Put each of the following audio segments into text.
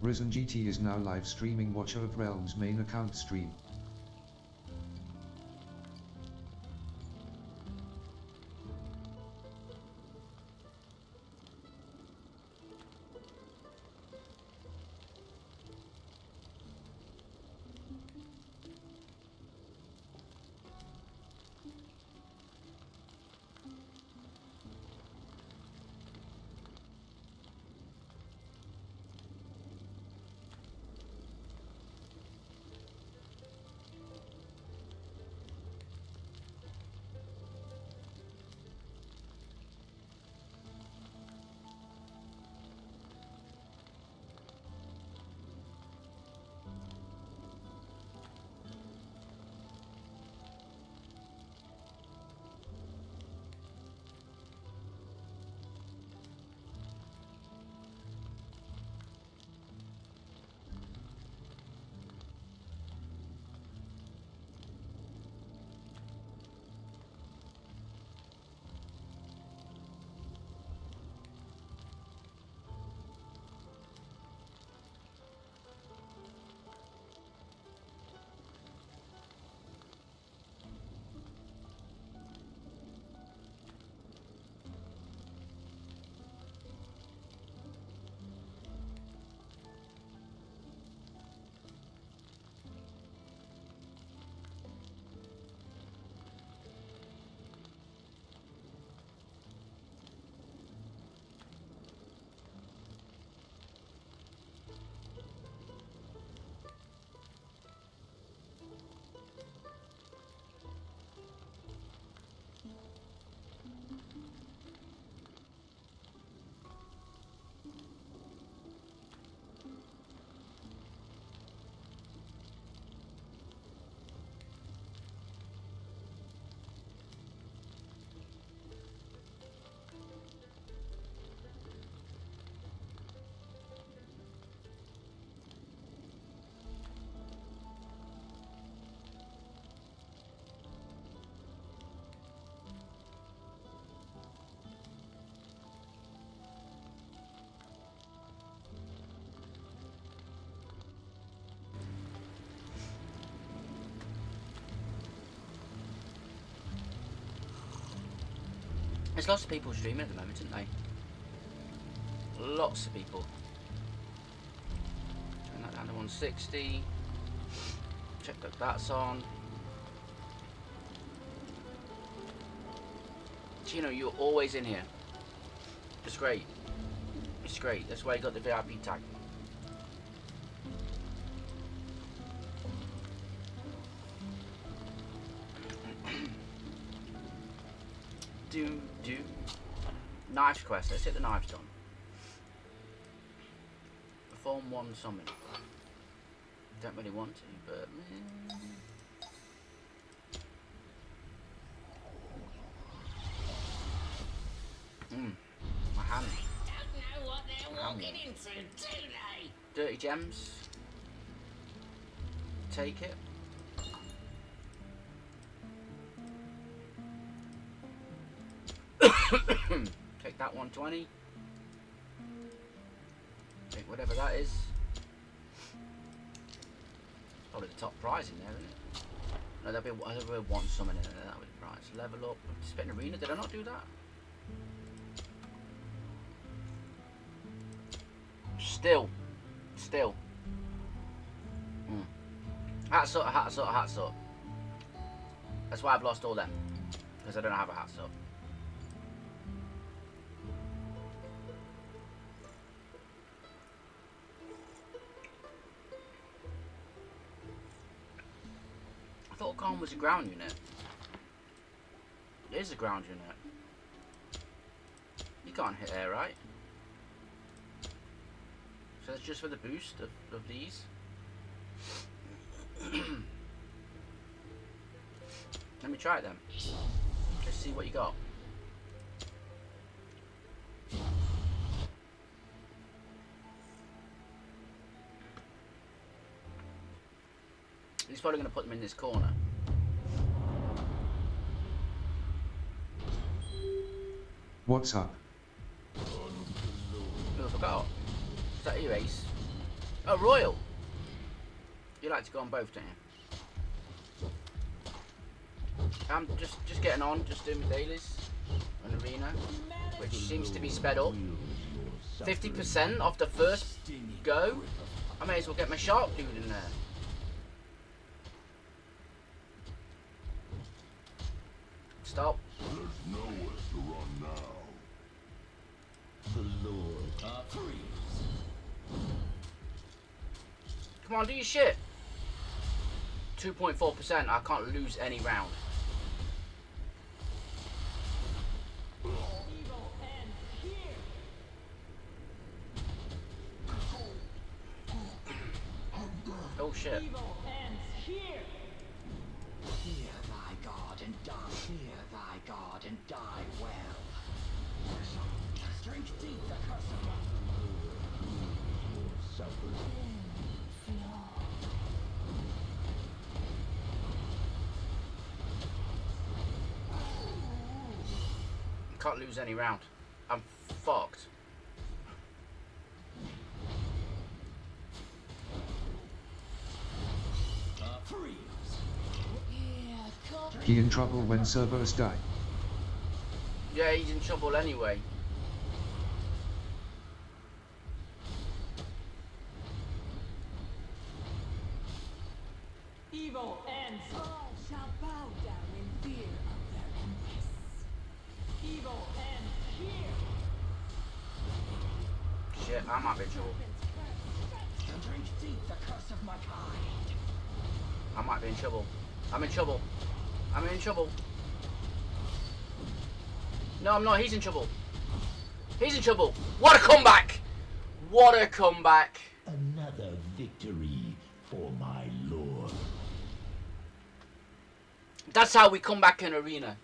RizenGT is now live streaming Watcher of Realms main account stream. There's lots of people streaming at the moment, isn't they? Lots of people. Turn that down to 160. Check that that's on. So, you know, you're always in here. It's great. It's great. That's why you got the VIP tag. Do knives quest. Let's get the knives done. Perform one summon. Don't really want to, but my hand. Don't know what they're walking into, do they? Dirty gems. Take it. Take that 120. Take whatever that is. It's probably the top prize in there, isn't it? No, there'll be one summon in there. That would be the prize. Level up. Spin arena. Did I not do that? Still. Hats up, hats up, hats up. That's why I've lost all them. Because I don't have a hats up. I thought Khan was a ground unit. It is a ground unit. You can't hit air, right? So that's just for the boost of these. Let me try it then. Let's see what you got. He's probably going to put them in this corner. What's up? Oh, I forgot. Is that you, Ace? Oh, Royal. You like to go on both, don't you? I'm just getting on, just doing my dailies on Arena, which seems to be sped up. 50% off the first go. I may as well get my shark dude in there. Stop. There's nowhere to run now. The Lord freeze. Come on, do your shit. 2.4%. I can't lose any round. Oh shit. Fear thy God and die. Fear thy God and die well. Strange deep the curse of Can't lose any round. I'm fucked. freeze. He in trouble when Cerberus die. Yeah, he's in trouble anyway. Evil ends. All shall bow down in fear of their empress. Evil ends here. Shit, I might be in trouble. Strange deep the curse of my kind. I might be in trouble. I'm in trouble. I'm in trouble. No, I'm not. He's in trouble. He's in trouble. What a comeback! What a comeback! Another victory for my lord. That's how we come back in Arena.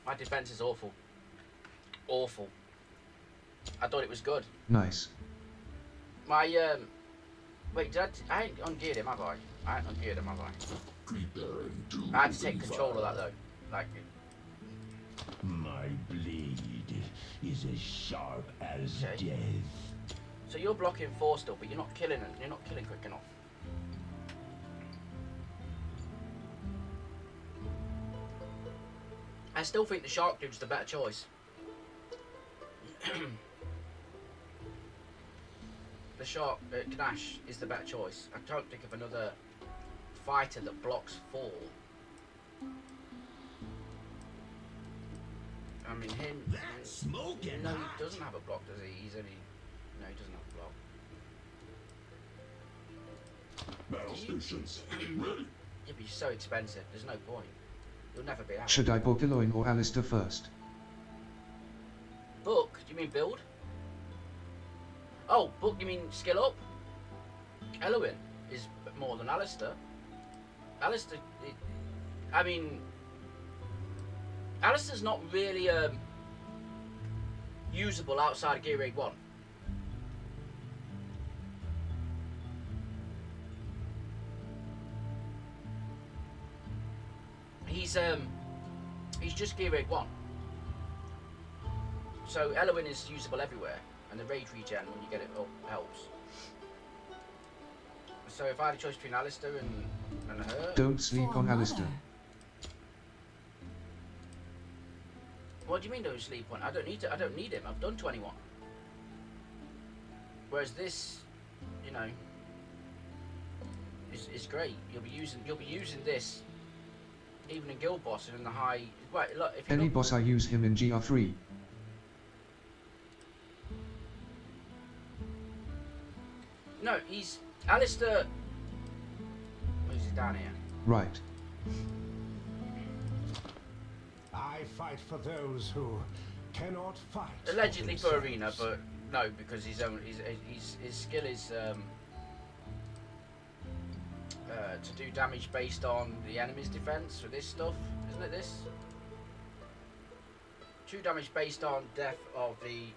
My defense is awful. Awful. I thought it was good. Nice. My wait, I ain't ungeared him, have I? I ain't ungeared him, have I? Preparing to I had to take control of that though. Like, My blade is as sharp as Okay. death. so you're blocking 4 still, but you're not killing him. You're not killing quick enough. I still think the Shark Dude's the better choice. The Shark Gnash is the better choice. I don't think of another fighter that blocks 4. I mean, him. That's smoking No, hot. he doesn't have a block, does he? He's only. No, he doesn't have a block. battle stations ready. It'd be so expensive. There's no point. You'll never be out. Should I book Eloin or Alistair first? Book? Do you mean build? Oh, book, you mean skill up? Eloin is more than Alistair. Alistair, I mean, Alistair's not really usable outside of Gear Raid 1. He's just Gear Raid 1. So Eloin is usable everywhere, and the rage regen when you get it up helps. So if I had a choice between Alistair and her, Don't sleep on Alistair. what do you mean don't sleep on? I don't need him. I've done 21. Whereas this, you know, is great. You'll be using this even in Guild Boss and in the high. Right, look, if you Any look, boss I use him in GR3. no, he's Alistair. Where's he down here? Right. I fight for those who cannot fight. Allegedly for themselves. Arena, but no, because his skill is to do damage based on the enemy's defense for this stuff, isn't it? This 2 damage based on death of the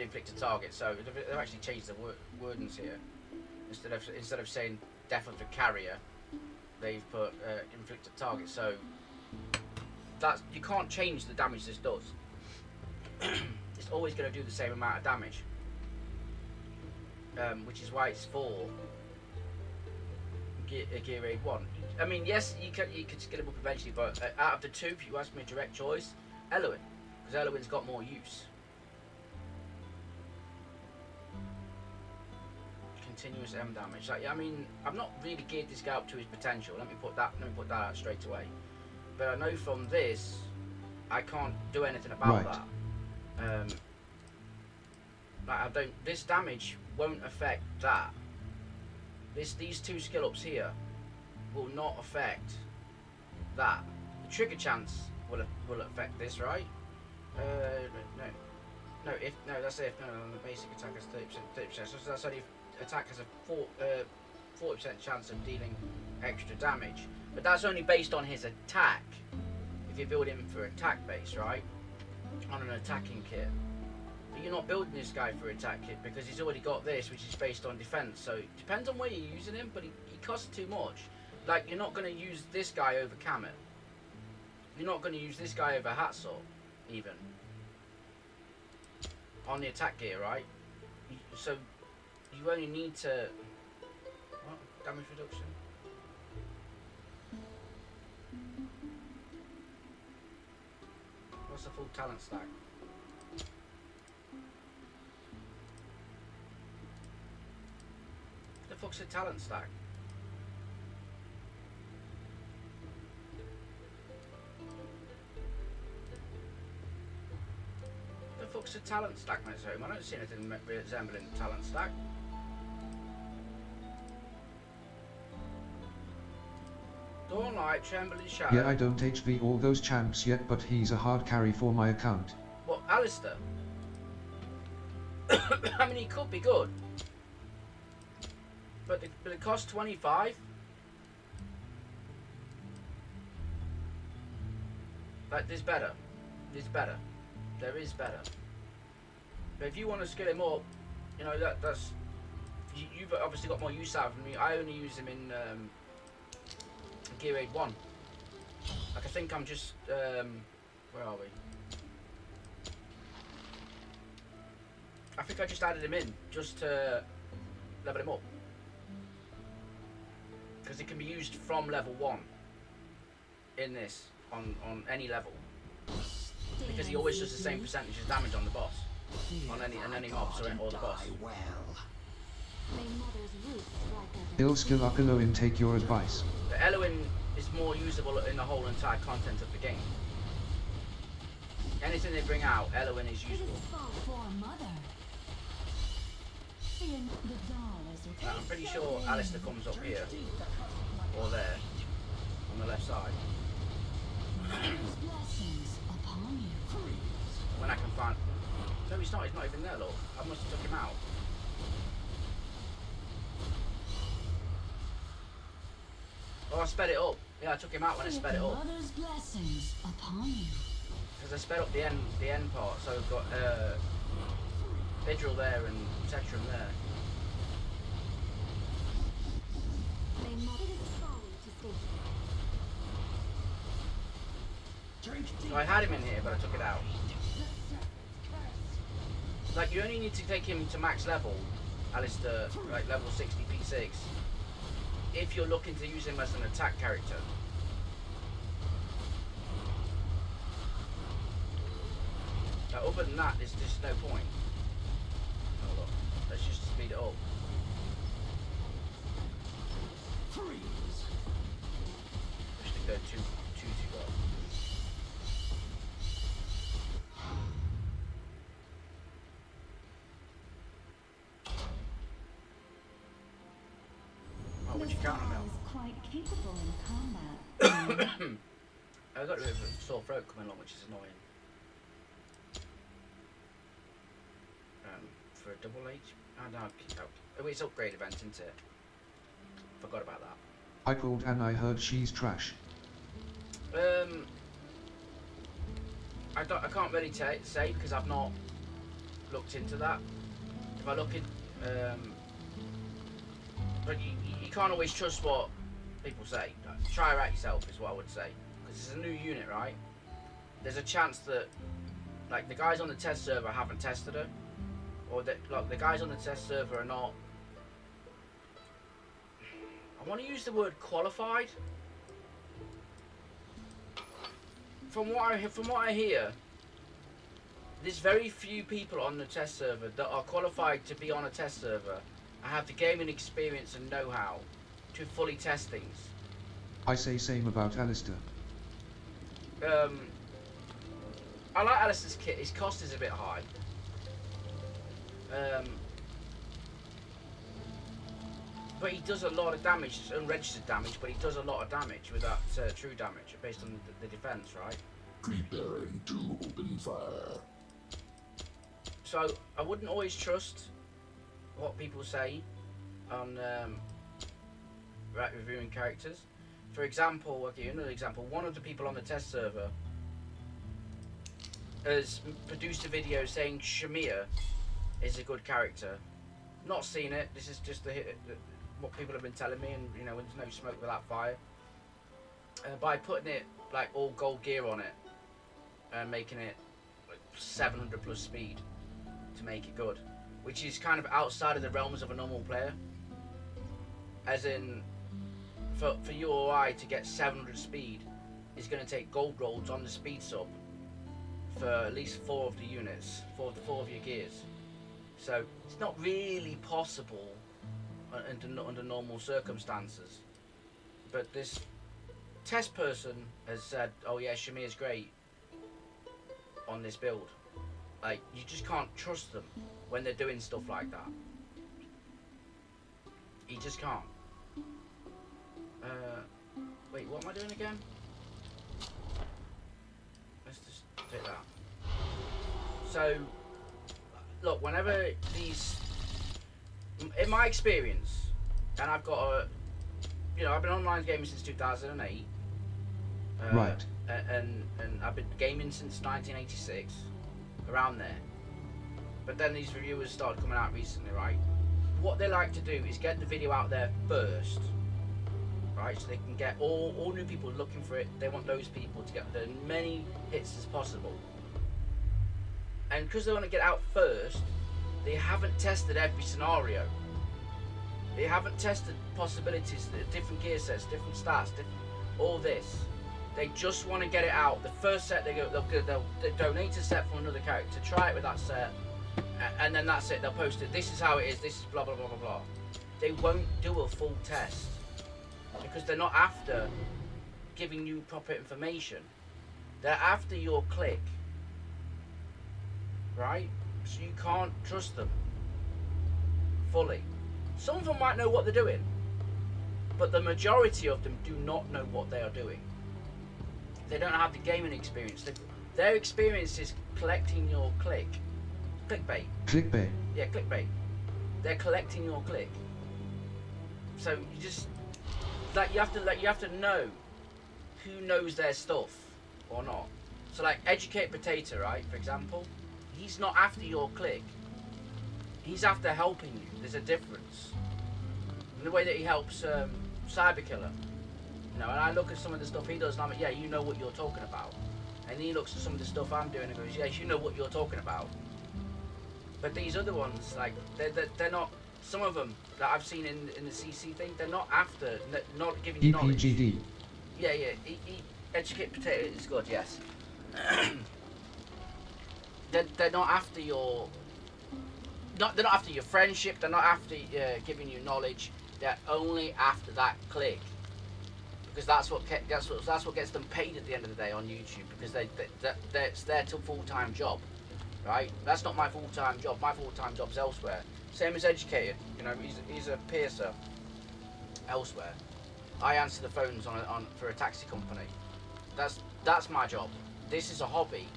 inflicted target. So they've actually changed the wordings here. Instead of saying death of the carrier, they've put inflicted target. So that's, you can't change the damage this does. It's always going to do the same amount of damage. which is why it's 4 gear raid 1. I mean, yes, you could skill him up eventually, but out of the two, if you ask me a direct choice, Elowin, because Elowin's got more use. Continuous M damage. Like, I mean, I've not really geared this guy up to his potential. Let me put that out straight away. But I know from this, I can't do anything about that. Like I don't. This damage won't affect that. These 2 skill ups here will not affect that. The trigger chance will affect this, right? No. That's if the basic attack has 30%. So that's only if attack has a 40% chance of dealing extra damage. But that's only based on his attack. If you build him for attack base, right? On an attacking kit. But you're not building this guy for attack kit because he's already got this, which is based on defense. So it depends on where you're using him, but he costs too much. Like, you're not going to use this guy over Kamet. You're not going to use this guy over Hatsor, even. On the attack gear, right? So you only need to... What? Damage reduction? What's the full talent stack? The fuck's a talent stack? The fuck's a talent stack, mate? I don't see anything resembling a talent stack. Dawnlight, Trembling Shadow. Yeah, I don't HV all those champs yet, but he's a hard carry for my account. What, Alistair? I mean, he could be good. But it costs 25. Like, there's better. There's better. There is better. But if you want to skill him up, you know, that's... You've obviously got more use out of me. I only use him in Gear Aid 1. Like, I think I'm just... where are we? I think I just added him in, just to level him up. Because it can be used from level 1 in this, on any level. Because he always does the same percentage of damage on the boss. On any mobs or the boss. Ill skill up Eloin, take your advice. The Eloin is more usable in the whole entire content of the game. Anything they bring out, Eloin is usable. I'm pretty sure Alistair comes up here, or there, on the left side. When I can find... No, he's not even there, look. I must have took him out. Oh, I sped it up. Yeah, I took him out when I sped it up. Because I sped up the end part, so I've got Vidril there and Tetrum there. So I had him in here, but I took it out. Like, you only need to take him to max level, Alistair, like level 60 P6, if you're looking to use him as an attack character. Now, other than that, there's just no point. Oh, look. Let's just speed it up. Just to go too well. Oh, what you counting about? Quite capable in combat. I got rid of a sore throat coming along, which is annoying. For a double H? Oh no, oh, it's upgrade event, isn't it? Forgot about that. I called and I heard she's trash. I can't really say because I've not looked into that. If I look in, but you can't always trust what people say. Try her out yourself is what I would say, because it's a new unit, right? There's a chance that, like, the guys on the test server haven't tested her, or that like the guys on the test server are not. I want to use the word qualified. From what I hear, there's very few people on the test server that are qualified to be on a test server and have the gaming experience and know-how to fully test things. I say same about Alistair. I like Alistair's kit. His cost is a bit high. But he does a lot of damage. It's unregistered damage, but he does a lot of damage with that true damage based on the defense, right? Preparing to open fire. So I wouldn't always trust what people say on reviewing characters. For example, I'll give you another example. One of the people on the test server has produced a video saying Shamir is a good character. Not seen it. This is just what people have been telling me, and you know, there's no smoke without fire. By putting it like all gold gear on it and making it like 700 plus speed to make it good, which is kind of outside of the realms of a normal player. As in, for you or I to get 700 speed is going to take gold rolls on the speed sub for at least 4 of the units, 4 of your gears. So it's not really possible under normal circumstances. But this test person has said, oh yeah, Shamir's great on this build. Like, you just can't trust them when they're doing stuff like that. You just can't. Wait, what am I doing again? Let's just take that. So, look, whenever these, in my experience, and I've got a, you know, I've been online gaming since 2008. Right. And I've been gaming since 1986, around there. But then these reviewers started coming out recently, right? What they like to do is get the video out there first, right? So they can get all new people looking for it. They want those people to get as many hits as possible. And because they want to get out first, they haven't tested every scenario. They haven't tested possibilities, different gear sets, different stats, all this. They just want to get it out. The first set they'll donate a set from another character, try it with that set, and then that's it. They'll post it. This is how it is. This is blah blah blah blah blah. They won't do a full test because they're not after giving you proper information. They're after your click, right? So you can't trust them fully. Some of them might know what they're doing, but the majority of them do not know what they are doing. They don't have the gaming experience. Their experience is collecting your click. Clickbait. Clickbait. Yeah, clickbait. They're collecting your click. So you just you have to know who knows their stuff or not. So like Educate Potato, right? For example, he's not after your click. He's after helping you. There's a difference. In the way that he helps Cyberkiller. You know, and I look at some of the stuff he does, and I'm like, yeah, you know what you're talking about. And he looks at some of the stuff I'm doing and goes, yes, you know what you're talking about. But these other ones, like, they're not. Some of them that I've seen in the CC thing, they're not after, not giving you knowledge. EPGD. Yeah. Educate Potato is good, yes. they're not after your. They're not after your friendship. They're not after giving you knowledge. They're only after that click. Because that's what gets them paid at the end of the day on YouTube. Because it's their full-time job, right? That's not my full-time job. My full-time job's elsewhere. Same as Educated. You know, he's a piercer elsewhere. I answer the phones for a taxi company. That's my job. This is a hobby,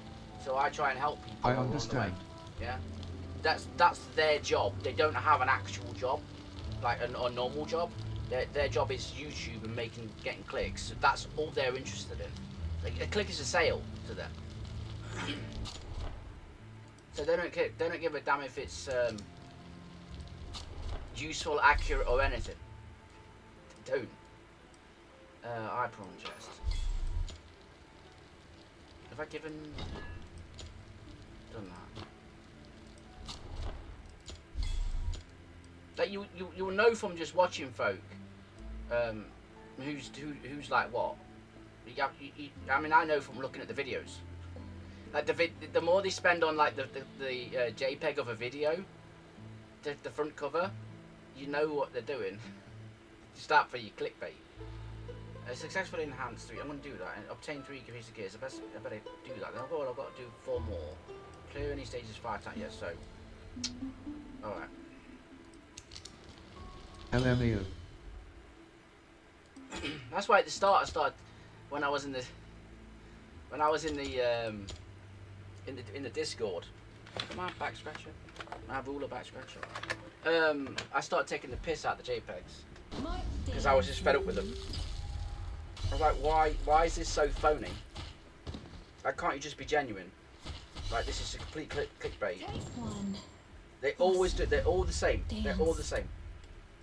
so I try and help people. I understand. Yeah, that's their job. They don't have an actual job, like a normal job. Their job is YouTube and getting clicks. So that's all they're interested in. Like, a click is a sale to them. So they don't give a damn if it's useful, accurate, or anything. They don't. Eye prawn chest. Have I done that? Like you'll know from just watching folk, who's like what. I mean, I know from looking at the videos. Like the more they spend on like the JPEG of a video, the front cover, you know what they're doing. Start for your clickbait. Successfully enhanced 3. I'm going to do that. And obtain 3 cohesive gears. I better do that. Then I've got to do 4 more. Clear any stages 5 times. Yeah, so. Alright. LMAO. That's why at the start I started when I was in the Discord. Come on, back scratcher. My ruler back scratcher. I started taking the piss out of the JPEGs because I was just fed up with them. I was like, why is this so phony? Like, can't you just be genuine? Like, this is a complete clickbait. They always do. They're all the same. They're all the same.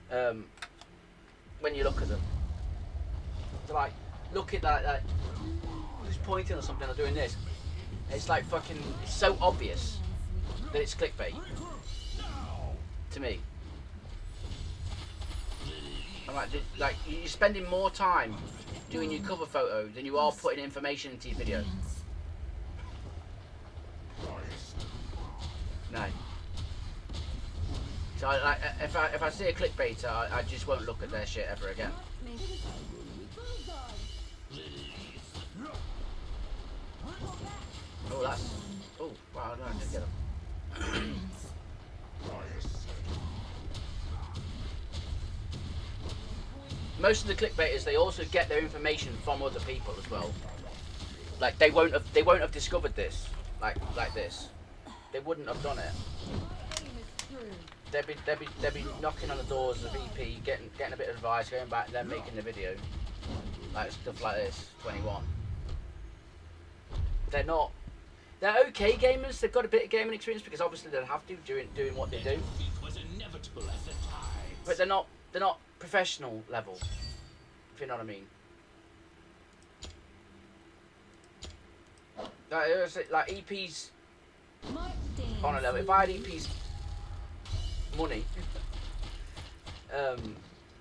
When you look at them, they're like, look at that. Who's pointing or something or doing this? It's like fucking. It's so obvious that it's clickbait. To me. I'm like you're spending more time doing your cover photo than you are putting information into your video. No. So if I see a clickbaiter, I just won't look at their shit ever again. Oh, that's. Oh, wow! No, I didn't get him. Most of the clickbaiters, they also get their information from other people as well. Like they won't have discovered this like this. They wouldn't have done it. They'd be knocking on the doors of EP, getting a bit of advice, going back, and then making the video. Like stuff like this. 21. They're okay gamers. They've got a bit of gaming experience because obviously they'll have to doing what they do. But they're not professional level, if you know what I mean. Like EP's on a level. If I had EP's money,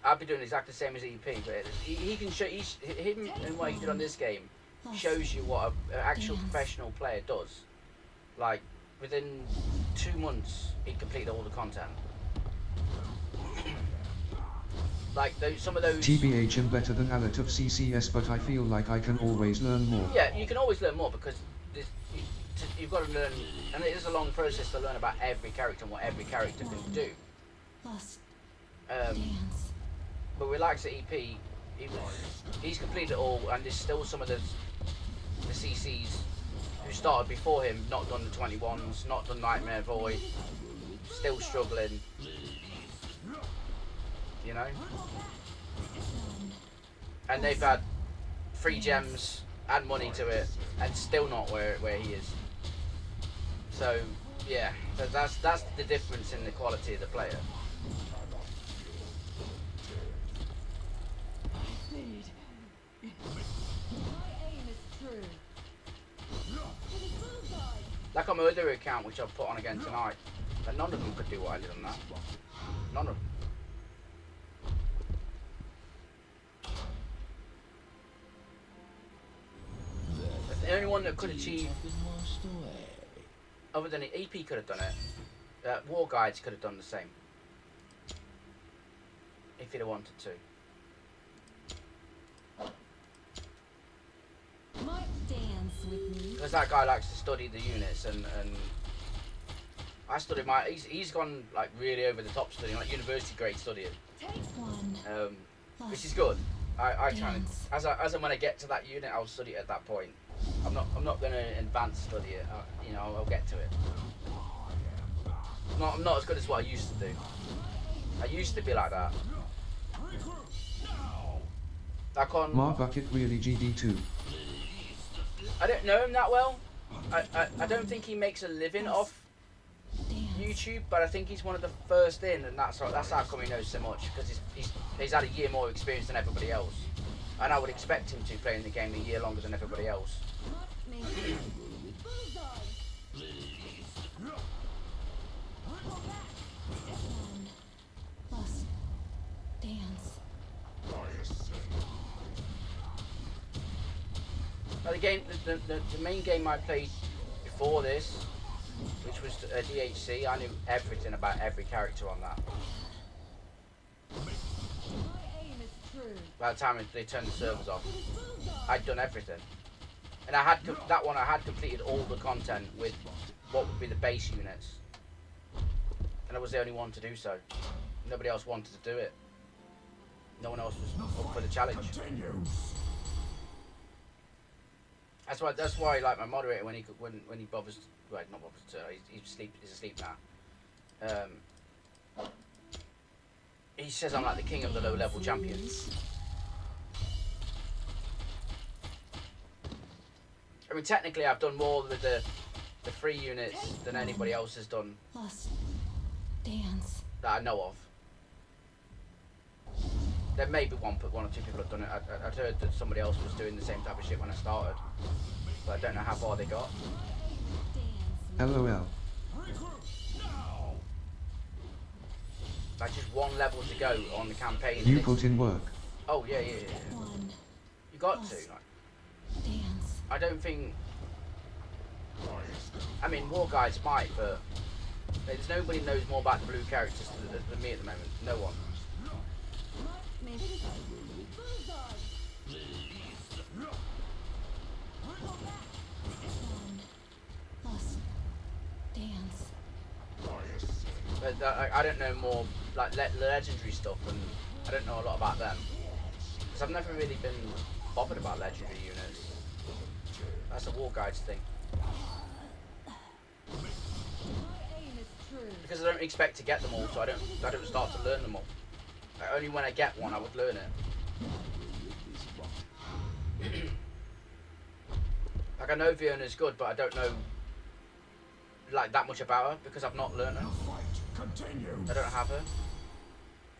I'd be doing exactly the same as EP. But he can show him and what he did on this game shows you what an actual professional player does. Like within 2 months, he completed all the content. Like some of those. TBH am better than Alet of CCS, but I feel like I can always learn more. Yeah, you can always learn more because you've got to learn, and it is a long process to learn about every character and what every character can do. But with likes of EP, he's completed it all, and there's still some of the CCs who started before him, not done the 21s, not done Nightmare Void, still struggling. You know, and they've had 3 gems and money to it, and still not where he is. So yeah, that's the difference in the quality of the player. Like on my other account, which I'll put on again tonight, but none of them could do what I did on that. None of them. The only one that could achieve, other than EP could have done it, War Guides could have done the same. If he'd have wanted to. Because that guy likes to study the units and I studied he's gone like really over the top studying, like university grade studying. Which is good. I try and, as and when I get to that unit, I'll study it at that point. I'm not going to advance study it. I'll get to it. I'm not as good as what I used to do. I used to be like that. Like on. Mar Bucket really GD2. I don't know him that well. I don't think he makes a living off YouTube, but I think he's one of the first in, and that's how come he knows so much, because he's had a year more experience than everybody else, and I would expect him to play in the game a year longer than everybody else. Like the main game I played before this, which was DHC, I knew everything about every character on that. My aim is true. By the time they turned the servers off, I'd done everything. And I had that one. I had completed all the content with what would be the base units, and I was the only one to do so. Nobody else wanted to do it. No one else was up for the challenge. That's why I like my moderator when he bothers. Well, not bothers to. He's asleep now. He says I'm like the king of the low level champions. I mean, technically, I've done more with the free units than anybody else has done Lost dance. that I know of. There may be one or two people have done it. I'd heard that somebody else was doing the same type of shit when I started, but I don't know how far they got. LOL. Like just one level to go on the campaign. You put in work. Oh yeah. One You got to. Like, dance. I don't think. I mean, War Guides might, but there's nobody knows more about the blue characters than me at the moment. No one. One lost dance. But I don't know more like legendary stuff, and I don't know a lot about them because I've never really been bothered about legendary units. That's a War Guides thing. Because I don't expect to get them all, so I don't start to learn them all. Like, only when I get one, I would learn it. Like I know Fiona's good, but I don't know like that much about her because I've not learned her. I don't have her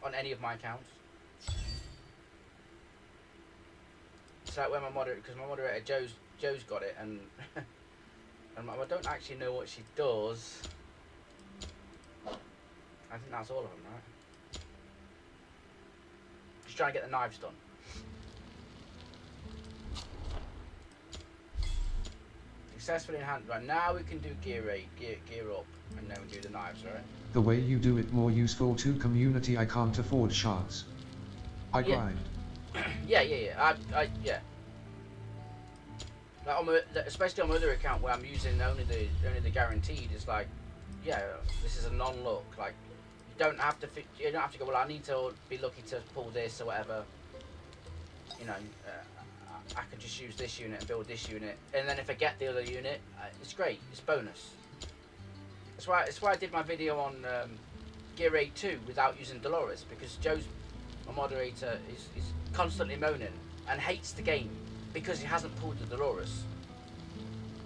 on any of my accounts. It's like when my moderator, because my moderator Joe's got it, and and I don't actually know what she does. I think that's all of them, right? She's trying to get the knives done. Successfully enhanced. Right, now we can do gear up, and then we do the knives, right? The way you do it more useful to community. I can't afford shards. I Yeah. grind. Yeah. Yeah. Like on my, especially on my other account where I'm using only the guaranteed. It's like, yeah, this is a non-look. Like, you don't have to go. Well, I need to be lucky to pull this or whatever. You know, I could just use this unit and build this unit, and then if I get the other unit, it's great. It's bonus. That's why I did my video on Gear 8 2 without using Dolores, because Joe's my moderator is constantly moaning and hates the game because he hasn't pulled the Dolores,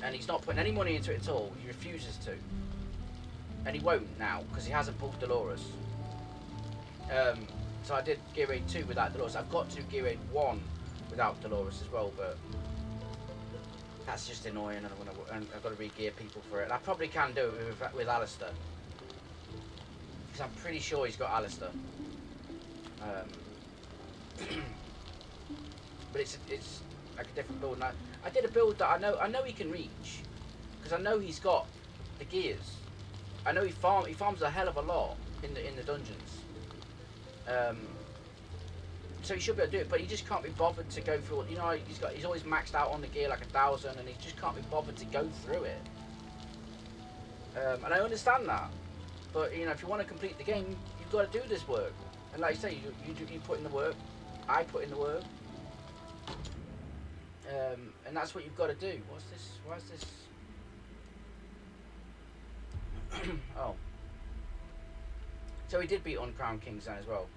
and he's not putting any money into it at all. He refuses to, and he won't now because he hasn't pulled Dolores. So I did Gear 8 2 without Dolores. I've got to Gear 8 1 without Dolores as well, but that's just annoying, and I've got to re-gear people for it. And I probably can do it with Alistair, because I'm pretty sure he's got Alistair. But it's like a different build. And I did a build that I know he can reach, because I know he's got the gears. I know he farms a hell of a lot in the dungeons. So he should be able to do it, but he just can't be bothered to go through. You know, he's always maxed out on the gear like 1,000, and he just can't be bothered to go through it. And I understand that, but you know, if you want to complete the game, you've got to do this work. And like I say, you put in the work. I put in the work. And that's what you've got to do. What's this? Why is this? Oh. So he did beat on Crown Kings then as well.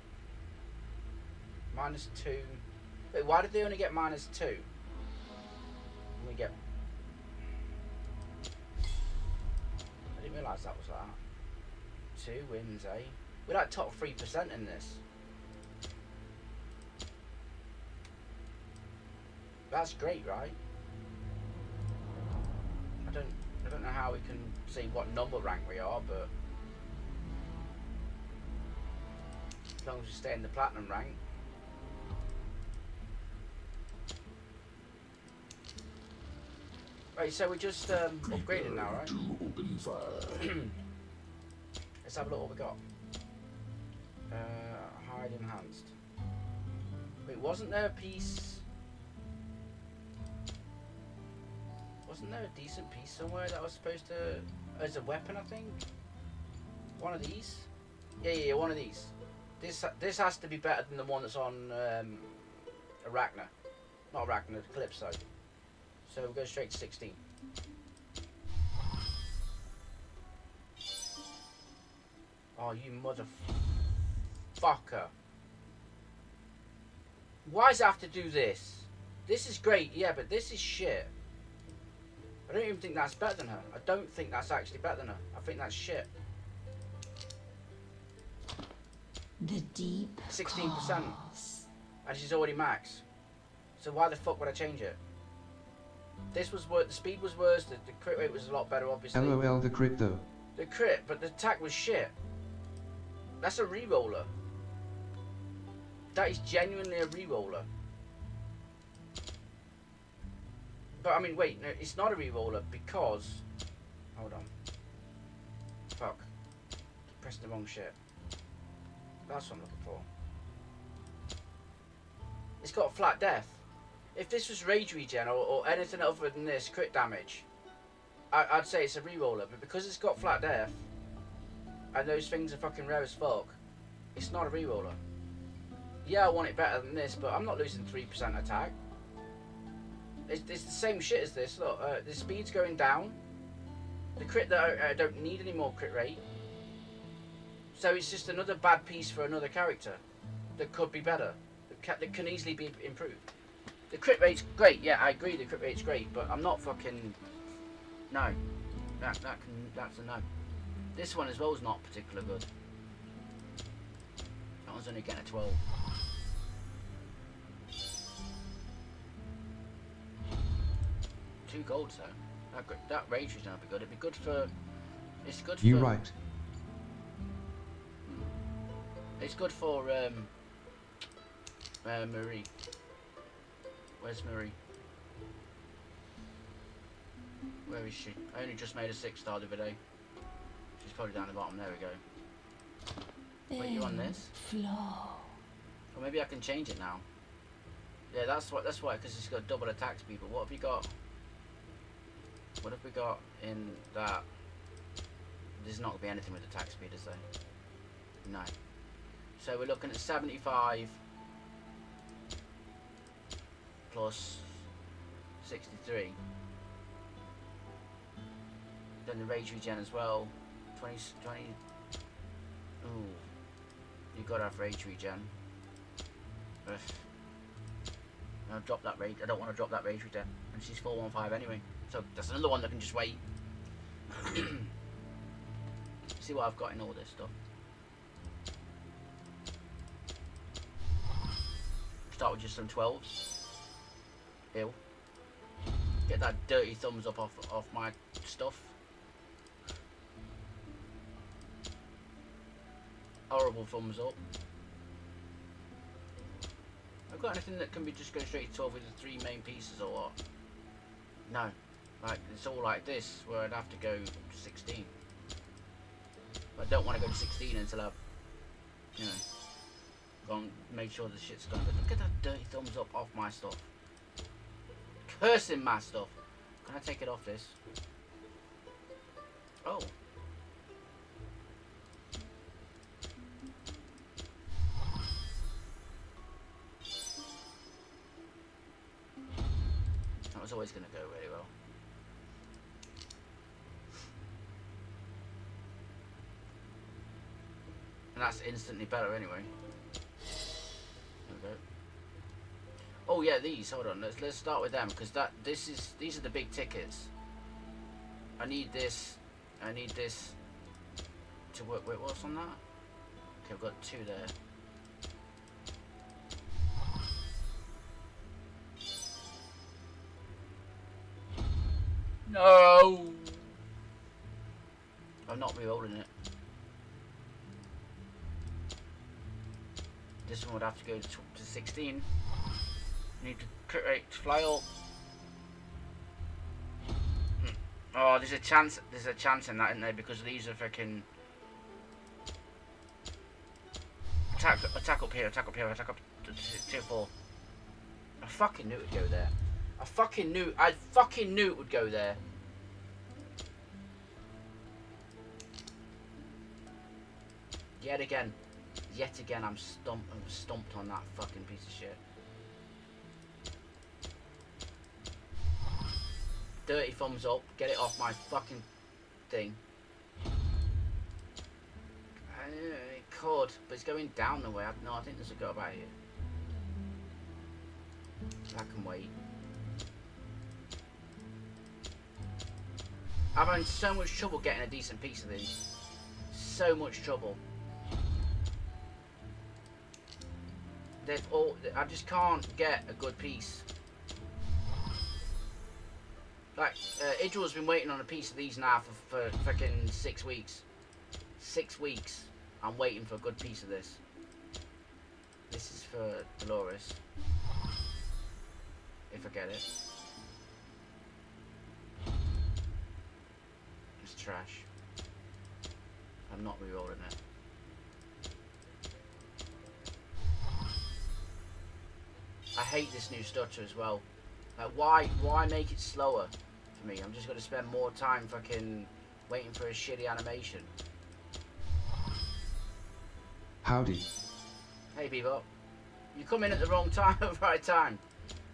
-2. Wait, why did they only get -2? And we get. I didn't realise that was like that. 2 wins, eh? We're like top 3% in this. That's great, right? I don't know how we can see what number rank we are, but as long as we stay in the platinum rank. Right, so we're just upgrading now, right? To open fire. Let's have a look what we got. Hide enhanced. Wait, wasn't there a piece? Wasn't there a decent piece somewhere that was supposed to, as a weapon? I think. One of these. Yeah, one of these. This has to be better than the one that's on Arachna. Not Arachna, Calypso. So we'll go straight to 16. Oh, you motherfucker. Why does it have to do this? This is great, yeah, but this is shit. I don't even think that's better than her. I don't think that's actually better than her. I think that's shit. The deep 16%. calls. And she's already max. So why the fuck would I change it? This was worse, the speed was worse, the crit rate was a lot better, obviously. LOL the crit though. The crit, but the attack was shit. That's a re-roller. That is genuinely a re-roller. But I mean, wait, no, it's not a re-roller because... Hold on. Fuck. Pressed the wrong shit. That's what I'm looking for. It's got flat death. If this was rage regen or anything other than this crit damage, I'd say it's a re-roller. But because it's got flat death, and those things are fucking rare as fuck, it's not a re-roller. Yeah, I want it better than this, but I'm not losing 3% attack. It's the same shit as this. Look, the speed's going down. The crit that I don't need any more crit rate. So it's just another bad piece for another character that could be better. That can easily be improved. The crit rate's great. Yeah, I agree. The crit rate's great, but I'm not fucking. No, that's a no. This one as well is not particularly good. That one's only getting a 12. Two golds though. That rage is gonna be good. It'd be good for. It's good for. You right. It's good for Marie. Where's Marie? Where is she? I only just made a 6-star the other day. She's probably down the bottom. There we go. Wait, you on this? Flow. Or maybe I can change it now. Yeah, that's why. Because it's got double attack speed. But what have we got? What have we got in that? There's not gonna be anything with attack speed, is there? No. So we're looking at 75 plus 63. Then the rage regen as well. 20. Ooh. You gotta have rage regen. Ugh. I'll drop that rage. I don't want to drop that rage regen. And she's 415 anyway. So that's another one that can just wait. See what I've got in all this stuff. Start with just some 12s. Ew. Get that dirty thumbs up off my stuff. Horrible thumbs up. I've got anything that can be just go straight to 12 with the 3 main pieces or what? No. Like it's all like this where I'd have to go to 16. But I don't want to go to 16 until I've, you know, gone make sure the shit's gone. But look at that dirty thumbs up off my stuff. Cursing my stuff. Can I take it off this? Oh. That was always going to go really well. And that's instantly better anyway. There we go. Oh yeah, these. Hold on. Let's start with them because these are the big tickets. I need this. I need this to work. Wait, what's on that? Okay, I've got 2 there. No! I'm not re-rolling it. This one would have to go to 16. Need to crit rate to fly up. Oh, there's a chance in that, isn't there? Because these are freaking attack up here, attack up to tier 4. I fucking knew it would go there. I fucking knew it would go there. Yet again, I'm stumped on that fucking piece of shit. Dirty thumbs up, get it off my fucking thing. It could, but it's going down the way. No, I think there's a go about here. I can wait. I'm having so much trouble getting a decent piece of these. So much trouble. I just can't get a good piece. Like, Idril's been waiting on a piece of these now for fucking 6 weeks. 6 weeks. I'm waiting for a good piece of this. This is for Dolores. If I get it. It's trash. I'm not rerolling it. I hate this new stutter as well. Like, why make it slower for me? I'm just going to spend more time fucking waiting for a shitty animation. Howdy. Hey, Bebop. You come in at the wrong time at the right time.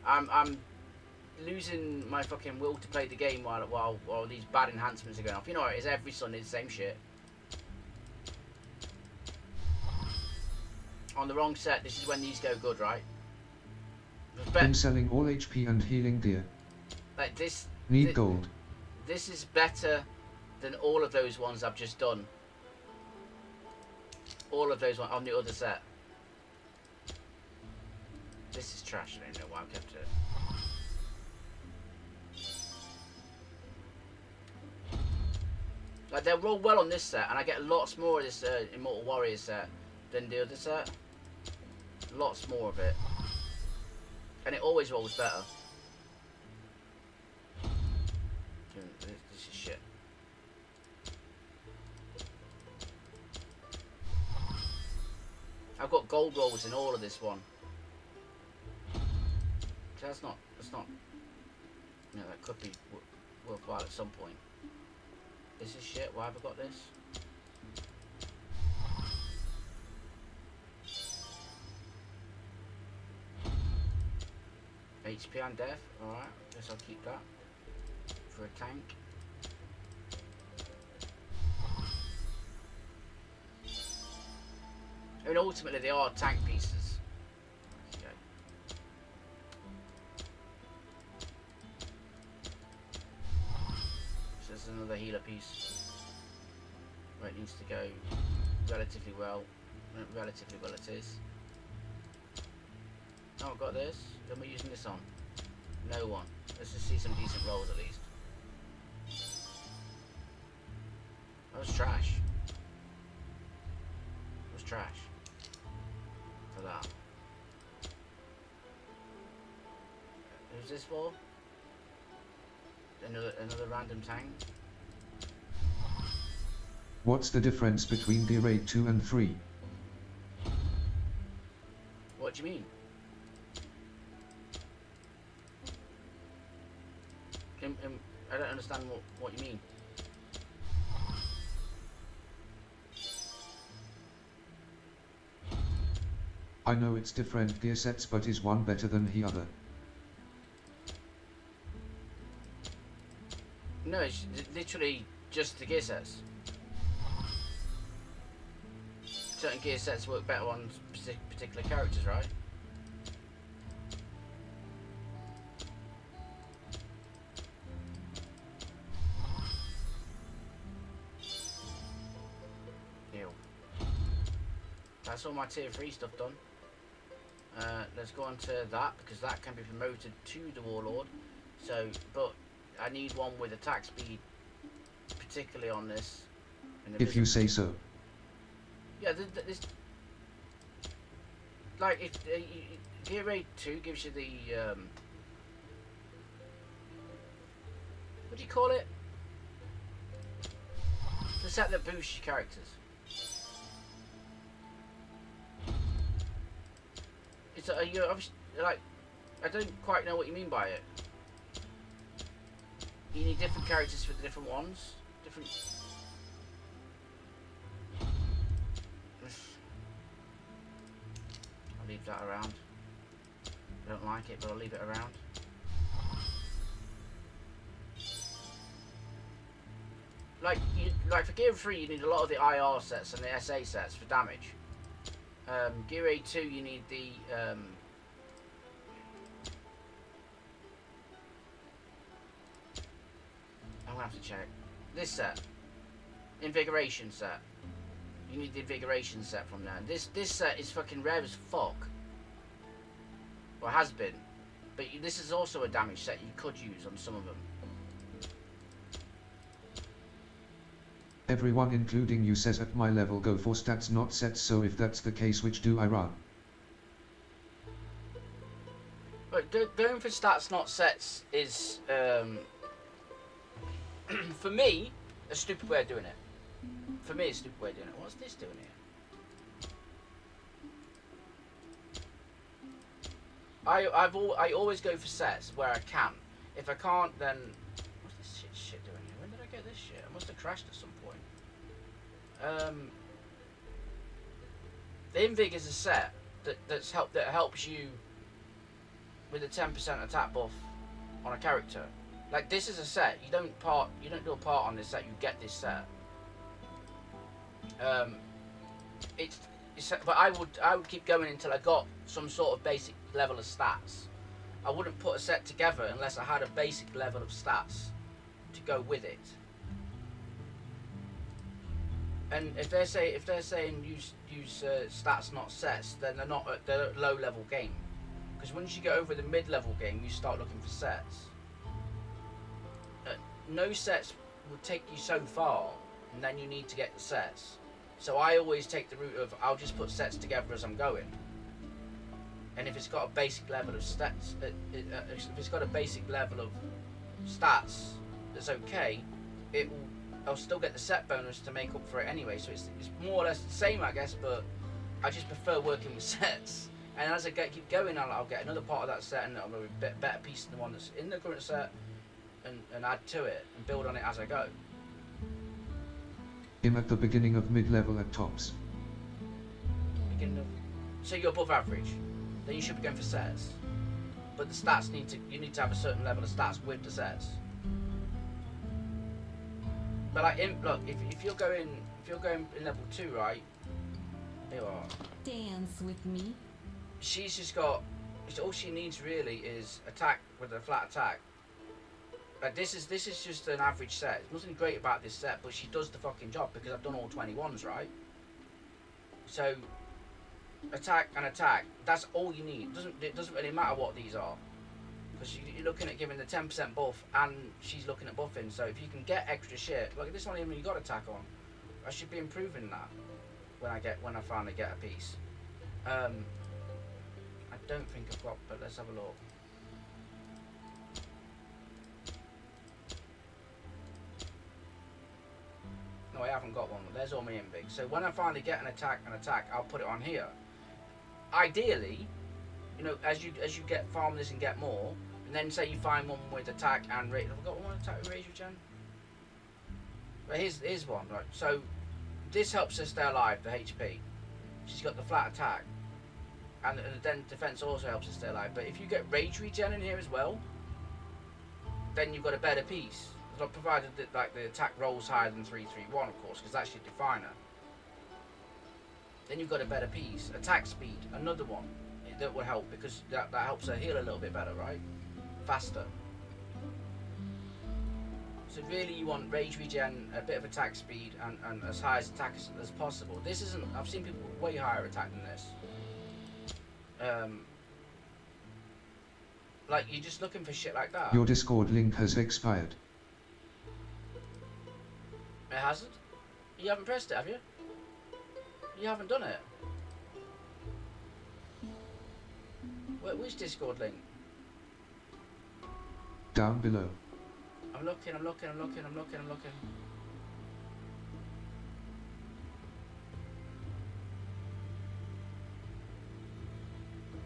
I'm losing my fucking will to play the game while these bad enhancements are going off. You know what it is, every Sunday, the same shit. On the wrong set, this is when these go good, right? Been selling all HP and healing gear. Like this. Need gold. This is better than all of those ones I've just done. All of those ones on the other set. This is trash. I don't know why I kept it. Like, they'll roll well on this set, and I get lots more of this Immortal Warrior set than the other set. Lots more of it. And it always rolls better. This is shit. I've got gold rolls in all of this one. So that's not, you know, that could be worthwhile at some point. This is shit, why have I got this? HP and death, alright, guess I'll keep that for a tank. I mean, ultimately they are tank pieces. Okay. So this is another healer piece. Where it needs to go relatively well. Relatively well it is. Oh, I've got this. Then we're using this on. No one. Let's just see some decent rolls at least. That was trash. It was trash. For that. Who's this for? Another random tank? What's the difference between the raid 2 and 3? What do you mean? I don't understand what you mean. I know it's different gear sets, but is one better than the other? No, it's literally just the gear sets. Certain gear sets work better on particular characters, right? That's all my tier 3 stuff done. Let's go on to that, because that can be promoted to the Warlord. So, but I need one with attack speed, particularly on this. If you say so. Yeah, this, like, if Gear Raid 2 gives you the what do you call it? set that boosts your characters. It's you're obviously like, I don't quite know what you mean by it. You need different characters for the different ones. Different. I'll leave that around. I don't like it, but I'll leave it around. Like for Gear 3, you need a lot of the IR sets and the SA sets for damage. Gear A2, you need the I'm gonna have to check this set, invigoration set. You need the invigoration set from there. This set is fucking rare as fuck. Or has been, but this is also a damage set you could use on some of them. Everyone including you says at my level go for stats not sets, so if that's the case, which do I run? But going for stats not sets is for me a stupid way of doing it. For me, a stupid way of doing it. What's this doing here? I always go for sets where I can. If I can't, then what's this shit doing here? When did I get this shit? I must have crashed at some point. The Invig is a set that helps you with a 10% attack buff on a character. Like, this is a set. You don't do a part on this set. You get this set. But I would keep going until I got some sort of basic level of stats. I wouldn't put a set together unless I had a basic level of stats to go with it. And if they're saying use stats not sets, then they're a low level game. Because once you get over the mid level game, you start looking for sets. No sets will take you so far, and then you need to get the sets. So I always take the route of I'll just put sets together as I'm going. And if it's got a basic level of stats, if it's got a basic level of stats that's okay, I'll still get the set bonus to make up for it anyway. So it's more or less the same, I guess, but I just prefer working with sets. And as I keep going, I'll get another part of that set, and it'll be a bit better piece than the one that's in the current set, and add to it and build on it as I go. I'm at the beginning of mid-level at tops. So you're above average, then you should be going for sets. But the stats you need to have a certain level of stats with the sets. But like, look, if you're going in level 2, right? Here you are. Dance with me. She's just got. All she needs really is attack with a flat attack. Like, this is just an average set. There's nothing great about this set, but she does the fucking job because I've done all 21s, right? So attack and attack. That's all you need. It doesn't really matter what these are, because you're looking at giving the 10% buff, and she's looking at buffing. So if you can get extra shit, like this one, even you got attack on, I should be improving that when I finally get a piece. I don't think I've got, but let's have a look. No, I haven't got one. There's all my invig. So when I finally get an attack, I'll put it on here. Ideally, you know, as you farm this and get more, and then say you find one with attack and rage. Have I got one attack with rage regen? But here's one, right? So this helps her stay alive, the HP. She's got the flat attack, and then defense also helps her stay alive. But if you get rage regen in here as well, then you've got a better piece. Provided that like the attack rolls higher than 331, of course, because that's your definer. Then you've got a better piece. Attack speed, another one that will help, because that helps her heal a little bit better, right? Faster. So really, you want rage regen, a bit of attack speed, and as high as attack as possible. This isn't. I've seen people with way higher attack than this. Like, you're just looking for shit like that. Your Discord link has expired. It hasn't? You haven't pressed it, have you? You haven't done it? Which Discord link? Down below. I'm looking.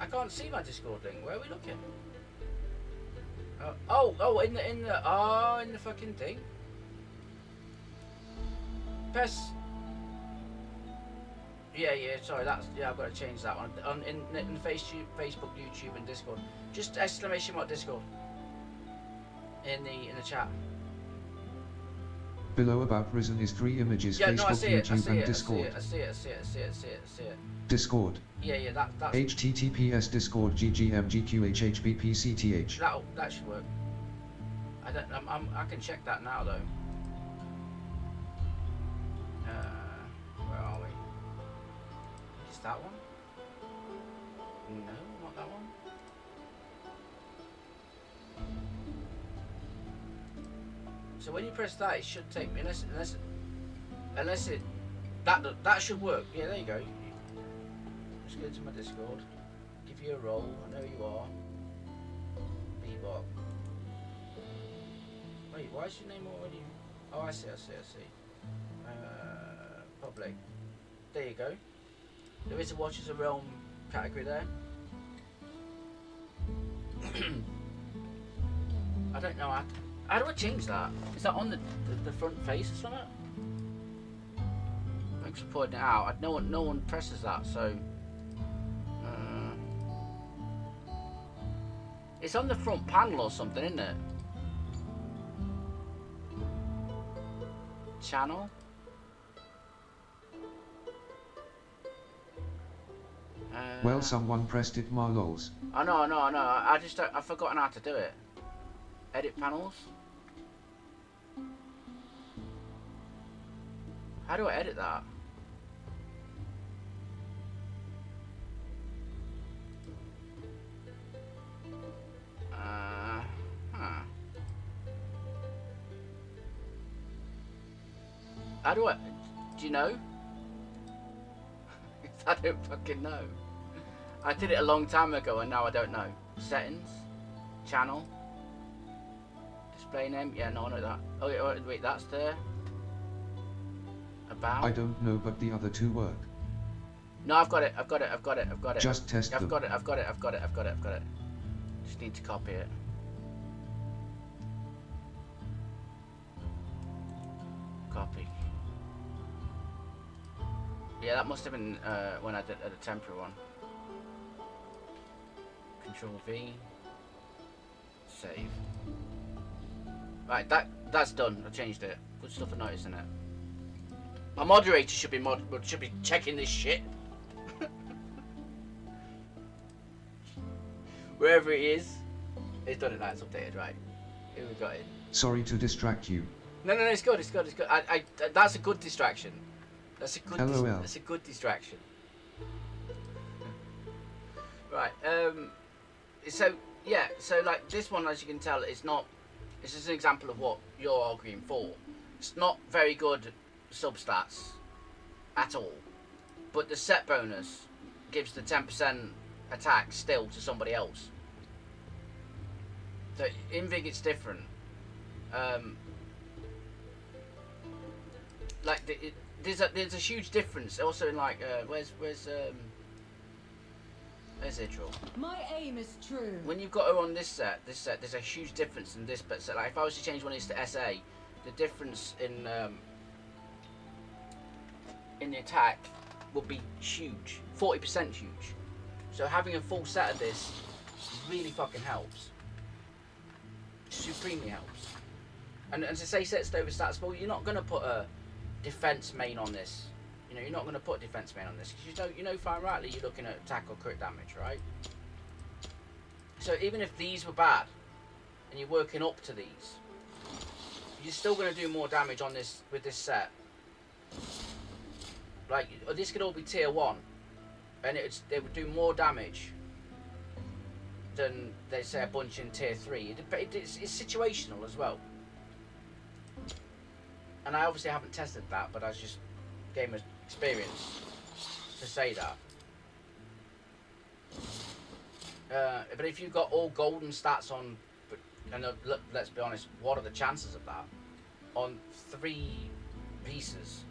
I can't see my Discord link. Where are we looking? In the fucking thing. Press. Yeah, sorry, I've got to change that one. In Facebook, YouTube, and Discord. Just exclamation mark Discord. In the chat. Below about Risen is 3 images, Yeah, Facebook, no, I see it. YouTube, and Discord. I see it. Discord. Yeah, that's HTTPS Discord GGMGQHHBPCTH. that should work. I can check that now though. Where are we? Is that one? No, not that one. So when you press that, it should take me unless it that should work. Yeah, there you go. Just go to my Discord. Give you a roll. I know you are. Bebop. Wait, why is your name already? Oh, I see. Public. There you go. There is a Watchers of Realm category there. I don't know. How do I change that? Is that on the front face or something? Thanks for pointing it out. No one presses that, so. It's on the front panel or something, isn't it? Channel. Well, someone pressed it, Marlols. Oh no. I've forgotten how to do it. Edit panels. How do I edit that? How do I? Do you know? I don't fucking know. I did it a long time ago and now I don't know. Settings, channel, display name. Yeah, no, I know that. Oh wait, that's there. About. I don't know, but the other two work. No, I've got it. Just test them. I've got it. Just need to copy it. Copy. Yeah, that must have been when I did a temporary one. Control V. Save. Right, that's done. I changed it. Good stuff I noticed in it. My moderator should be checking this shit. Wherever it is, it's done it now. It's updated, right? Here we got it. Sorry to distract you. No, it's good. That's a good distraction. That's a good distraction. Right. So like this one, as you can tell, it's just an example of what you're arguing for. It's not very good substats at all, but the set bonus gives the 10% attack still to somebody else. So in Vig it's different. Like there's a huge difference also in like where's Idril? My aim is true. When you've got her on this set, there's a huge difference in this set. Like if I was to change one of these to SA, the difference in the attack would be huge, 40% huge. So having a full set of this really fucking helps. Supremely helps. And to say sets over stats, well, you're not gonna put a defense main on this. You know, you're not gonna put a defense main on this because you know fine rightly you're looking at attack or crit damage, right? So even if these were bad and you're working up to these, you're still gonna do more damage on this with this set. Like this could all be tier 1, and they would do more damage than they say a bunch in tier 3. It's situational as well. And I obviously haven't tested that, but I just game experience to say that. But if you've got all golden stats on, and look, let's be honest, what are the chances of that on 3 pieces?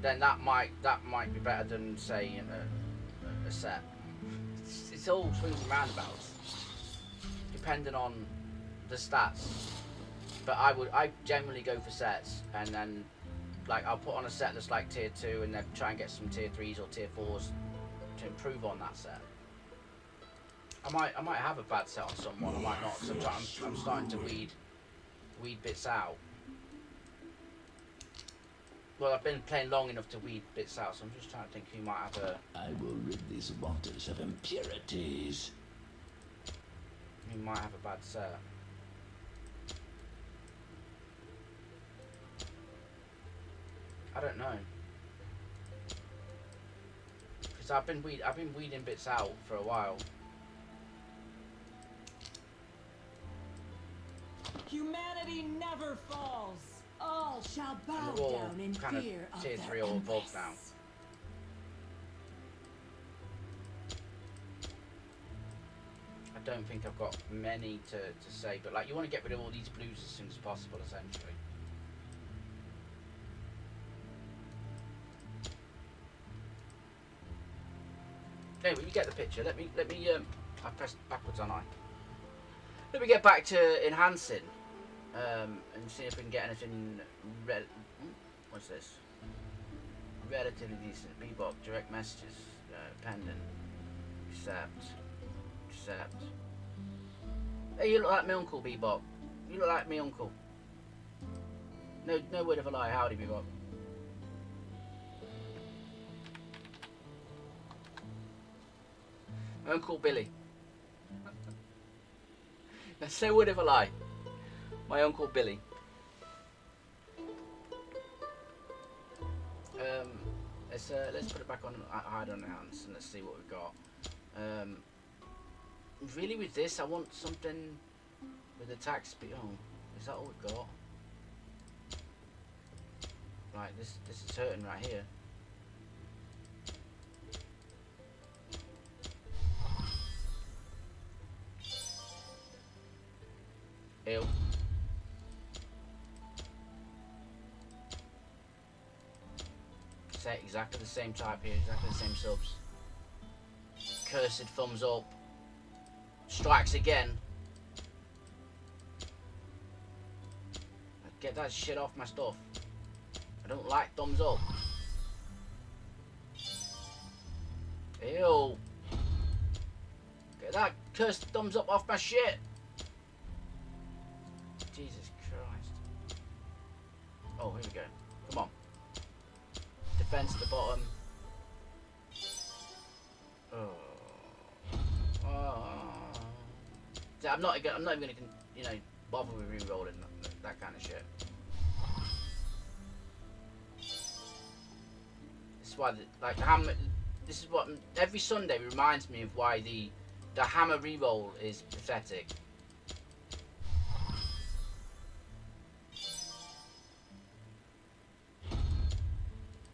Then that might be better than say a set. it's all swings and roundabouts, depending on the stats. But I generally go for sets, and then like I'll put on a set that's like tier 2, and then try and get some tier 3s or tier 4s to improve on that set. I might have a bad set on someone, I might not. Sometimes I'm starting to weed bits out. Well, I've been playing long enough to weed bits out, so I'm just trying to think who might have a. I will rid these waters of impurities. Who might have a bad set. I don't know. Because I've been weeding bits out for a while. Humanity never falls. All shall bow And they're all down in kind of fear of tier their 3 or above embrace. now. I don't think I've got many to say, but like you want to get rid of all these blues as soon as possible, essentially. Anyway, you get the picture. Let me I pressed backwards on I. Let me get back to enhancing, and see if we can get anything what's this? Relatively decent. Bebop, direct messages, pendant, accept. Hey, you look like my uncle, Bebop. You look like me uncle. No word of a lie. Howdy, Bebop. My Uncle Billy. That's no word of a lie. My Uncle Billy. Let's put it back on hide on hands and let's see what we've got. Really, with this, I want something with attack speed. Oh, is that all we've got? Right, this is hurting right here. Ew. Say exactly the same type here, exactly the same subs. Cursed thumbs up. Strikes again. Get that shit off my stuff. I don't like thumbs up. Ew. Get that cursed thumbs up off my shit. Jesus Christ. Oh, here we go. Come on. Defense at the bottom. Oh. I'm not even gonna, you know, bother with re-rolling that kind of shit. This is why, like, the hammer. This is what every Sunday reminds me of why the hammer re-roll is pathetic.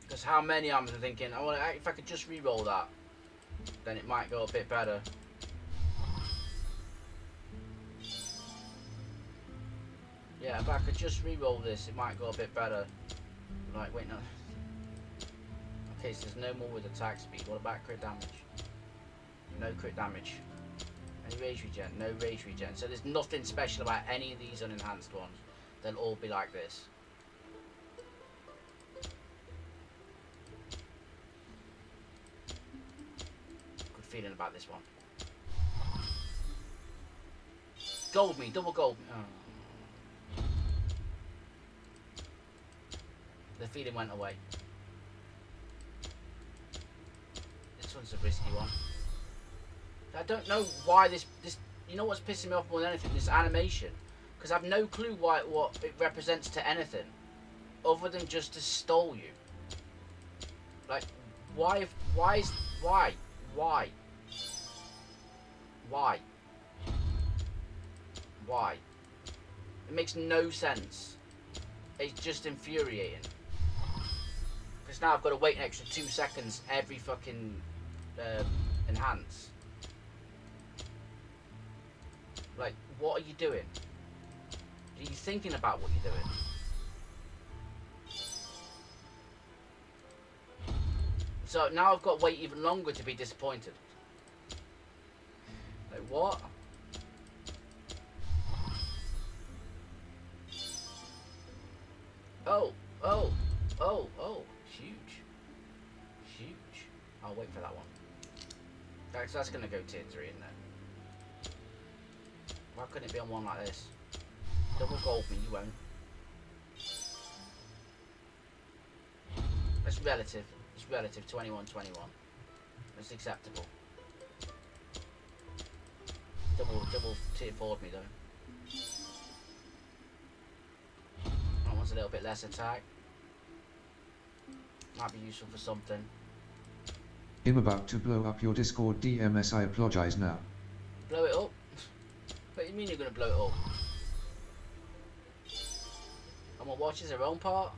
Because how many I'm thinking, oh, if I could just re-roll that, then it might go a bit better. Yeah, if I could just re-roll this, it might go a bit better. Like, wait, no. Okay, so there's no more with attack speed. What about crit damage? No crit damage. Any rage regen? No rage regen. So there's nothing special about any of these unenhanced ones. They'll all be like this. Good feeling about this one. Gold me, double gold me. Oh. The feeling went away. This one's a risky one. I don't know why this you know what's pissing me off more than anything? This animation. Because I've no clue what it represents to anything. Other than just to stall you. Like, why? It makes no sense. It's just infuriating. Because now I've got to wait an extra 2 seconds every fucking enhance. Like, what are you doing? Are you thinking about what you're doing? So now I've got to wait even longer to be disappointed. What? Oh, oh, oh, oh, huge. Huge. I'll wait for that one. That's gonna go tier 3 in there. Why couldn't it be on one like this? Double gold me, you won't. It's relative. It's relative. 21-21. It's acceptable. Double tier 4'd me though. That one's a little bit less attack. Might be useful for something. I'm about to blow up your Discord DMS. I apologize now. Blow it up? What do you mean you're gonna blow it up? And what watches their own part?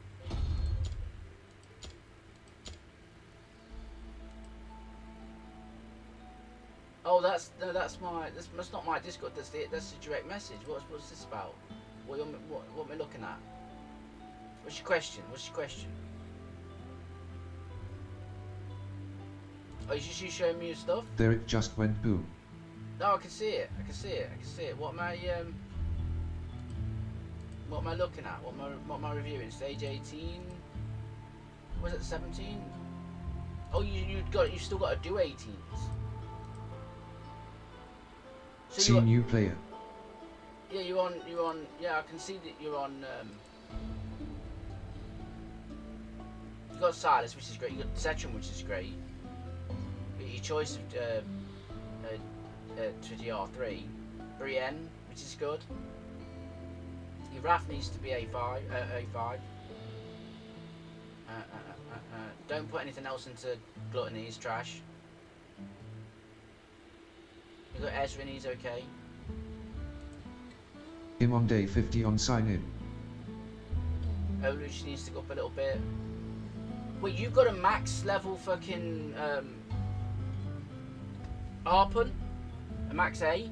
Oh, that's not my Discord. That's the direct message. What's this about? What am I looking at? What's your question? What's your question? Oh, you just you showing me your stuff? There it just went boom. No, I can see it. I can see it. I can see it. What am I looking at? What am I reviewing? Stage 18? Was it 17? Oh, you still got to do 18s. So See new player. Yeah, you're on. Yeah, I can see that you're on. You got Silas, which is great. You got Cetrum, which is great. Your choice of to DR3, Brienne, which is good. Your Wrath needs to be A5. A5. Don't put anything else into Gluttony. He's trash. You got Ezra, and he's okay. I'm on day 50 on sign in. Oluch needs to go up a little bit. Wait, you've got a max level fucking Harpun? A max A?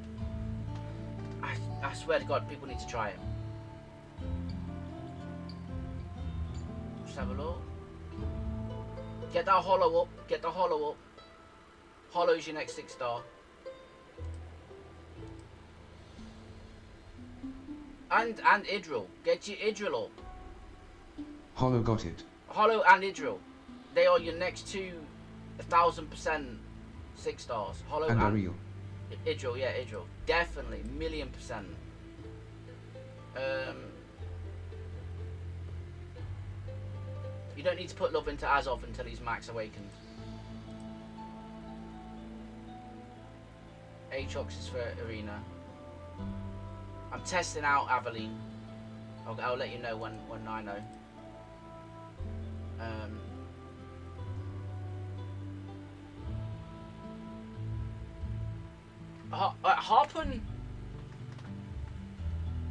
I swear to God, people need to try it. Just have a look. Get that hollow up. Get the hollow up. Hollow's your next 6-star. And Idril. Get your Idril up. Hollow got it. Hollow and Idril. They are your next two 1000% 6-stars. Hollow And Ariel. Idril, yeah, Idril. Definitely, 1,000,000%. You don't need to put love into Azov until he's max awakened. Aatrox is for Arena. I'm testing out Aveline. I'll let you know when I know. Harpun.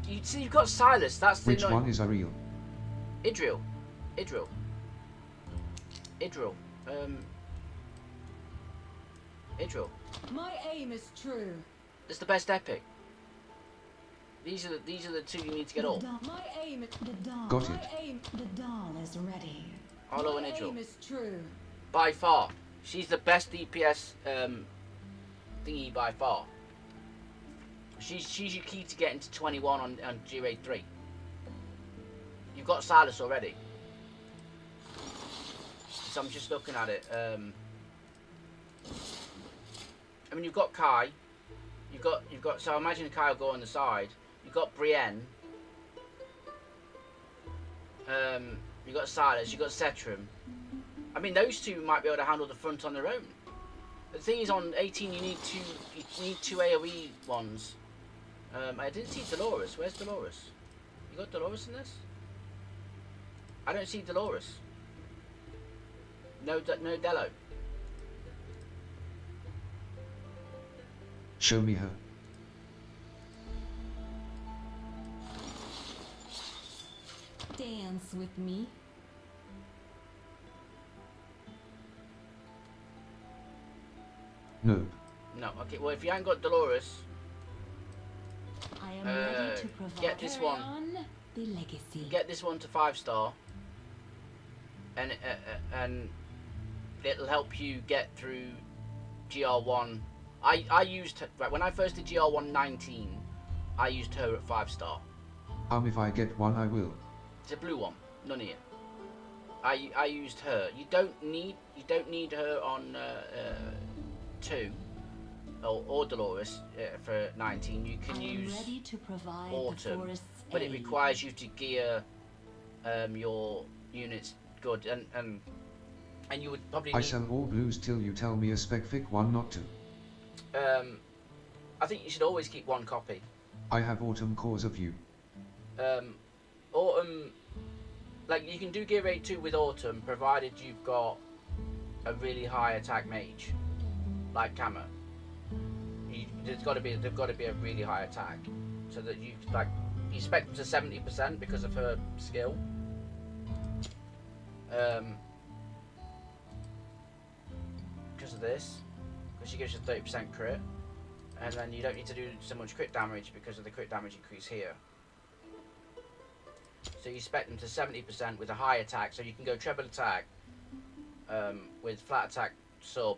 You see, you've got Silas. That's the Which one is Ariel? Idril. Idril. Idril. My aim is true. It's the best epic. These are the two you need to get up. My aim, the dawn. Got My it. aim, the dawn is ready. Hollow and My Idril. aim is true. By far. She's the best DPS thingy by far. She's your key to getting to 21 on G-Raid 3. You've got Silas already. So I'm just looking at it. I mean, you've got Kai. You've got. So imagine Kai will go on the side. You've got Brienne. You've got Silas. You've got Cetrum. I mean, those two might be able to handle the front on their own. The thing is, on 18 you need two AoE ones. I didn't see Dolores. Where's Dolores? You got Dolores in this? I don't see Dolores. No Delo. Show me her. Dance with me. No. No. Okay. Well, if you ain't got Dolores, I am ready to provide. get this one. On the legacy. Get this one to 5-star, and it'll help you get through GR1 I used her, right, when I first did GR119, I used her at 5-star. If I get one I will. It's a blue one, none here. I used her. You don't need her on 2 or Dolores for 19. You can use ready to provide Autumn, but it requires you to gear your units good, and you would probably I need, sell all blues till you tell me a specific one not to. I think you should always keep one copy. I have Autumn cause of you. Autumn, like you can do gear 8-2 with Autumn, provided you've got a really high attack mage, like Kama. They've got to be a really high attack, so that you spec them to 70% because of her skill. Because of this, because she gives you 30% crit, and then you don't need to do so much crit damage because of the crit damage increase here. So you spec them to 70% with a high attack, so you can go treble attack with flat attack sub,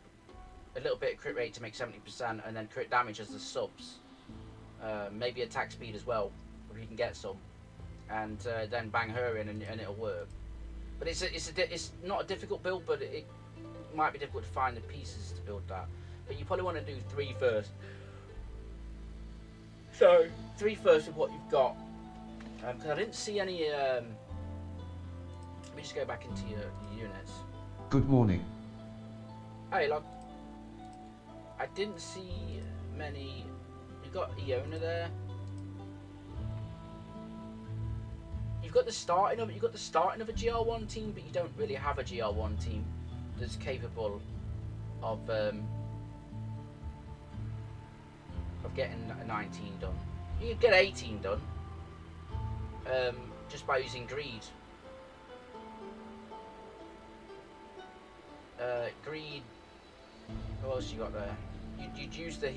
a little bit of crit rate to make 70%, and then crit damage as the subs. Maybe attack speed as well, if you can get some, and then bang her in, and it'll work. But it's not a difficult build, but it might be difficult to find the pieces to build that. But you probably want to do 3 first. So 3 first with what you've got. Because I didn't see any. Let me just go back into your units. Good morning. Hey, log. I didn't see many. You've got Iona there. You've got the starting of a GR1 team, but you don't really have a GR1 team that's capable of getting a 19 done. You can get 18 done. Just by using greed. Greed. Who else you got there? You'd use the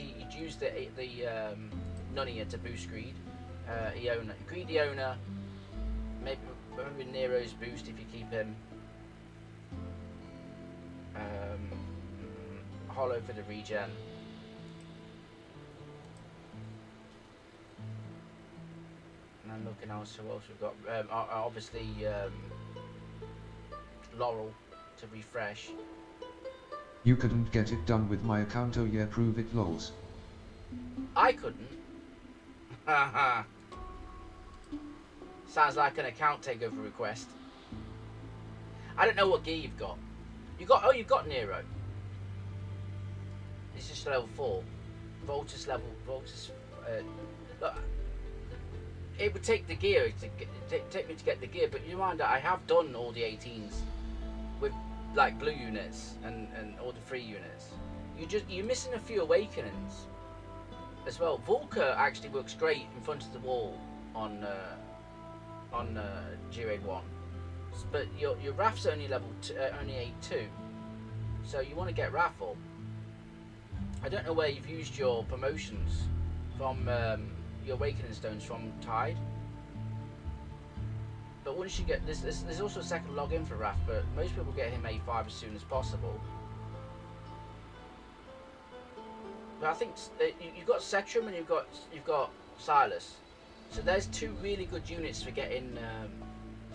Nunnia to boost greed. Iona, greed Iona. Maybe Nero's boost if you keep him. Hollow for the regen. And I'm looking else who else we've got. Obviously Laurel to refresh. You couldn't get it done with my account, oh yeah, prove it lols. I couldn't. Haha. Sounds like an account takeover request. I don't know what gear you've got. You've got Nero. It's just level 4. Voltus. Look, it would take the gear to take me to get the gear, but you mind that I have done all the 18s with like blue units and all the free units. You're missing a few awakenings as well. Volker actually works great in front of the wall on G-Raid 1, but your Raph's only level only 8-2, so you want to get Raph up. I don't know where you've used your promotions from, your Awakening Stones from Tide, but once you get this, there's also a second login for Raph, but most people get him A5 as soon as possible. But I think you've got Setrum and you've got Silas. So there's 2 really good units for getting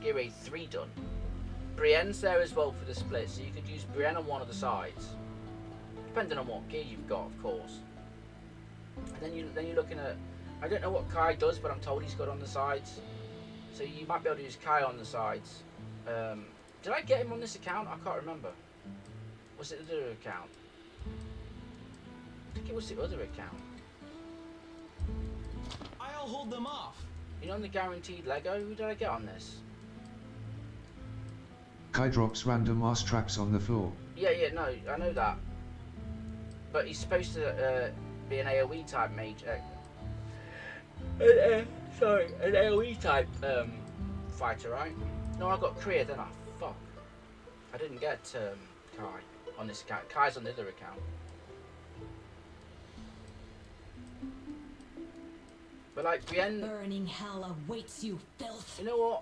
Gear 3 done. Brienne's there as well for the split, so you could use Brienne on one of the sides, depending on what gear you've got, of course. And then you're looking at, I don't know what Kai does, but I'm told he's good on the sides. So you might be able to use Kai on the sides. Did I get him on this account? I can't remember. Was it the other account? I think it was the other account. I'll hold them off. You know, on the guaranteed Lego, who did I get on this? Kai drops random ass traps on the floor. Yeah, no, I know that. But he's supposed to be an AoE type mage. Sorry, an AoE type fighter, right? No, I got Kriya, then fuck. I didn't get Kai on this account. Kai's on the other account. But like Brienne, Burning hell awaits you, filth. you know what?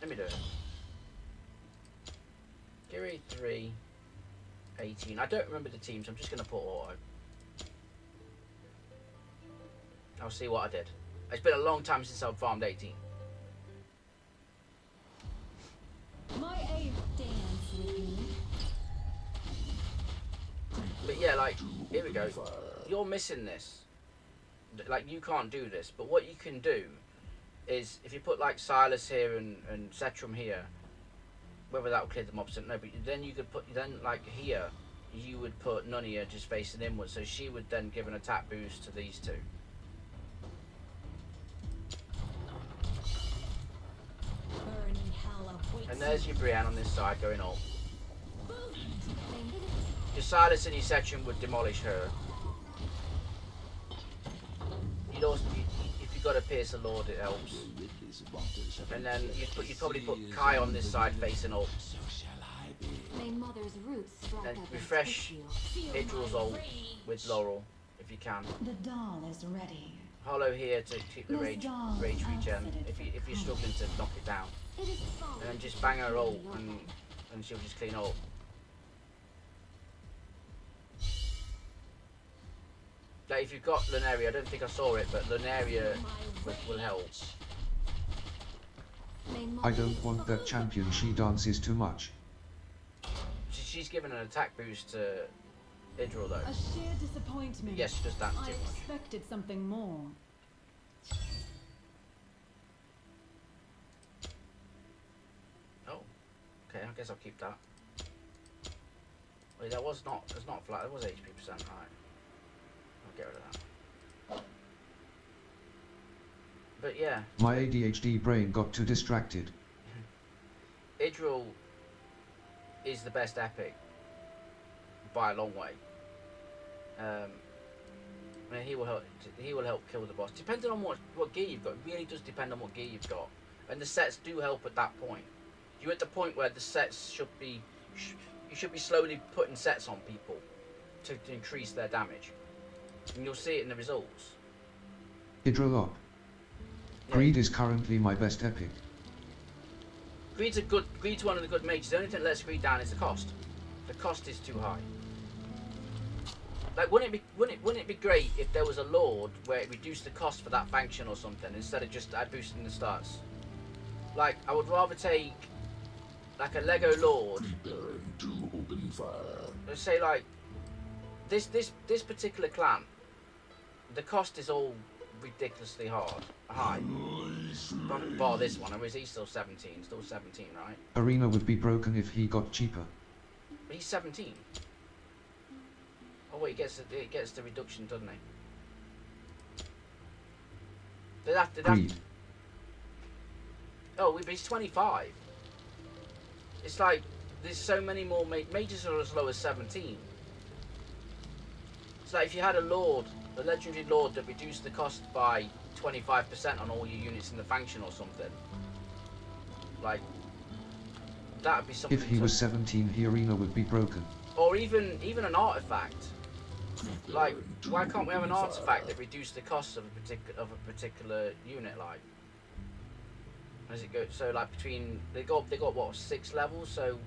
Let me do it. Gear 3. 18. I don't remember the teams. I'm just going to put auto. I'll see what I did. It's been a long time since I've farmed 18. My aim dance with me. But yeah, like, here we go. You're missing this. Like, you can't do this. But what you can do is, if you put, like, Silas here and Zetrum here, whether that will clear the mobs, I don't know, but then you could put, then, like, here, you would put Nunnia just facing inwards, so she would then give an attack boost to these two. Burning hell awaits And there's you. your Brienne on this side going up. Your Silas and your Zetrum would demolish her. You'd also, if you got a Piercer Lord, it helps. And then you'd probably put Kai on this side facing up. May Mother's roots strike And at refresh Idril's ult with Laurel, if you can. The doll is ready. Hollow here to keep the rage regen, if you're struggling to knock it down. And then just bang her ult and she'll just clean up. Like if you've got Lunaria, I don't think I saw it, but Lunaria will help. I don't want that champion, she dances too much. She's given an attack boost to Idril though. A sheer disappointment. Yes, she does dance I too much. expected something more. Oh, okay, I guess I'll keep that. Wait, that's not flat, that was HP percent, alright. I'll get rid of that. But yeah. My ADHD brain got too distracted. Idril is the best epic by a long way. I mean, he will help kill the boss. Depending on what gear you've got, it really does depend on what gear you've got. And the sets do help at that point. You're at the point where the sets should be, you should be slowly putting sets on people to increase their damage. And you'll see it in the results. Idril up. Yeah. Greed is currently my best epic. Greed's one of the good mages. The only thing that lets Greed down is the cost. The cost is too high. Like, wouldn't it be great if there was a Lord where it reduced the cost for that faction or something instead of just boosting the stats? Like, I would rather take like a Lego Lord. Let's say like this particular clan. The cost is all ridiculously high. Bar this one, or is he still 17? Still 17, right? Arena would be broken if he got cheaper. But he's 17. Oh wait, it gets the reduction, doesn't he? Greed. Oh, but he's 25. It's like there's so many more mages are as low as 17. It's like if you had a Lord, a legendary Lord that reduced the cost by 25% on all your units in the faction or something. Like, that would be something. If he was 17, the arena would be broken. Or even an artifact. Like, why can't we have an artifact that reduced the cost of a particular unit? Like, as it goes, so like between they got what 6 levels? So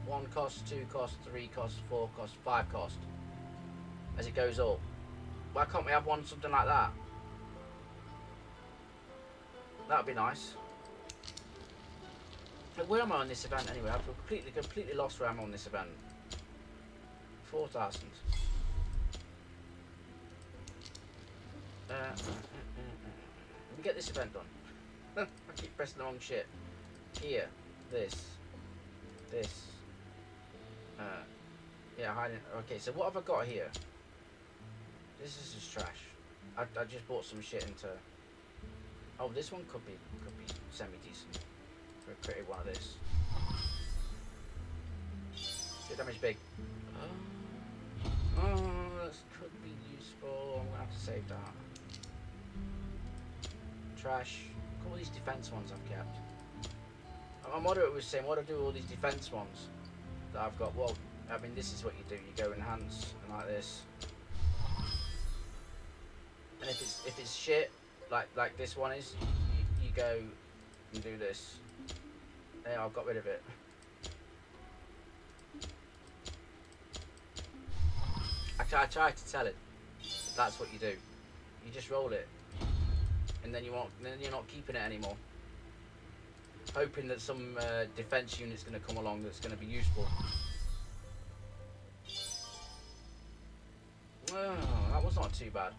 1 cost, 2 cost, 3 cost, 4 cost, 5 cost. As it goes up, why can't we have something like that? That'd be nice. Like, where am I on this event anyway? I've completely lost where I'm on this event. 4,000. Let me get this event done. I keep pressing the wrong shit. Here, this. Yeah, hiding. Okay, so what have I got here? This is just trash. I just bought some shit into. Oh, this one could be semi decent. For a pretty one of this. Hit damage big. Oh, this could be useful. I'm gonna have to save that. Trash. Look at all these defense ones I've kept. My moderator was saying, what do I do with all these defense ones that I've got? Well, I mean, this is what you do. You go enhance and like this. And if it's shit, like this one is, you go and do this. There, I've got rid of it. I tried to tell it. That's what you do. You just roll it, and then you're not keeping it anymore. Hoping that some defense unit's going to come along that's going to be useful. Oh, that was not too bad.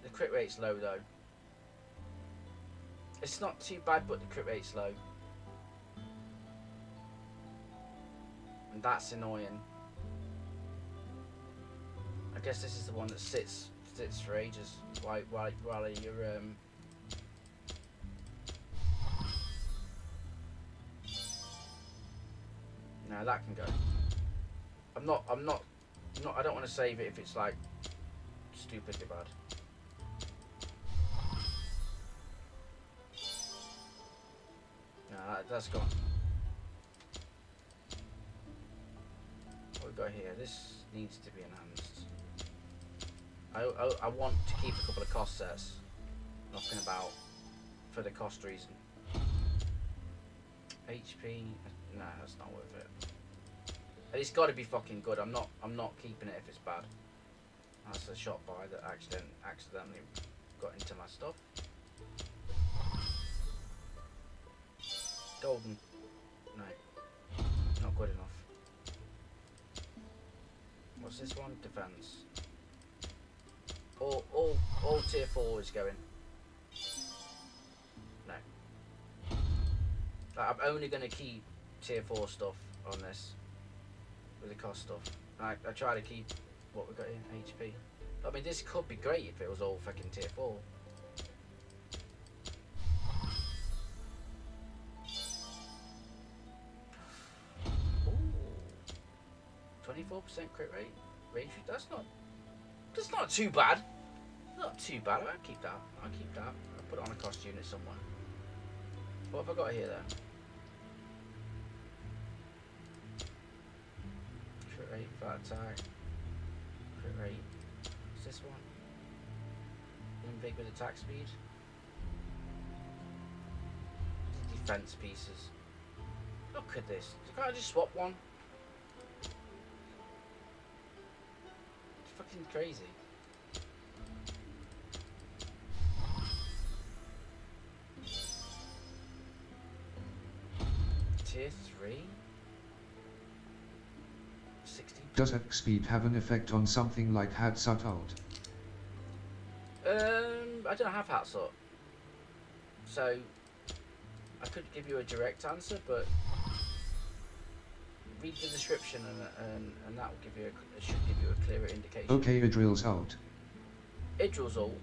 The crit rate's low though. It's not too bad, but the crit rate's low. And that's annoying. I guess this is the one that sits for ages while you're no, that can go. I don't want to save it if it's like stupidly bad. No, that's gone. What we got here? This needs to be enhanced. I want to keep a couple of cost sets knocking about for the cost reason. HP, no, that's not worth it. And it's got to be fucking good. I'm not keeping it if it's bad. That's a shot by that accidentally got into my stuff. Golden, no, not good enough. What's this one? Defense. All tier 4 is going. No. Like, I'm only going to keep tier 4 stuff on this with the cost stuff. I try to keep what we got in HP. I mean, this could be great if it was all fucking tier 4. Ooh. 24% crit rate. Range. That's not too bad. Not too bad. I'll keep that. I'll put it on a cost unit somewhere. What have I got here then? Crit rate, flat attack. Crit rate. What's this one? Even big with attack speed. Defense pieces. Look at this. Can't I just swap one? It's fucking crazy. Tier 3? 60. Does attack speed have an effect on something like Hatsut ult? I don't have Hatsut. So I could give you a direct answer, but read the description and that will give you should give you a clearer indication. Okay, Idril's ult. Idril's ult.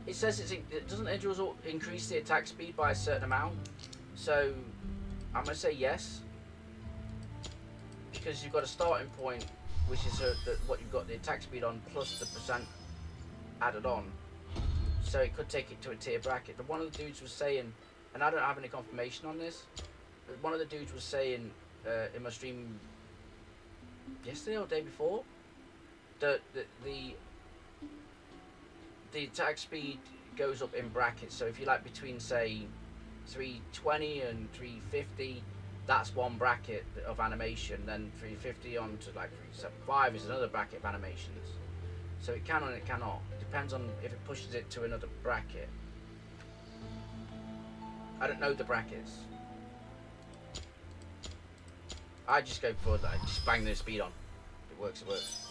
It says doesn't Idril's ult increase the attack speed by a certain amount? So I'm gonna say yes, because you've got a starting point, which is what you've got the attack speed on plus the percent added on. So it could take it to a tier bracket. But one of the dudes was saying, and I don't have any confirmation on this, but one of the dudes was saying in my stream yesterday or the day before that the attack speed goes up in brackets. So if you like between say 320 and 350, that's one bracket of animation. Then 350 on to like 375 is another bracket of animations. So it can and it cannot. Depends on if it pushes it to another bracket. I don't know the brackets. I just go for that. Just bang the speed on. If it works, it works.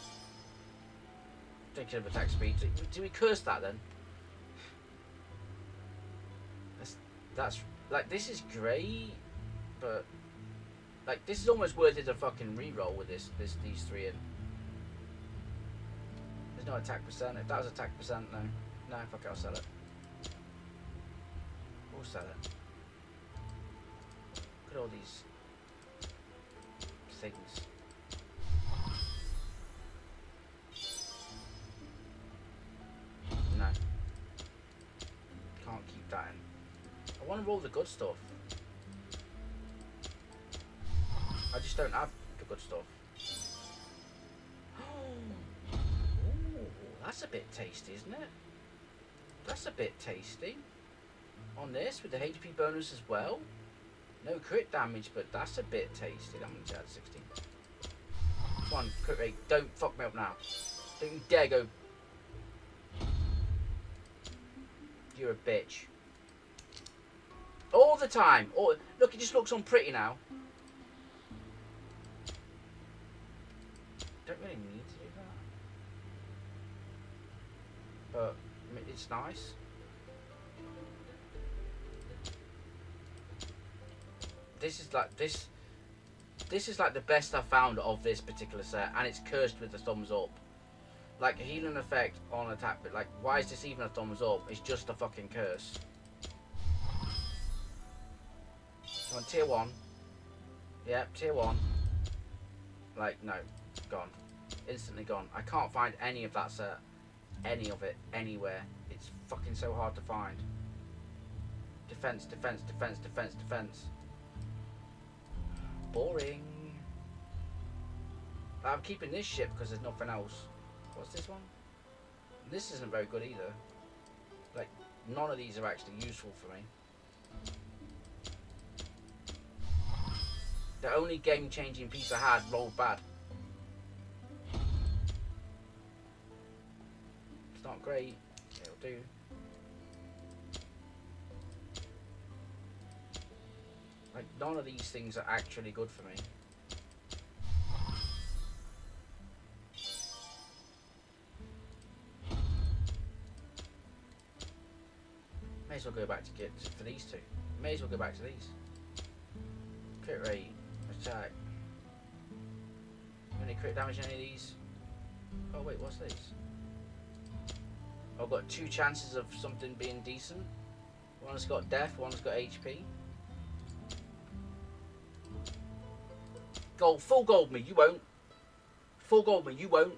Thinking of attack speed. Do we curse that then? That's like, this is great, but like this is almost worth it a fucking reroll with these three in. There's no attack percent. If that was attack percent, no, fuck it, I'll sell it. We'll sell it. Look at all these things. No, can't keep that in. I want to roll the good stuff. I just don't have the good stuff. Ooh, that's a bit tasty, isn't it? That's a bit tasty. On this, with the HP bonus as well. No crit damage, but that's a bit tasty. That one's at 16. Come on, crit rate. Don't fuck me up now. Don't you dare go. You're a bitch. All the time. Look, it just looks unpretty now. Don't really need to do that. But I mean, it's nice. This is like This is like the best I've found of this particular set, and it's cursed with the thumbs up. Like a healing effect on attack, but like, why is this even a thumbs up? It's just a fucking curse. On tier 1. Yep, tier 1. Like, no. Gone. Instantly gone. I can't find any of that set. Any of it. Anywhere. It's fucking so hard to find. Defense, defense, defense, defense, defense. Boring. I'm keeping this ship because there's nothing else. What's this one? This isn't very good either. Like, none of these are actually useful for me. The only game-changing piece I had rolled bad. It's not great. It'll do. Like, none of these things are actually good for me. May as well go back to get for these two. May as well go back to these. Crit rate, attack. Any crit damage in any of these? Oh wait, what's this? I've got 2 chances of something being decent. One's got death, one's got HP. Gold, full gold me, you won't. Full gold me, you won't.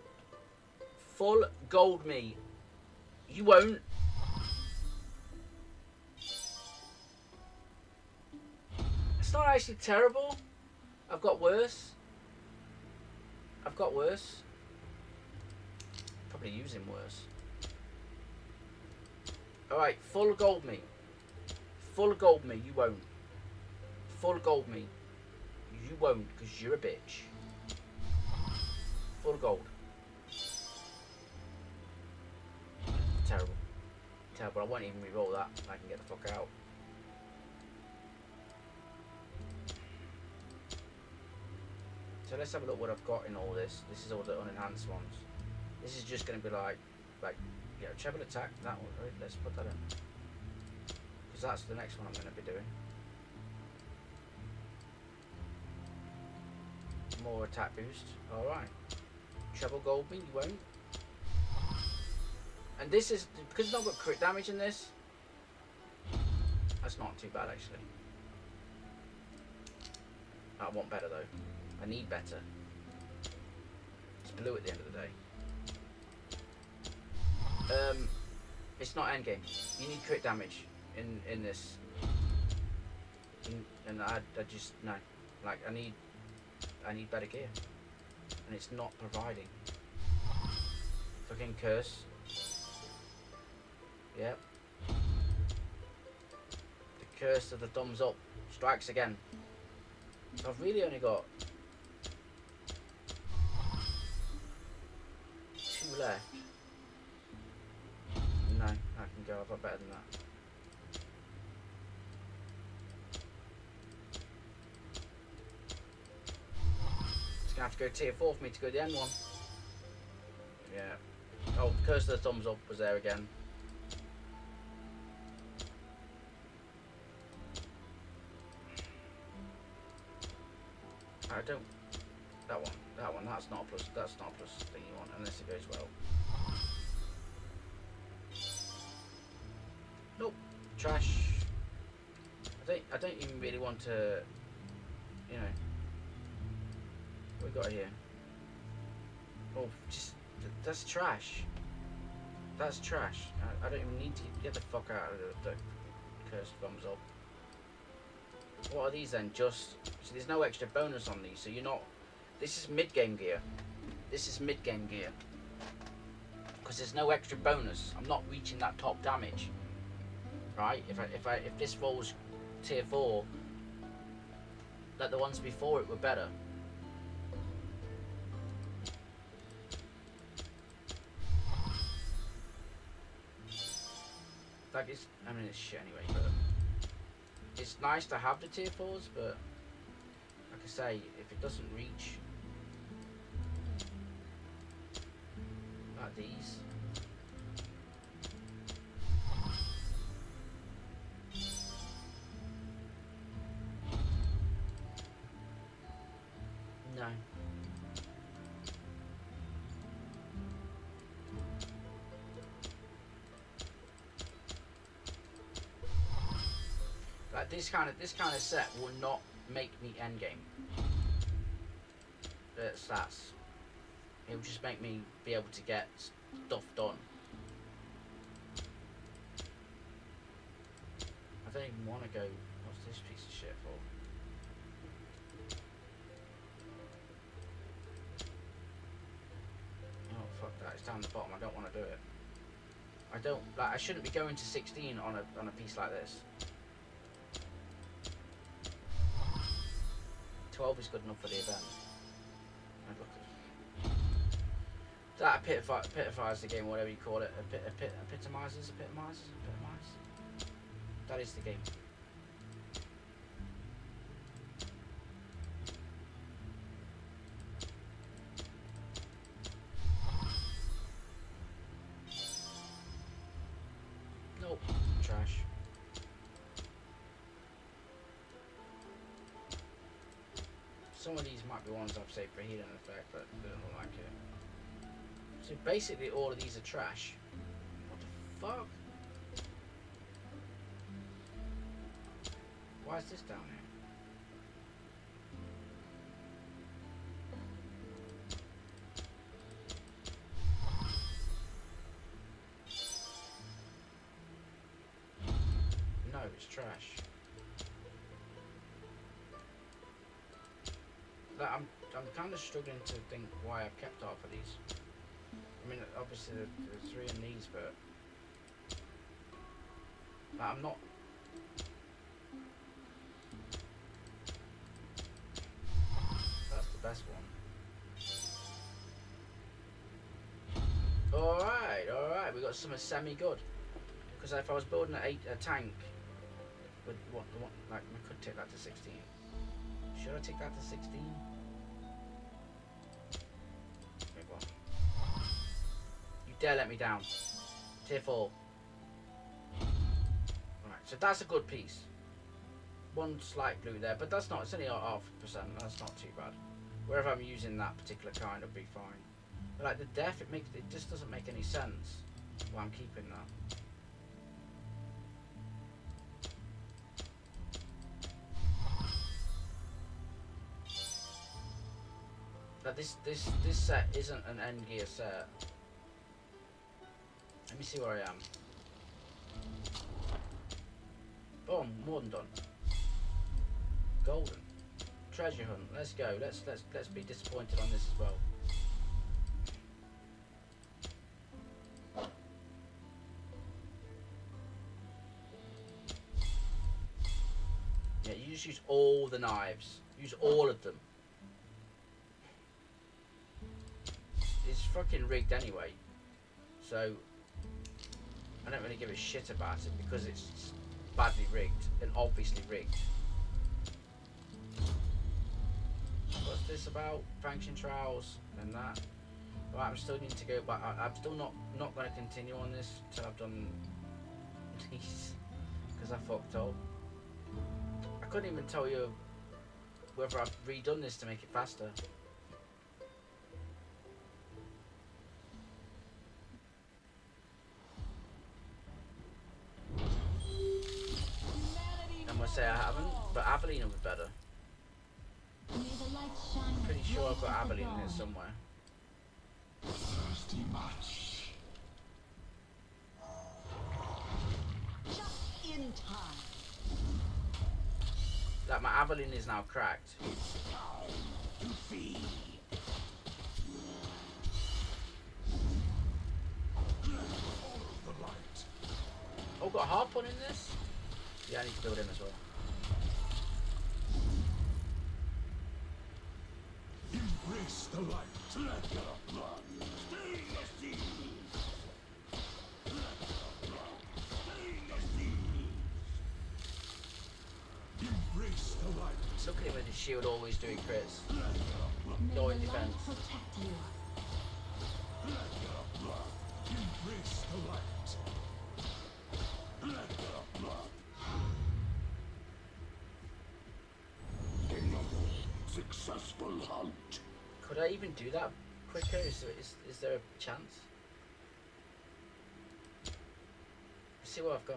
Full gold me, you won't. It's not actually terrible. I've got worse. I've got worse. Probably using worse. Alright, full gold me. Full gold me, you won't. Full gold me. You won't, because you're a bitch. Full gold. Terrible. Terrible. I won't even re-roll that. I can get the fuck out. So let's have a look what I've got in all this. This is all the unenhanced ones. This is just going to be like, you know, treble attack. That one, right? Let's put that in. Because that's the next one I'm going to be doing. More attack boost. Alright. Treble gold me, you won't. And this is, because it's not got crit damage in this, that's not too bad actually. I want better though. I need better. It's blue at the end of the day. It's not endgame. You need crit damage in this. And I just, no. Like, I need better gear. And it's not providing. Fucking curse. Yep. The curse of the thumbs up strikes again. So I've really only got 2 left. No, I can go. I've got better than that. Just gonna have to go tier 4 for me to go to the N1. Yeah. Oh, curse of the thumbs up was there again. I don't. That one. That's not a plus. That's not a plus thing you want unless it goes well. Nope. Trash. I don't even really want to. You know. What we got here? Oh, just that's trash. That's trash. I don't even need to get the fuck out of the cursed thumbs up. What are these then? Just so there's no extra bonus on these, so you're not. This is mid-game gear. This is mid-game gear because there's no extra bonus. I'm not reaching that top damage, right? If this rolls tier 4, that the ones before it were better. Like it's, I mean it's shit anyway, but it's nice to have the tier 4s, but like I say, if it doesn't reach like these, no. Like this kind of set will not make me endgame stats. It will just make me be able to get stuff done. I don't even want to go. What's this piece of shit for? Oh fuck that! It's down the bottom. I don't want to do it. I don't like. I shouldn't be going to 16 on a piece like this. 12 is good enough for the event. I'd look at that epitomises the game, whatever you call it. Epitomizes. That is the game. Nope, trash. Some of these might be ones I've saved for healing effect, but I don't like it. So basically all of these are trash. What the fuck? Why is this down here? No, it's trash. I'm kind of struggling to think why I've kept half of these. I mean, obviously there's 3 in these, but I'm not. That's the best one. All right, we got something semi-good. Because if I was building a tank with what like I could take that to 16. Should I take that to 16? Wait, what? You dare let me down. Tier 4. Alright, so that's a good piece. One slight blue there, but that's not, it's only 0.5%, that's not too bad. Wherever I'm using that particular kind, it'll be fine. But like the def, it just doesn't make any sense why I'm keeping that. That this set isn't an end gear set. Let me see where I am. Boom, more than done. Golden. Treasure hunt. Let's go. Let's be disappointed on this as well. Yeah, you just use all the knives. Use all of them. It's fucking rigged anyway, so I don't really give a shit about it because it's badly rigged and obviously rigged. What's this about? Function trials and that. Right, I'm still need to go back. I'm still not going to continue on this till I've done these because I fucked up. I couldn't even tell you whether I've redone this to make it faster. I'm gonna say I haven't, but Avelina was better. Pretty sure I've got Avelina in here somewhere. Thirsty much. Just in time. Like my Avelina is now cracked. To feed. The light. Oh, got a harpoon in this? Yeah, I need to build him as well. Embrace the light. Let your blood stain the seas. Let your blood stain Look at him with his shield always doing crits. May Go in the light defense. protect you. Embrace the light. Successful hunt. Could I even do that quicker? Is there a chance? Let's see what I've got.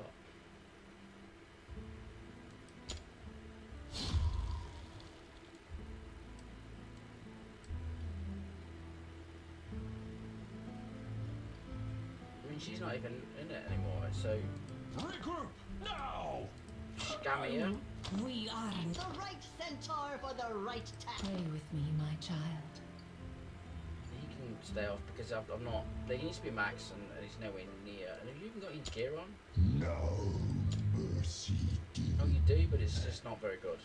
I mean, she's not even in it anymore, so Regroup now. scam here. We are. The right centaur for the right task. Pray with me, my child. He can stay off because I'm not. There needs to be Max, and he's nowhere near. And have you even got any gear on? No mercy. Oh, you do, but it's just not very good.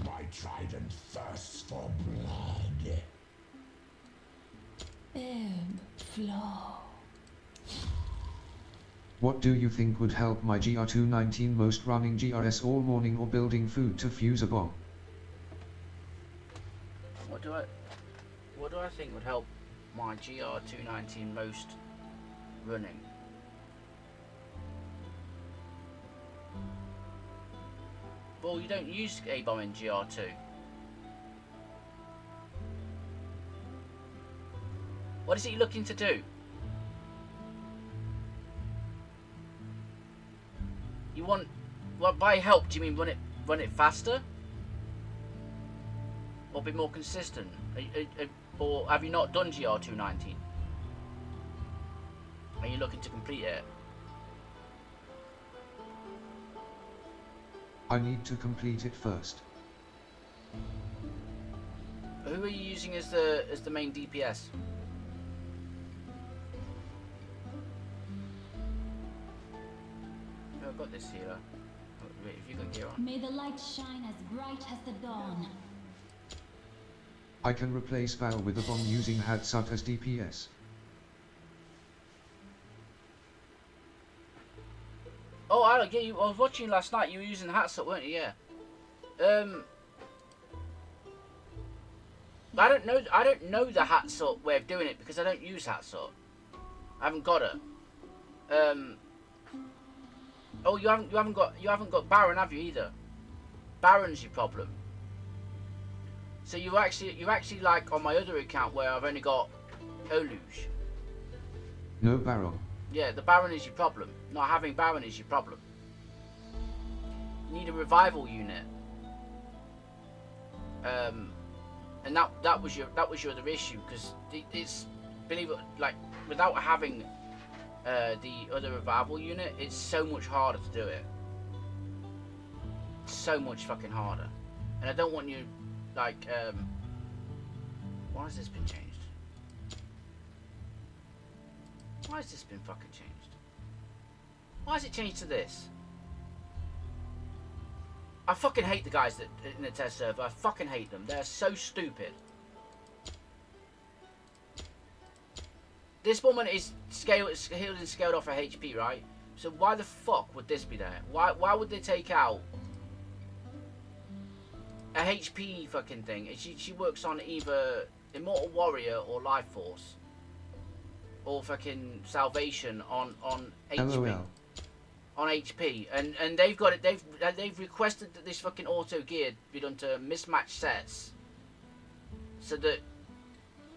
My trident thirsts for blood. Ebb, flow. What do you think would help my GR219 most running GRS all morning or building food to fuse a bomb? What do I think would help my GR219 most running? Well, you don't use A-bomb in GR2. What is it you're looking to do? You want, well, by help, do you mean run it faster? Or be more consistent? Or have you not done GR219? Are you looking to complete it? I need to complete it first. Who are you using as the main DPS? Oh, I've got this healer. Oh, wait, if you got gear on. May the light shine as bright as the dawn. I can replace Val with a bomb using Hatsut as DPS. Oh, I was watching you last night. You were using the Hatsut, weren't you? Yeah. I don't know the Hatsut way of doing it because I don't use Hatsut. I haven't got it. Oh, you haven't got Baron, have you either? Baron's your problem. So you actually like on my other account where I've only got Oluge. No Baron. Yeah, the Baron is your problem. Not having Baron is your problem. You need a revival unit. And that was your other issue because it's, believe it, like without having the other revival unit, it's so much harder to do it. So much fucking harder. And I don't want you like why has this been changed? Why has this been fucking changed? Why has it changed to this? I fucking hate the guys that in the test server. I fucking hate them. They're so stupid. This woman is healed and scaled off her HP, right? So why the fuck would this be there? Why would they take out a HP fucking thing? She works on either Immortal Warrior or Life Force. Or fucking Salvation on HP. LOL. On HP, and they've got it. They've requested that this fucking auto gear be done to mismatched sets, so that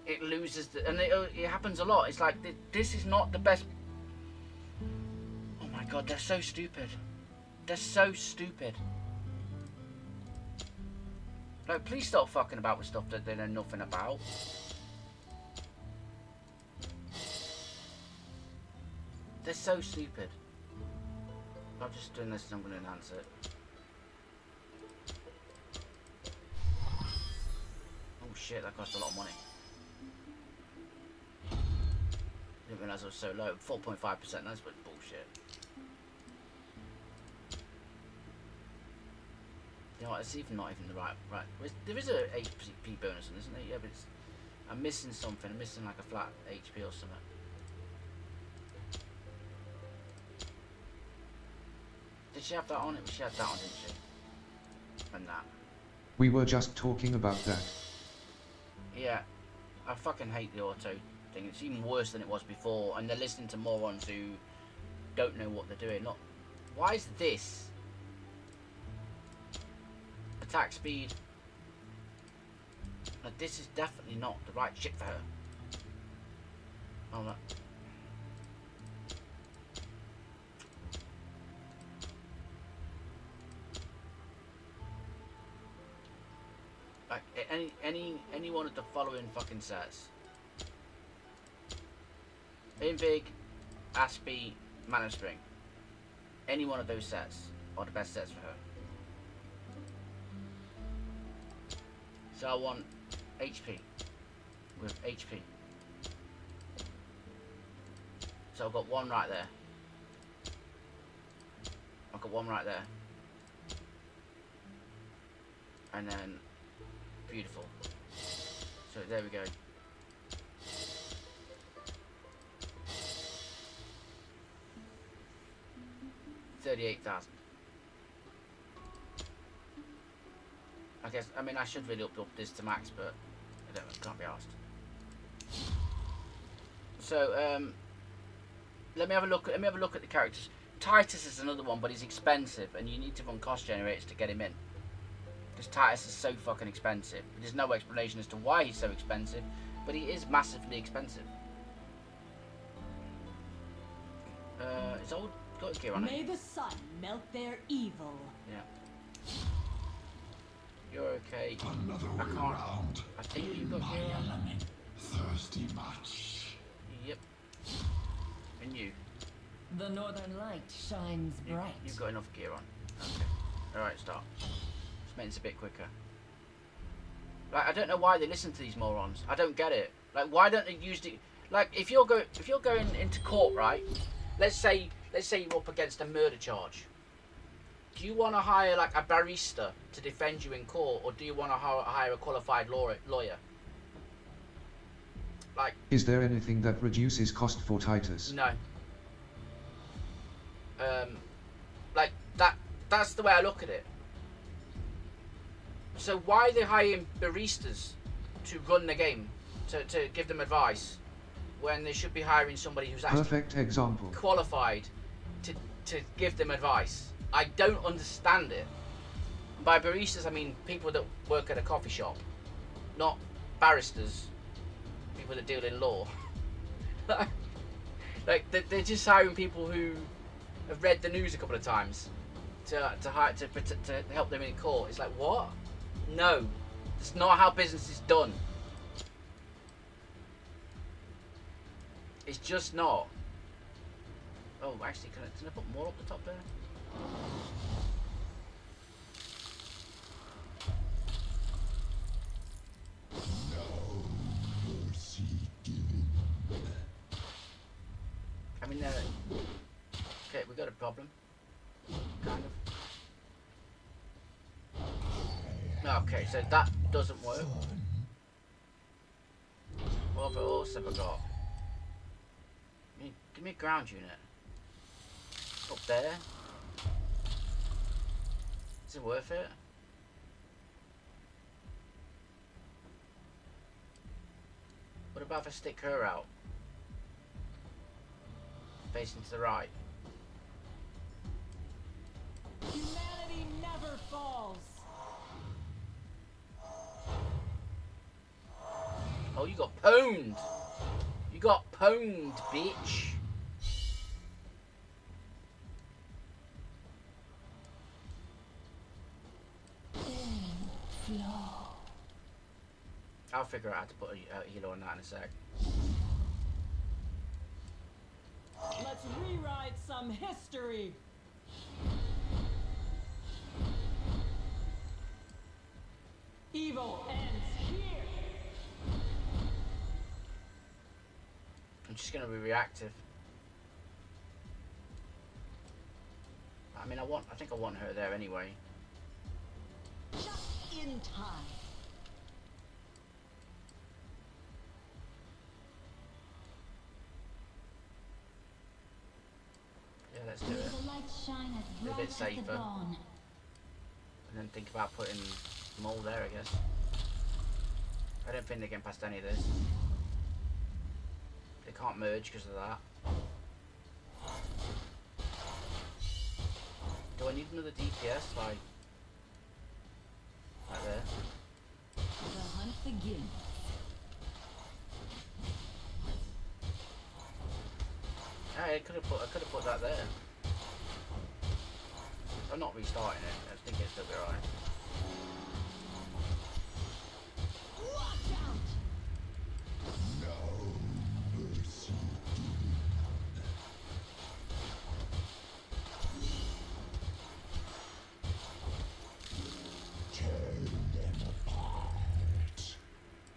it loses. And it happens a lot. It's like this is not the best. Oh my god, they're so stupid. They're so stupid. Like, please stop fucking about with stuff that they know nothing about. They're so stupid. I'm just doing this and I'm going to enhance it. Oh shit, that cost a lot of money. Didn't realise it was so low. 4.5%, that's bullshit. You know what, it's even not even the right. There is a HP bonus on, isn't there? Yeah, but it's, I'm missing something. I'm missing like a flat HP or something. Did she have that on it? She had that on, didn't she? And that. We were just talking about that. Yeah. I fucking hate the auto thing. It's even worse than it was before, and they're listening to morons who don't know what they're doing. Not. Why is this? Attack speed. Like, this is definitely not the right shit for her. Oh no. Like any one of the following fucking sets. Invig, Aspie, Mana String. Any one of those sets are the best sets for her. So I want HP with HP. So I've got one right there. I've got one right there. And then beautiful. So there we go. $38,000. I guess. I mean, I should really up this to max, but I don't. Can't be asked. So let me have a look. Let me have a look at the characters. Titus is another one, but he's expensive, and you need to run cost generators to get him in. Because Titus is so fucking expensive. There's no explanation as to why he's so expensive, but he is massively expensive. It's old. Got gear on it. May the sun melt their evil. Yeah. You're okay. Another I way can't. round. I think you've got My gear on. enemy, thirsty much. Yep. And you. The northern light shines bright. You've got enough gear on. Okay. Alright, start. Just make this a bit quicker. Like, I don't know why they listen to these morons. I don't get it. Like, why don't they use the... Like, if you're going into court, right? Let's say you're up against a murder charge. Do you want to hire, like, a barista to defend you in court, or do you want to hire a qualified lawyer? Like... Is there anything that reduces cost for Titus? No. Like, that's the way I look at it. So why are they hiring baristas to run the game, to give them advice, when they should be hiring somebody who's actually Perfect example. qualified to give them advice? I don't understand it. By baristas, I mean people that work at a coffee shop, not barristers, people that deal in law. Like, they're just hiring people who have read the news a couple of times to help them in court. It's like, what? No, that's not how business is done. It's just not. Oh, actually, can I put more up the top there? No mercy given. I mean, okay, we got a problem. Kind of. Okay, so that doesn't work. What else have I got? Give me a ground unit. Up there. Is it worth it? What about if I stick her out? Facing to the right. Humanity never falls. Oh, you got pwned! You got pwned, bitch! I'll figure out how to put a healer on that in a sec. Let's rewrite some history. Evil ends here. I'm just gonna be reactive. I mean, I think I want her there anyway. Just in time. Yeah, let's do May it. the light shine as Be a Right bit at the safer. dawn. And then think about putting mole there, I guess. I don't think they're getting past any of this. They can't merge because of that. Do I need another DPS like there? The hunt begins. Yeah, I could have put that there. I'm not restarting it. I think it'll still be alright. Watch out!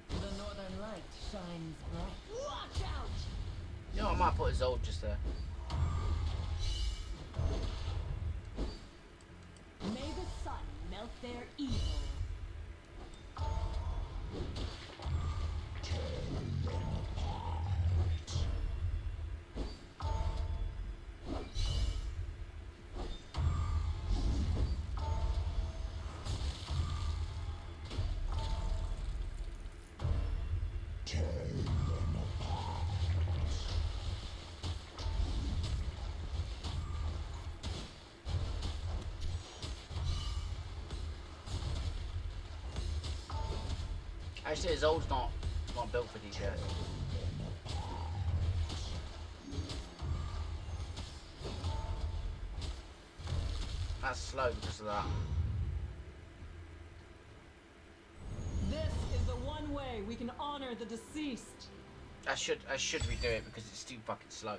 The northern light shines bright. Watch out! You know, I might put a Zold just there. May the sun melt their evil. Actually, Zold's not built for DPS. That's slow because of that. This is the one way we can honor the deceased. I should redo it because it's too fucking slow.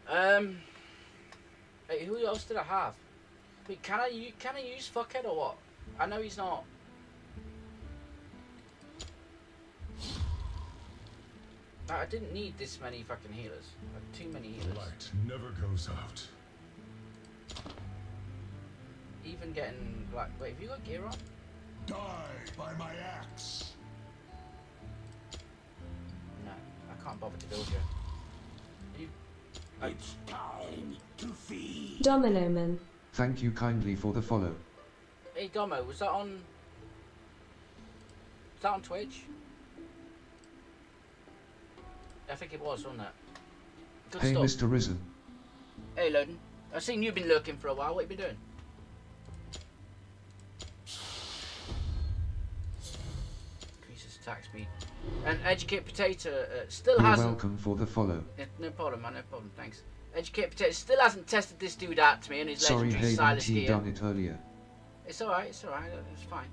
Hey, who else did I have? Wait, can I use fuckhead or what? I know he's not. I didn't need this many fucking healers. Like, too many healers. Light never goes out. Even getting like, wait, have you got gear on? Die by my axe. No, I can't bother to build you. It's time to feed. Domino Man. Thank you kindly for the follow. Hey Domo, was that on Twitch? I think it was, wasn't it? Good Hey stuff. Mr. Risen. Hey Loden, I've seen you've been lurking for a while. What have you been doing? Increases attack speed. And Educate Potato still You're hasn't. welcome for the follow. No problem, man. No problem. Thanks. Educate Potato still hasn't tested this dude out to me and his Sorry legendary Hayden Silas T gear. done it earlier. It's alright. It's alright. It's fine.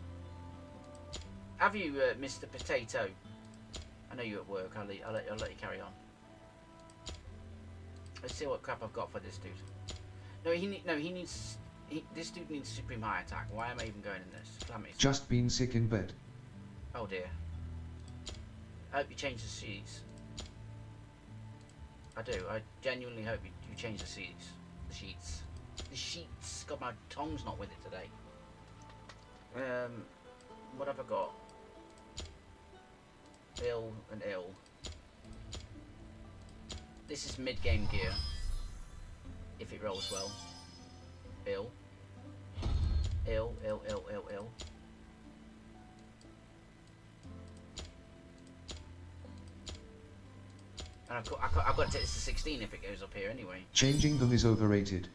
Have you, Mr. Potato? I know you're at work. I'll let you carry on. Let's see what crap I've got for this dude. This dude needs supreme high attack. Why am I even going in this? Calamities. Just been sick in bed. Oh dear. I hope you change the seeds. I do. I genuinely hope you change the seeds. The sheets. The sheets. God, my tongue's not with it today. What have I got? Ill and ill. This is mid-game gear. If it rolls well. Ill. Ill, ill, ill, ill, ill. And I've got to take this to 16 if it goes up here anyway. Changing them is overrated.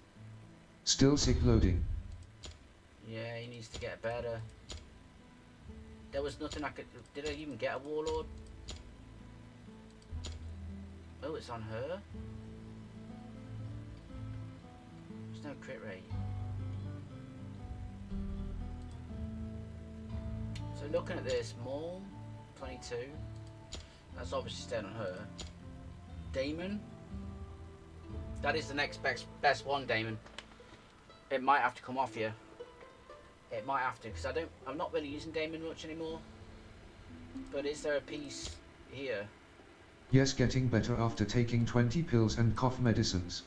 Still sick loading. Yeah, he needs to get better. There was nothing I could... Did I even get a Warlord? Oh, it's on her? There's no crit rate. So looking at this, Maul, 22. That's obviously staying on her. Damon. That is the next best one, Damon. It might have to come off you. It might have to, because I'm not really using Damon much anymore. But is there a piece here? Yes, getting better after taking 20 pills and cough medicines.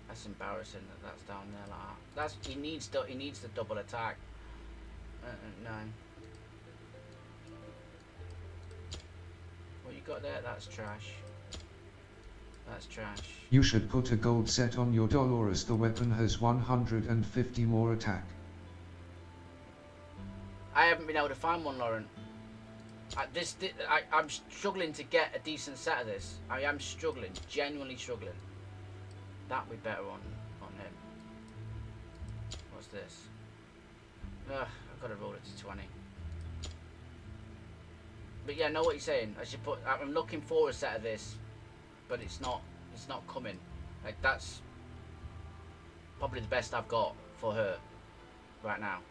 That's embarrassing that that's down there like that. He needs the double attack. No. What you got there? That's trash. That's trash. You should put a gold set on your Dolores. The weapon has 150 more attack. I haven't been able to find one, Lauren. I'm struggling to get a decent set of this. I am struggling, genuinely struggling. That would be better on him. What's this? Ugh, I've got to roll it to 20. But yeah, I know what you're saying. I'm looking for a set of this, but it's not coming. Like, that's probably the best I've got for her right now.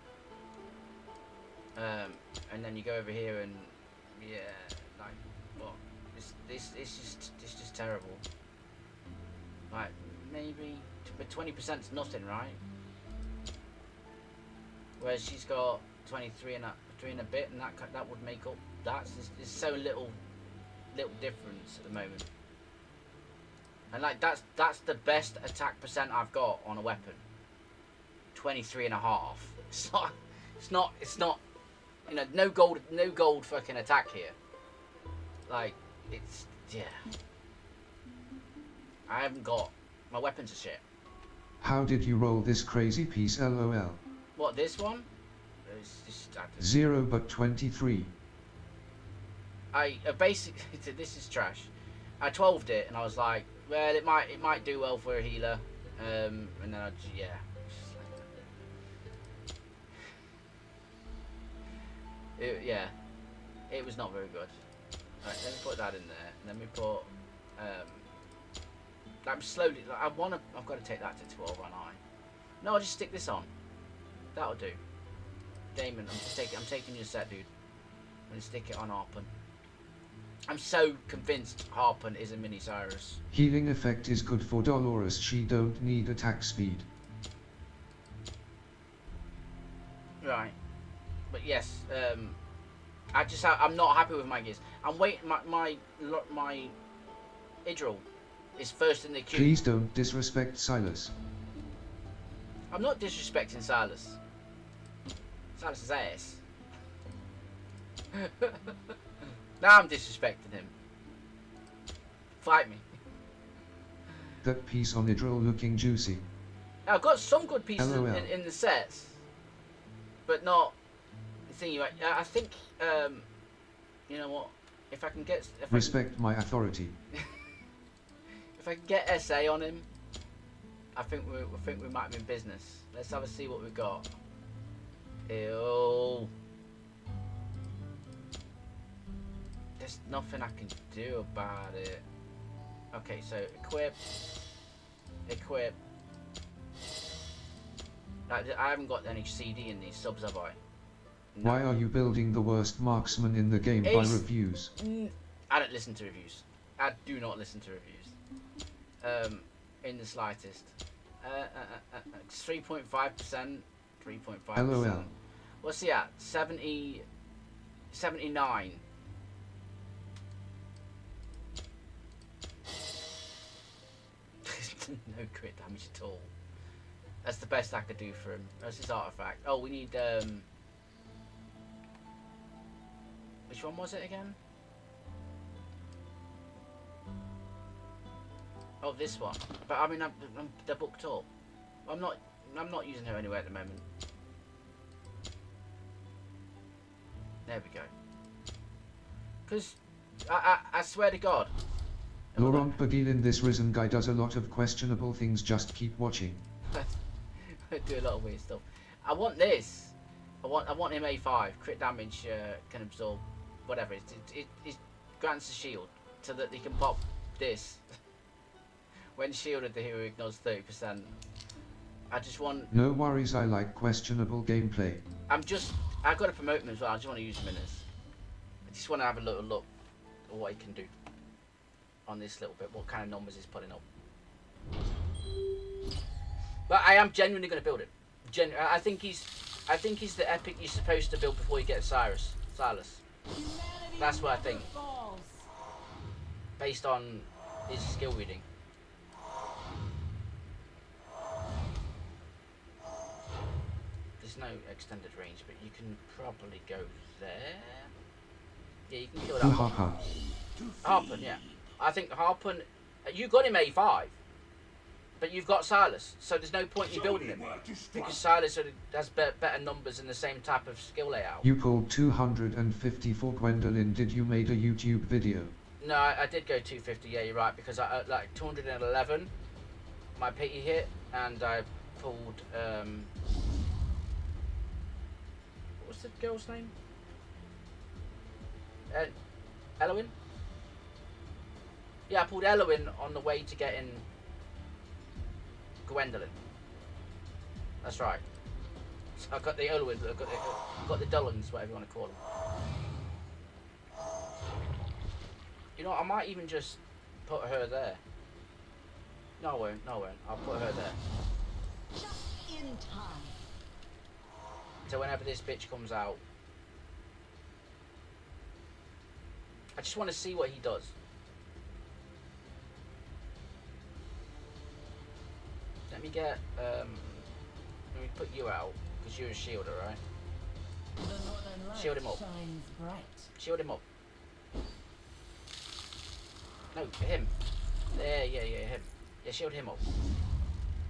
And then you go over here and yeah, like what? It's just terrible. Like maybe, but 20% is nothing, right? Whereas she's got 23 and a bit, and that would make up. There's so little difference at the moment. And like that's the best attack percent I've got on a weapon. 23.5. It's not. You know, no gold fucking attack here. Like, it's, yeah. I haven't got, my weapons are shit. How did you roll this crazy piece, lol? What, this one? It's just, 0 but 23. Basically, this is trash. I 12'd it and I was like, well, it might do well for a healer. And then yeah. Yeah, it was not very good. Right, let me put that in there. Let me put. I'm slowly. I've got to take that to 12, aren't I? No, I'll just stick this on. That'll do. Damon, I'm taking your set, dude. I'm gonna stick it on Harpen. I'm so convinced Harpen is a mini Cyrus. Healing effect is good for Dolores. She don't need attack speed. Right. But yes, I'm not happy with my gears. I'm waiting. My Idril is first in the queue. Please don't disrespect Silas. I'm not disrespecting Silas. Silas's ass. Now I'm disrespecting him. Fight me. That piece on Idril looking juicy. Now, I've got some good pieces in the sets, but not. I think, you know what? If I can get respect my authority. If I can get SA on him, I think we might be in business. Let's have a see what we've got. Ew. There's nothing I can do about it. Okay, so equip. I haven't got any CD in these subs, have I? No. Why are you building the worst marksman in the game by reviews? I don't listen to reviews. I do not listen to reviews. In the slightest. 3.5%. 3.5%. LOL. What's he at? 70. 79. No crit damage at all. That's the best I could do for him. That's his artifact. Oh, we need which one was it again? Oh, this one. But I mean, they're booked up. I'm not using her anyway at the moment. There we go. Because I swear to God. Laurent Bagilin, this Risen guy does a lot of questionable things. Just keep watching. I do a lot of weird stuff. I want this. I want him A5. Crit damage can absorb whatever. It grants a shield so that they can pop this. When shielded, the hero ignores 30%. I just want. No worries. I like questionable gameplay. I've got to promote him as well. I just want to use him in this. I just want to have a little look at what he can do on this little bit. What kind of numbers he's putting up. But I am genuinely going to build him. I think he's the epic you're supposed to build before you get Silas. That's what I think. Based on his skill reading. There's no extended range, but you can probably go there. Yeah, you can kill that. Harpen. Harpen, yeah. I think Harpen You got him A5, but you've got Silas, so there's no point in you building him because Silas has better numbers and the same type of skill layout. You pulled 250 for Gwendolyn. Did you made a YouTube video? No, I did go 250. Yeah, you're right, because I like 211 my pity hit, and I pulled what was the girl's name? Elowen? Yeah, I pulled Elowen on the way to getting Gwendolyn. That's right. So I got the Elowen, I got the Dullans, whatever you want to call them. You know, I might even just put her there. No, I won't. No, I won't. I'll put her there. Just in time. So whenever this bitch comes out, I just want to see what he does. Let me get, let me put you out, because you're a shielder, right? The northern light Shield him up. shines bright. Shield him up. No, him. There, yeah, him. Yeah, shield him up.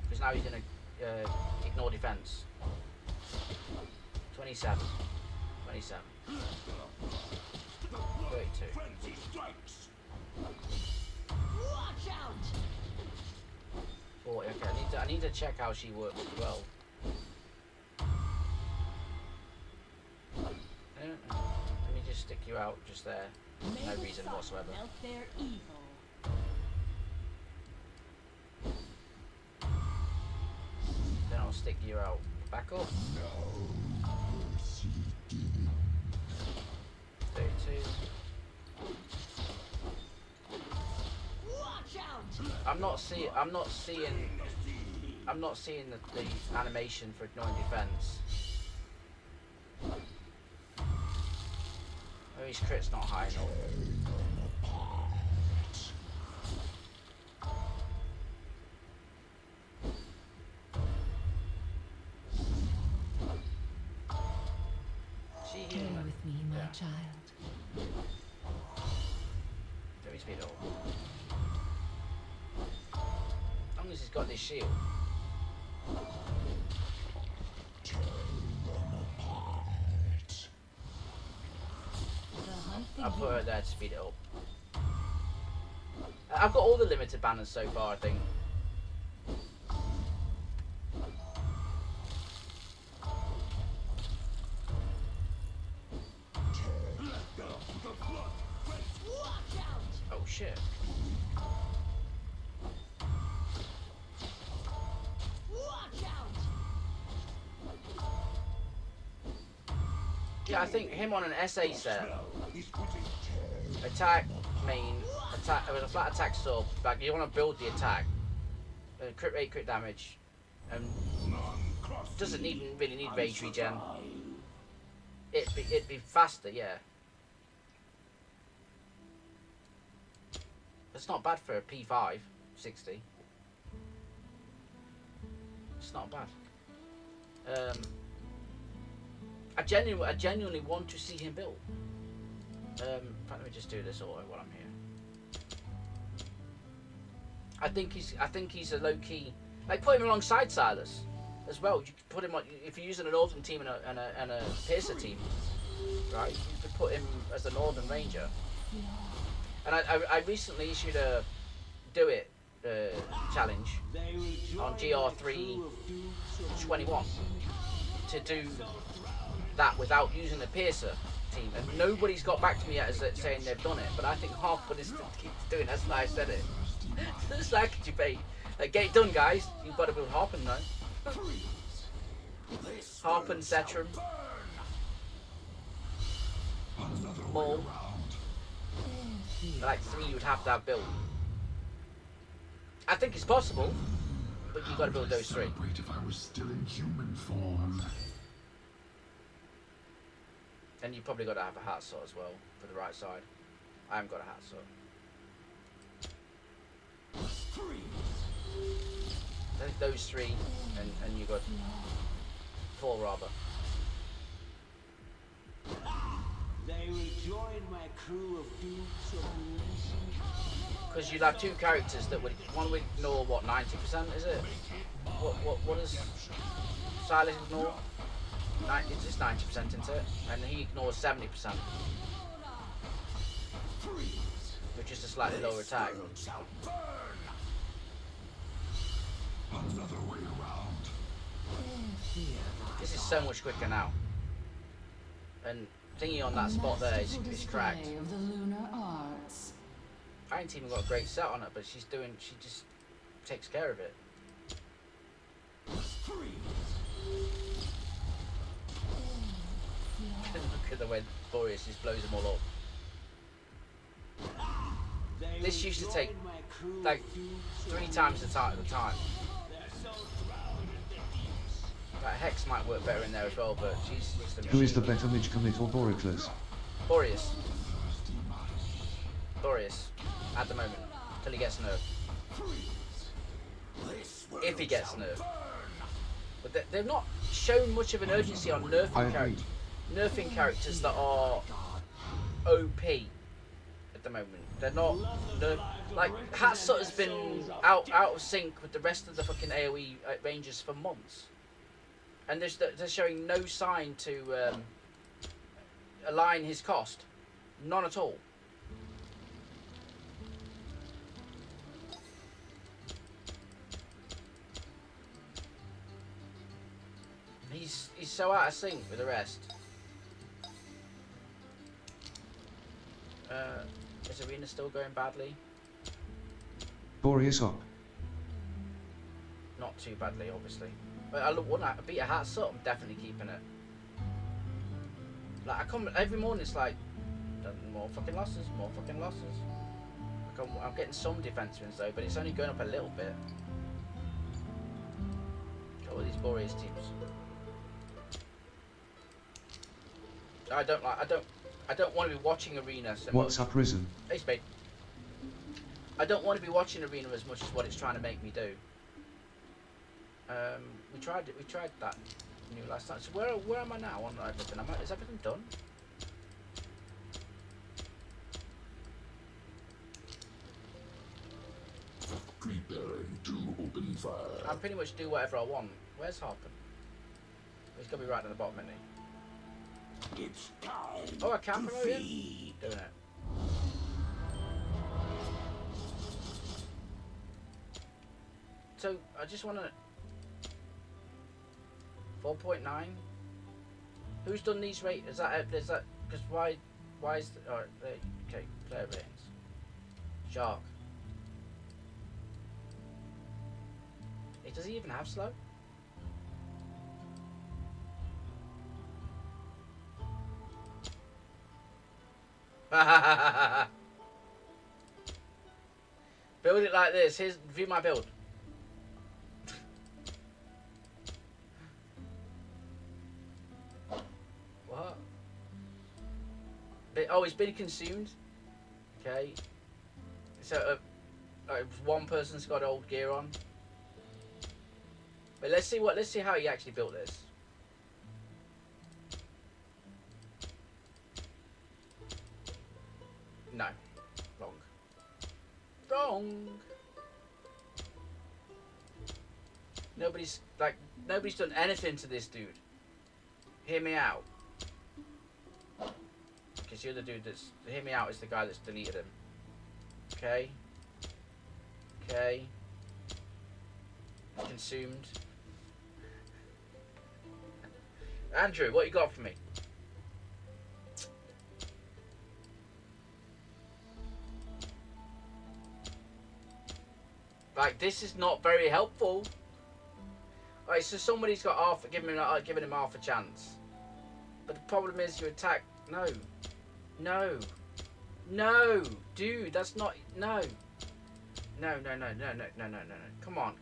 Because now he's going to ignore defense. 27. 27. 32. Watch out! 40. Okay, I need to check how she works as well. Let me just stick you out just there. No reason whatsoever. Melt their evil. Then I'll stick you out. Back up. 32. Watch out! I'm not seeing the animation for ignoring defense. Oh, his crit's not high enough. See Stay him. with me, my Yeah. child. Very speed up. As long as he's got this shield. The hunt I'll put her begins. there to speed it up. I've got all the limited banners so far, I think. Watch out! Oh shit. Watch out! Yeah, I think him on an SA set. Attack, main, attack, it was a flat attack sub, like you want to build the attack. Crit rate, crit damage. Doesn't really need rage regen. It'd be faster, yeah. It's not bad for a P5 60. It's not bad. I genuinely want to see him build. In fact, let me just do this auto while I'm here. I think he's a low key. Like, put him alongside Silas as well. You could put him on if you're using a Northern team and a Piercer team, right? You could put him as the Northern Ranger. And I recently issued a Do It challenge on GR3 21 to do that without using the Piercer team, and nobody's got back to me yet as saying they've done it. But I think half of this keeps doing. That's why I said it. It's like debate. Like, get it done, guys. You've got to build Harpen though. Harpen, Setram, Maul. Like 3 you would have to have built. I think it's possible, but you've got to build those 3. Celebrate if I was still in human form. And you've probably got to have a hat sword as well for the right side. I haven't got a hat sword. I think those 3, and you got 4 rather. They will join my crew of dupes of because you'd have two characters that would, one would ignore what, 90%, is it? What does Silas ignore? It's just 90%, isn't it? And he ignores 70%, which is a slightly lower attack. Another way around. This is so much quicker now. And thingy on that spot there is cracked. Of the lunar arts. I ain't even got a great set on her, but she just takes care of it. Look at the way Boreas just blows them all up. This used to take like 3 times the time. That Hex might work better in there as well, but she's just a machine. Who is the better Midge Commit or Boricles? Boreas. Boreas. At the moment. Till he gets nerfed. If he gets nerfed. But they've not shown much of an urgency on nerfing characters that are OP at the moment. They're not. Like Hatsut has been out of sync with the rest of the fucking AoE rangers for months, and they're showing no sign to align his cost, none at all. He's so out of sync with the rest. Is Arena still going badly? Boreas up. Not too badly, obviously. But I beat a Hatsut, I'm definitely keeping it. Like I come every morning, it's like more fucking losses, more fucking losses. Like I'm getting some defense wins though, but it's only going up a little bit. Got all these Boreas teams. I don't want to be watching Arena so much. What's up, Rizen? Hey, Spade. I don't want to be watching Arena as much as what it's trying to make me do. We tried that new last time. So where am I now on everything? Is everything done? Preparing to open fire. I pretty much do whatever I want. Where's Harpen? He's got to be right at the bottom, isn't he? It's time. Oh, I can to promote him? feed. Doing it. So, I just want to... 4.9? Who's done these rates? Is that... Because why is... Alright, okay, player ratings. Shark. Does he even have slow? Build it like this. Here's view my build. What? Oh, it's been consumed. Okay. So one person's got old gear on. But let's see how he actually built this. No. Wrong. Wrong. Nobody's done anything to this dude. Hear me out. Because you're the dude that's... Hear me out is the guy that's deleted him. Okay. Okay. Consumed. Andrew, what you got for me? Like, this is not very helpful. Alright, so somebody's got half, giving him half a chance. But the problem is you attack. No. No. No. Dude, that's not. No. No. Come on.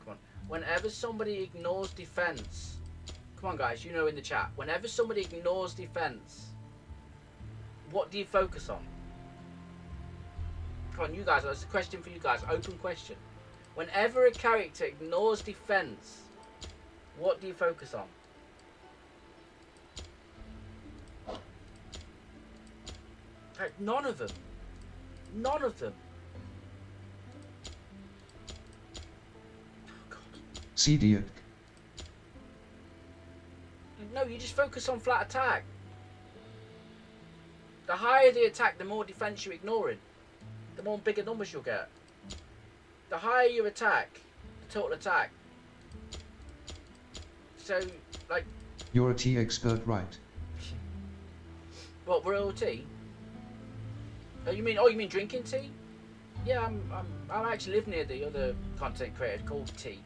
Whenever somebody ignores defense. Come on, guys, you know in the chat. Whenever somebody ignores defense, what do you focus on? Come on, you guys, that's a question for you guys. Open question. Whenever a character ignores defense, what do you focus on? Like, none of them. None of them. Idiot. No, you just focus on flat attack. The higher the attack, the more defense you're ignoring. The more bigger numbers you'll get. The higher your attack, the total attack. So, like... You're a tea expert, right? What, real tea? Oh, you mean drinking tea? Yeah, I actually live near the other content creator called T.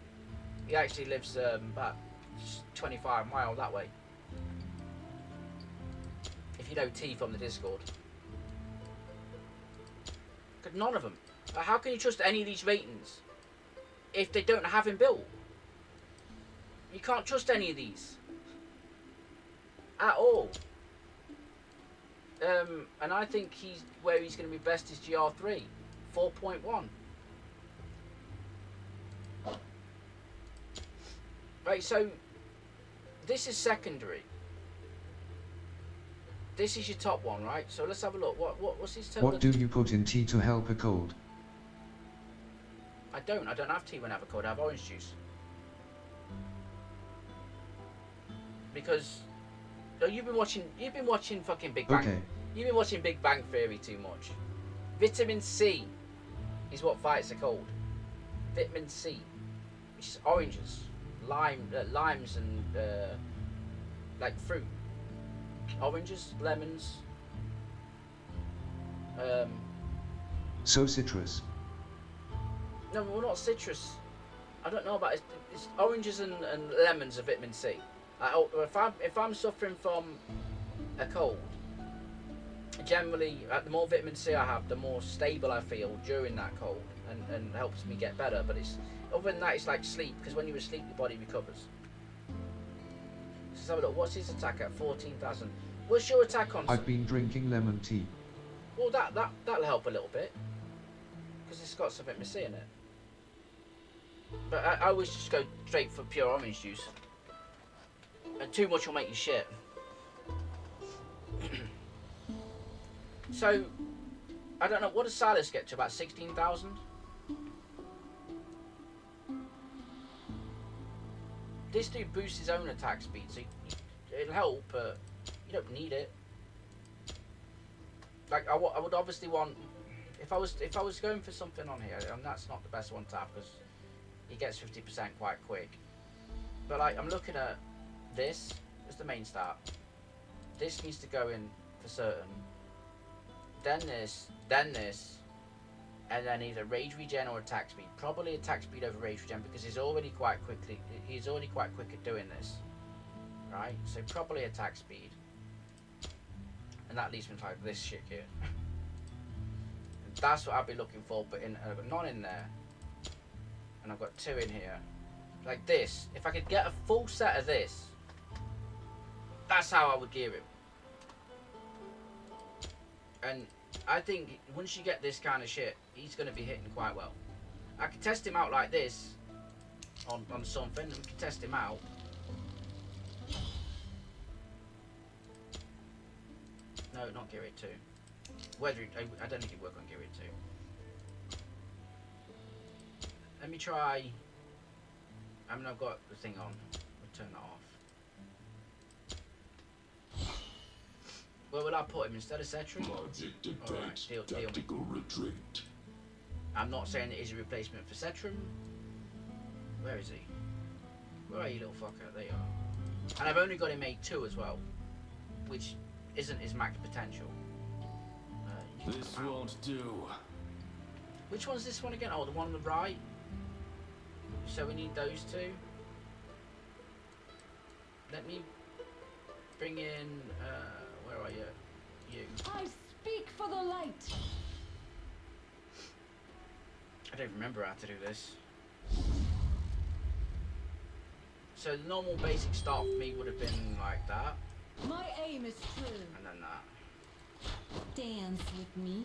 He actually lives about 25 miles that way. If you know T from the Discord. Because none of them. How can you trust any of these ratings if they don't have him built? You can't trust any of these. At all. And I think where he's going to be best is GR3. 4.1. Right, so this is secondary. This is your top one, right? So let's have a look. What's his total? What do you put in tea to help a cold? I don't have tea when I have a cold. I have orange juice. Because you've been watching fucking Big Bang. Okay. You've been watching Big Bang Theory too much. Vitamin C is what fights a cold. Vitamin C, which is oranges, limes, and like fruit. Oranges, lemons. So citrus. No, well, not citrus. I don't know about it. It's oranges and lemons are vitamin C. If I'm suffering from a cold, generally the more vitamin C I have, the more stable I feel during that cold, and helps me get better. But it's other than that, it's like sleep, because when you're asleep, your body recovers. Let's have a look. What's his attack at? 14,000. What's your attack on? I've been drinking lemon tea. Well, that'll help a little bit, because it's got some vitamin C in it. But I always just go straight for pure orange juice. And too much will make you shit. So, I don't know, what does Silas get to? About 16,000? This dude boosts his own attack speed, so it'll help, but you don't need it. Like, I would obviously want... If I was going for something on here, and that's not the best one to have, because he gets 50% quite quick. But like, I'm looking at this as the main start. This needs to go in for certain. Then this, and then either rage regen or attack speed. Probably attack speed over rage regen, because he's already quite quick at doing this. Right? So probably attack speed. And that leaves me to like this shit here. That's what I'd be looking for, but I've got none in there. And I've got 2 in here. Like this. If I could get a full set of this, that's how I would gear him. And I think once you get this kind of shit, he's going to be hitting quite well. I could test him out like this on something, and we can test him out. No, not Gear 2. Whether I don't think it'd work on Gear 2. Let me try. I mean, I've got the thing on. We'll turn that off. Where will I put him instead of Cetri? Alright, deal. Tactical retreat. I'm not saying it is a replacement for Cetrum. Where is he? Where are you, little fucker? There you are. And I've only got him made 2 as well, which isn't his max potential. This won't do. Which one's this one again? Oh, the one on the right. So we need those 2. Let me bring in. Where are you? You. I speak for the light. I don't remember how to do this. So the normal basic start for me would have been like that. My aim is true. And then that. Dance with me.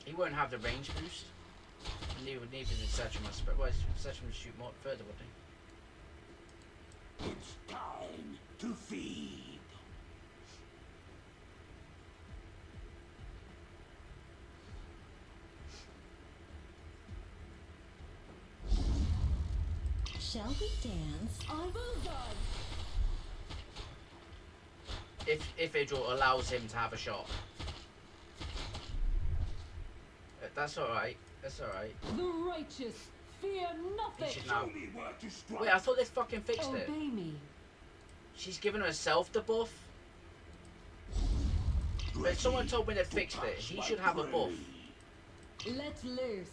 He won't have the range boost. And neither did Setrum. Well, Setrum would shoot more further, would he? It's time to feed. Shall we dance? I will die. If Idril allows him to have a shot. That's alright. That's alright. The righteous fear He nothing. should know. me where to strike. Wait, I thought they fucking fixed it. Obey me. She's given herself the buff. But if someone told me they fixed it, he should have a buff. Let loose.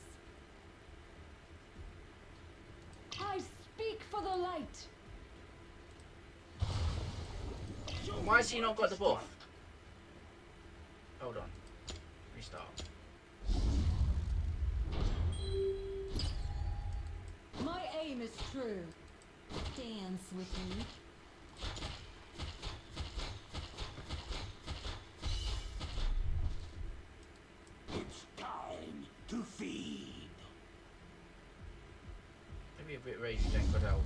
I speak for the light. Why has he not got the buff? Hold on. Restart. My aim is true. Dance with me. It's time to feed. Maybe a bit ragey then could help.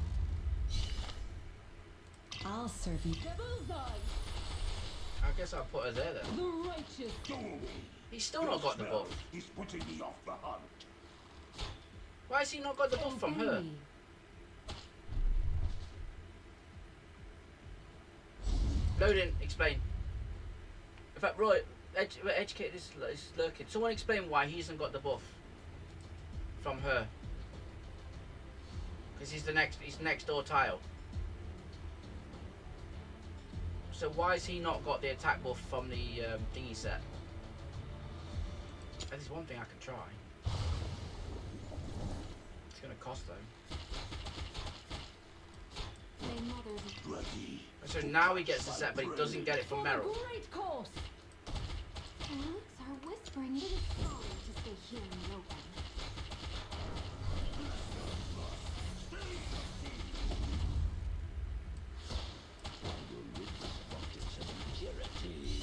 I'll serve you. Devil's eye. I guess I'll put her there then. The righteous. Go away. He's still not got the buff. He's putting me off the hunt. Why has he not got the buff from Obey her? me. Loading, explain. In fact, Roy, educate this lurking. Someone explain why he hasn't got the buff from her. Because he's next door tile. So why has he not got the attack buff from the thingy set? That is one thing I could try. It's gonna cost though. Ready. So now he gets the set, but he doesn't get it from For a Meryl. great cause. Relics are whispering. It is folly to stay here in the open. Motives of impurity.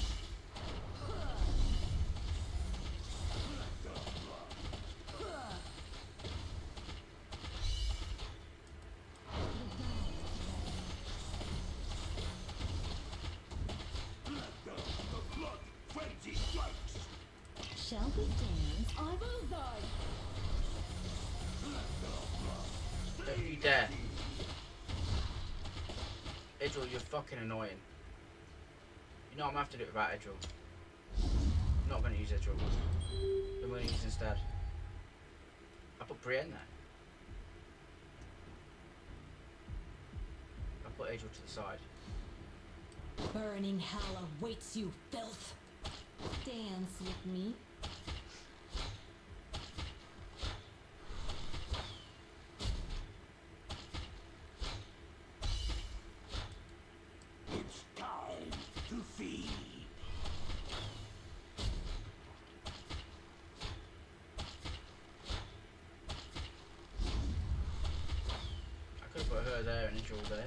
The blood frenzy strikes. Shall we dance? I will die. Don't you dare. Idril, you're fucking annoying. You know I'm gonna have to do it without Idril. I'm not gonna use Idril. I'm gonna use instead. I put Brienne there. I put Idril to the side. Burning hell awaits you, filth. Dance with me. It's time to feed. I could put her there and Idril there.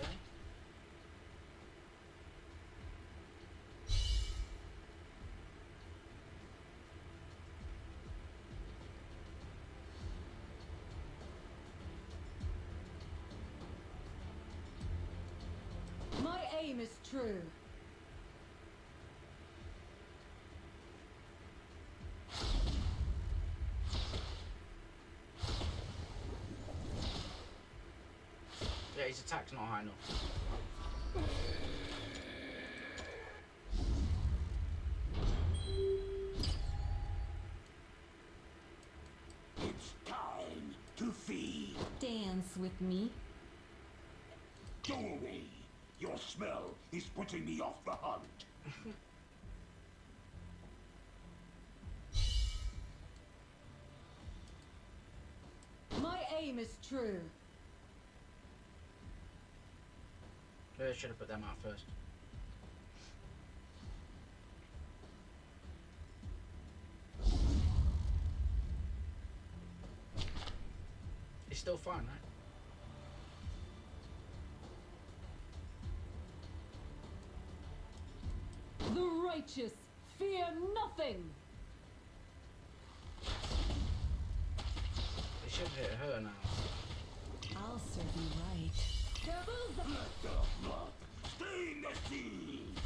My aim is true. Yeah, his attack's not high enough. It's time to feed. Dance with me. Go away. Your smell is putting me off the hunt. My aim is true. Maybe I should have put them out first. It's still fine, right? The righteous fear nothing. They should hit her now. I'll serve you right. Devil's Let the blood stain the seas.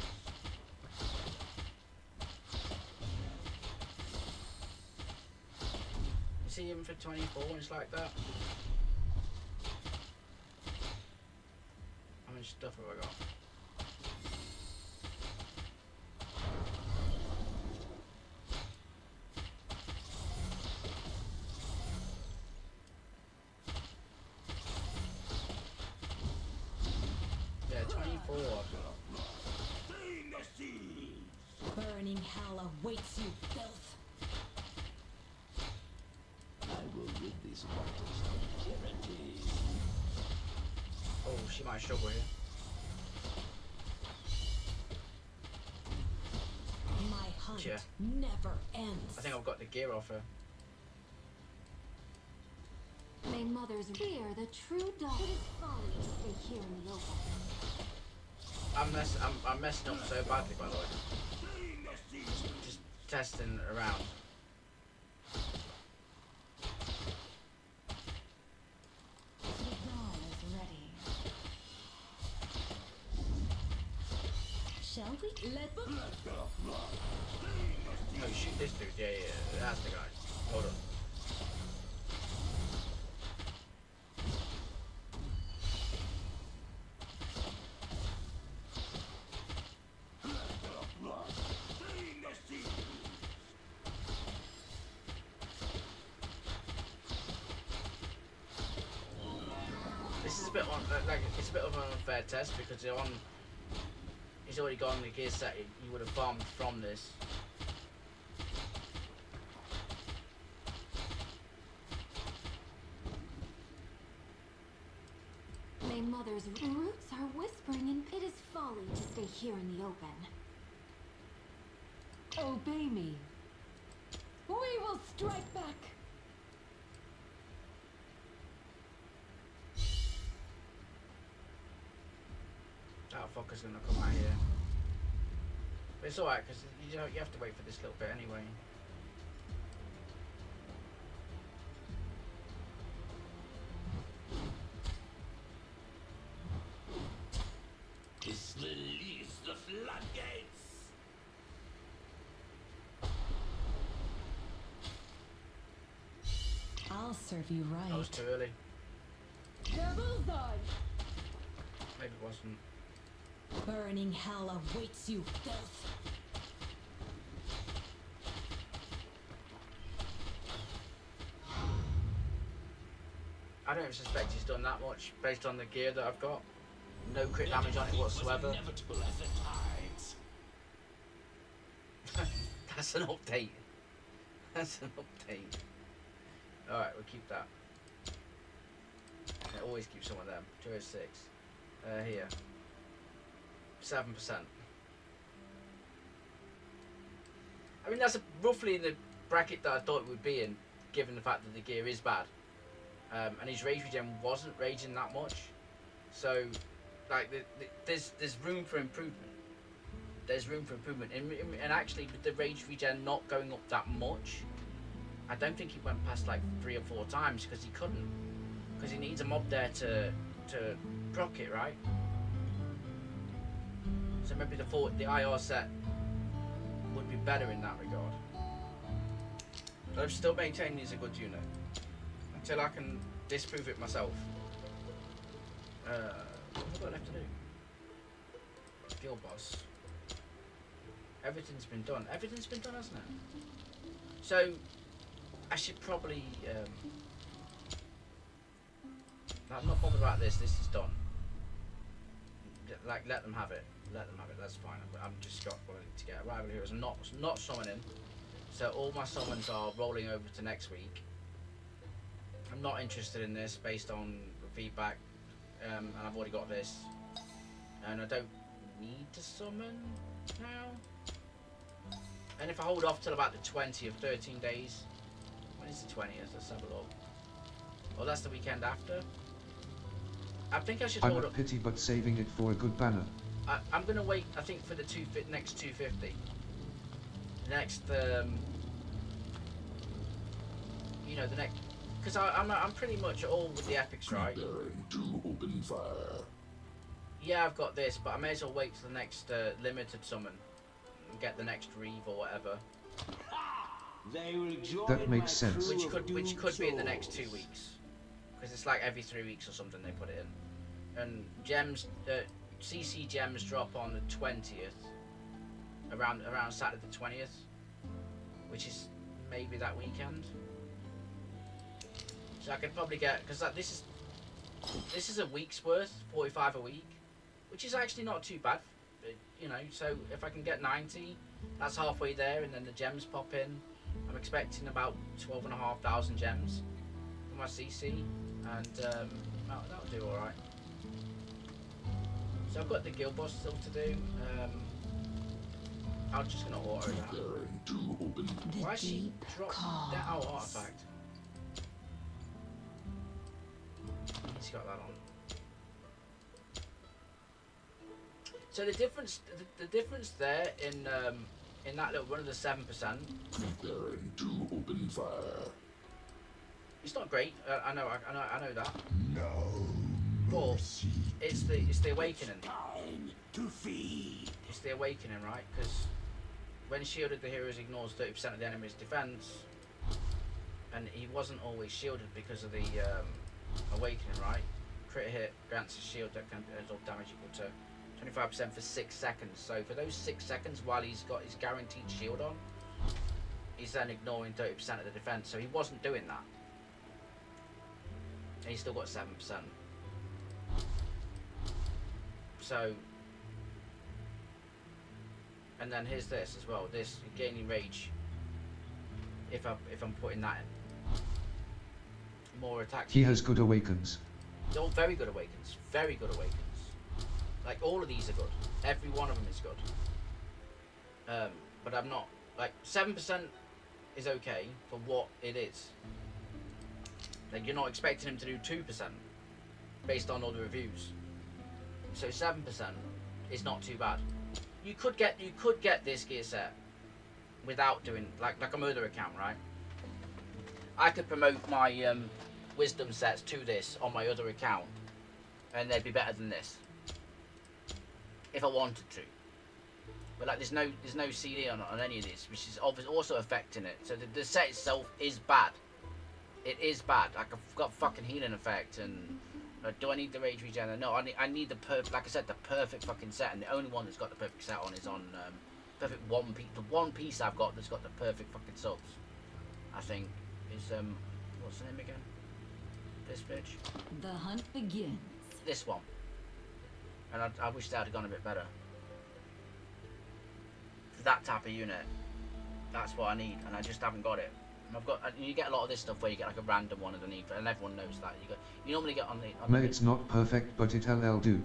You see him for 24 and it's like that. much stuff have I got? Yeah, 24. Burning hell awaits you, filth. I will rid these mortals of tyranny. Oh, she might struggle here. My hunt Yeah. never ends. I think I've got the gear off her. May mothers fear the true dog. It is folly to stay here in the open. I'm messing up so badly, by the way. Just testing around. The dawn is ready. Shall we? Let them. Oh, shoot this dude. Yeah, that's the guy. Hold on. This is a bit it's a bit of an unfair test because he's already got the gear set he would have farmed from this. May mother's roots are whispering and it is folly to stay here in the open. Obey me. We will strike back. That fucker's gonna come out here. But it's alright because you have to wait for this little bit anyway. This release the floodgates. I'll serve you right. That was too early. Bullseye. Maybe it wasn't. Burning hell awaits you, filth. I don't suspect he's done that much based on the gear that I've got. No crit damage on it whatsoever. Inevitable as the tides. That's an update. That's an update. Alright, we'll keep that. I always keep some of them. 206. Here. 7%. I mean, that's roughly in the bracket that I thought it would be in, given the fact that the gear is bad. And his rage regen wasn't raging that much. So, like, there's room for improvement. There's room for improvement. And actually, with the rage regen not going up that much, I don't think he went past like 3 or 4 times because he couldn't. Because he needs a mob there to proc it, right? So maybe the IR set would be better in that regard. But I'm still maintaining he's a good unit. Until I can disprove it myself. What have I got left to do? Guild boss. Everything's been done. Everything's been done, hasn't it? So, I should probably... I'm not bothered about this. This is done. Like, let them have it. Let them have it. That's fine. I'm just got to get a rival heroes. I'm not summoning. So all my summons are rolling over to next week. I'm not interested in this based on feedback, and I've already got this, and I don't need to summon now. And if I hold off till about the 20th, 13 days, when is the 20th? Let's have a look. Oh, that's the weekend after. I think I should I'm hold a up. pity but saving it for a good banner. I'm gonna wait. I think for the next 250. Next, you know, the next. Because I'm pretty much all with the epics, right? Preparing to open fire. Yeah, I've got this, but I may as well wait till the next limited summon and get the next Reeve or whatever. They will join That makes my sense. crew Which of could doomed be in the next 2 souls. weeks, because it's like every 3 weeks or something they put it in. and gems, CC gems drop on the 20th, around Saturday the 20th, which is maybe that weekend. So I could probably get, because this is a week's worth, 45 a week, which is actually not too bad, you know. So if I can get 90, that's halfway there, and then the gems pop in. I'm expecting about 12,500 gems for my CC, and that'll do all right. So I've got the guild boss still to do. I'm just gonna auto that. Why is she dropped that artifact? He's got that on. So the difference there in that little one of the 7%. Preparing to open fire. It's not great. I know that. No. But it's the awakening. Time to feed. It's the awakening, right? Because when shielded, the heroes ignores 30% of the enemy's defense, and he wasn't always shielded because of the awakening, right? Crit hit grants a shield that can absorb damage equal to 25% for 6 seconds. So for those 6 seconds, while he's got his guaranteed shield on, he's then ignoring 30% of the defense. So he wasn't doing that, and he's still got 7%. So, and then here's this as well. This gaining rage. If I'm putting that in, more attack. He has good awakens. Oh, very good awakens. Very good awakens. Like all of these are good. Every one of them is good. But I'm not like 7% is okay for what it is. Like you're not expecting him to do 2% based on all the reviews. So 7% is not too bad. You could get this gear set without doing like a murder account, right? I could promote my wisdom sets to this on my other account, and they'd be better than this if I wanted to. But like there's no CD on any of this, which is obviously also affecting it. So the set itself is bad. It is bad. Like I've got fucking healing effect and. Do I need the rage regen? No, I need the perfect, like I said, the perfect fucking set, and the only one that's got the perfect set on is on perfect one piece. The one piece I've got that's got the perfect fucking subs, I think, is what's the name again? This bitch. The hunt begins. This one. And I wish that had gone a bit better. For that type of unit, that's what I need, and I just haven't got it. You get a lot of this stuff where you get like a random one underneath, and everyone knows that. You normally get on the. It's not perfect, but it'll do.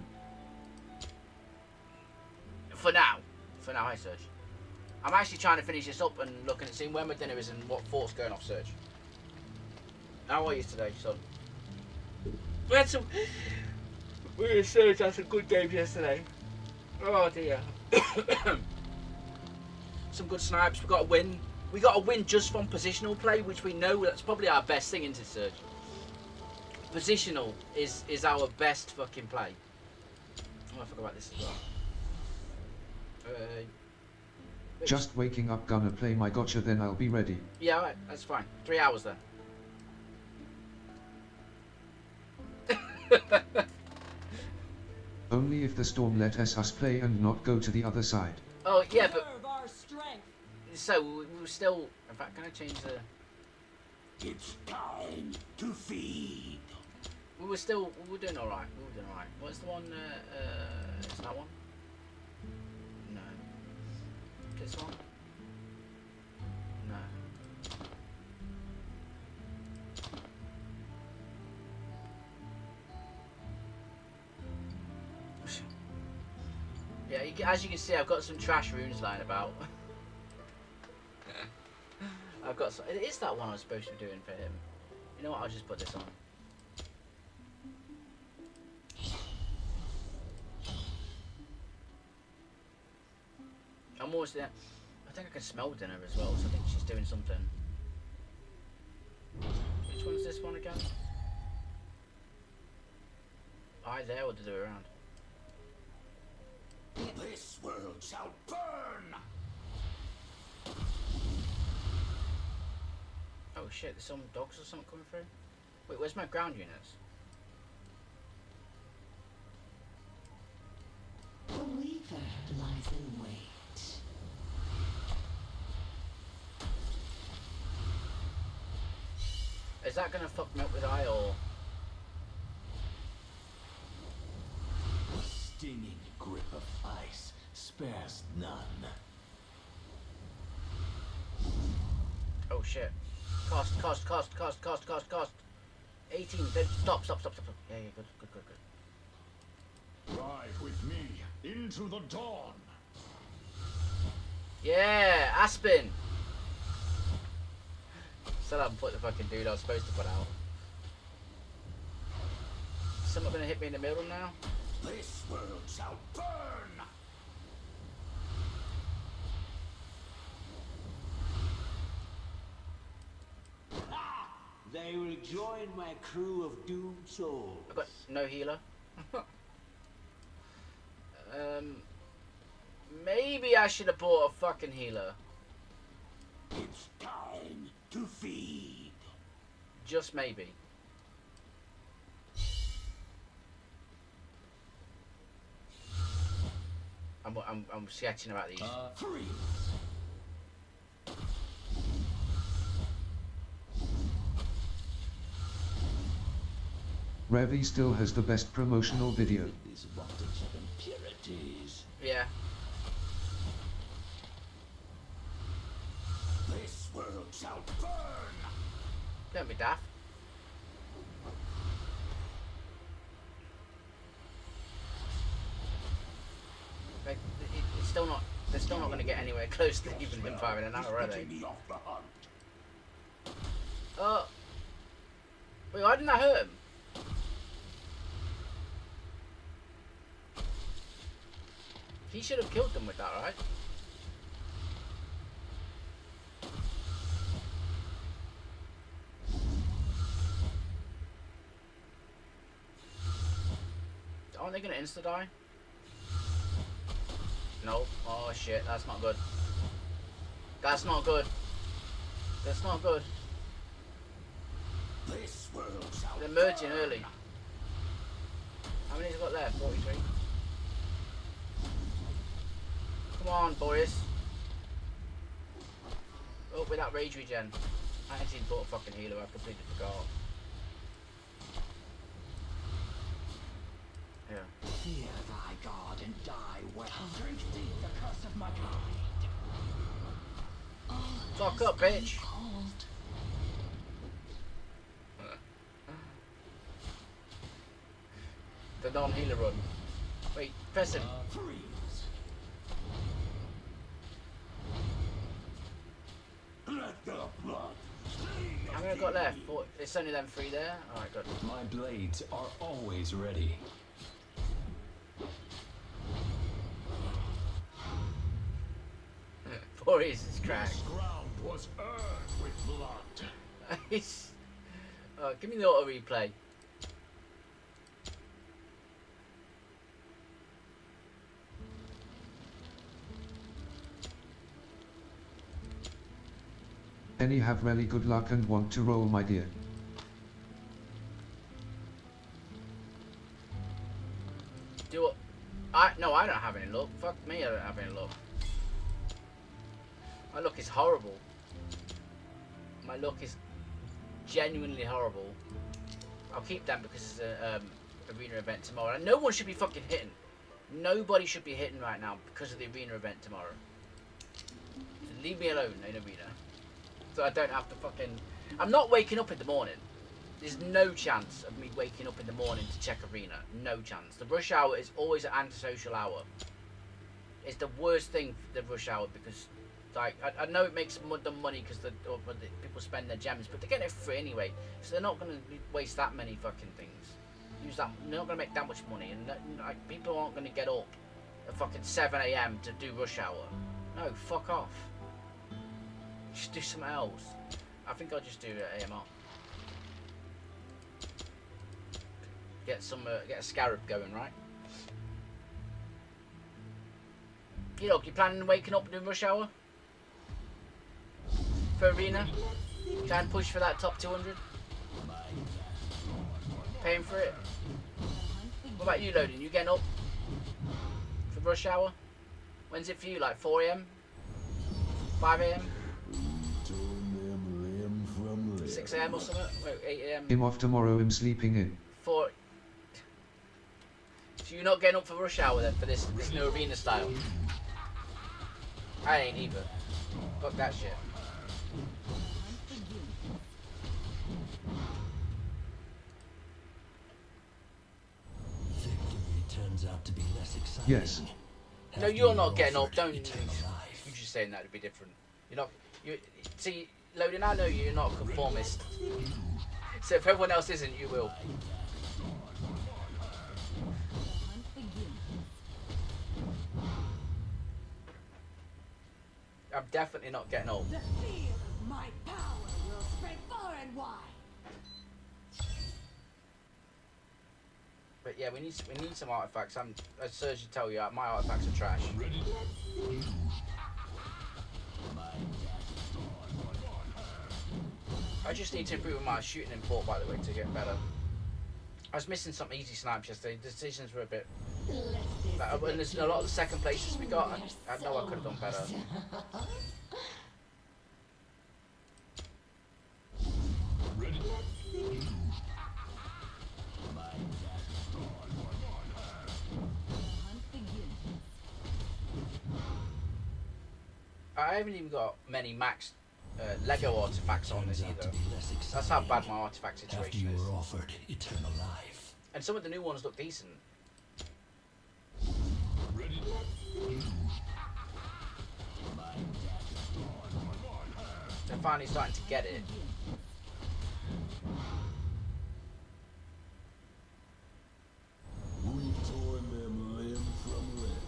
For now, hi Serge. I'm actually trying to finish this up and looking at seeing when my dinner is and what fort's going off, Serge. How are you today, son? We and Serge had some good games yesterday. Oh dear. Some good snipes. We got a win. We got a win just from positional play, which we know that's probably our best thing, isn't it, Serge? Positional is our best fucking play. Oh, I forgot about this as well. Just waking up, gonna play my gotcha, then I'll be ready. Yeah, alright, that's fine. 3 hours then. Only if the storm let us play and not go to the other side. Oh yeah, but Our strength. so we're still. In fact, can I change the? It's time to feed. We were doing all right. We were doing all right. What's the one? Is that one? No. This one? No. Yeah, as you can see, I've got some trash runes lying about. I've got some. It is that one I was supposed to be doing for him. You know what? I'll just put this on. I'm almost there. I think I can smell dinner as well, so I think she's doing something. Which one's this one again? I there or the other way around? This world shall burn. Oh shit, there's some dogs or something coming through. Wait, where's my ground units? lies in wait. Is that gonna fuck me up with eye or? The stinging grip of ice spares none. Oh shit. Cost. 18. Stop. Yeah, good. Ride with me into the dawn. Yeah, Aspen. Still haven't put the fucking dude I was supposed to put out. Someone gonna hit me in the middle now? This world shall burn. They will join my crew of doomed souls. I've got no healer. Maybe I should have bought a fucking healer. It's time to feed. Just maybe. I'm sketching about these. Freeze. Revy still has the best promotional video. These bottles of impurities. Yeah. This world shall burn. Don't be daft. Like, it's still not. They're still not going to get anywhere close to even been firing an hour, are they? Me off the hunt. Wait, why didn't I hurt him? He should have killed them with that, right? Aren't they gonna insta die? No. Oh shit, that's not good. That's not good. That's not good. This world shall They're merging early. How many's got left? 43. Come on, Boris. Oh, with that rage regen. I actually bought a fucking healer, I completely forgot. Yeah. Fear thy god and die well. Drink deep the curse of my kind. Fuck up, bitch. The non-healer run. Wait, press him. freeze. Let the blood. How many I've got left? It's only them 3 there. Alright, good. My blades are always ready. Boris is cracked. This ground was earned with blood. Give me the auto replay. Any have really good luck and want to roll, my dear. Do it. No, I don't have any luck. Fuck me, I don't have any luck. My luck is horrible. My luck is genuinely horrible. I'll keep that because it's a arena event tomorrow. And no one should be fucking hitting. Nobody should be hitting right now because of the arena event tomorrow. So leave me alone in arena. So I don't have to fucking... I'm not waking up in the morning. There's no chance of me waking up in the morning to check arena. No chance. The rush hour is always an antisocial hour. It's the worst thing, the rush hour, because... Like, I know it makes them money because people spend their gems, but they're getting it free anyway, so they're not going to waste that many fucking things. They're not going to make that much money, and like, people aren't going to get up at fucking 7 AM to do rush hour. No, fuck off. Just do something else. I think I'll just do AMR. Get a scarab going, right? You planning on waking up and doing rush hour? For arena? Try and push for that top 200? Paying for it? What about you, Loading? You getting up for rush hour? When's it for you? Like 4 a.m? 5 a.m? 6 a.m. or something? Wait, 8 a.m? I'm off tomorrow, I'm sleeping in. 4. So you're not getting up for rush hour then for this new arena style? I ain't either. Fuck that shit. Victory turns out to be less exciting. Yes. No, you're not getting up. Don't. You're just saying that to be different. You're not. You see, Loading. I know you're not a conformist. So if everyone else isn't, you will. I'm definitely not getting old. The field of my power will spread far and wide. But yeah, we need some artifacts. As Sergi tell you, my artifacts are trash. I just need to improve my shooting and port, by the way, to get better. I was missing some easy snipes yesterday. The decisions were a bit. And there's a lot of the second places we got. I know I could have done better. I haven't even got many max Lego artifacts on this either. That's how bad my artifact situation is. Offered eternal life. And some of the new ones look decent. They're finally starting to get it. We tore them limb from limb.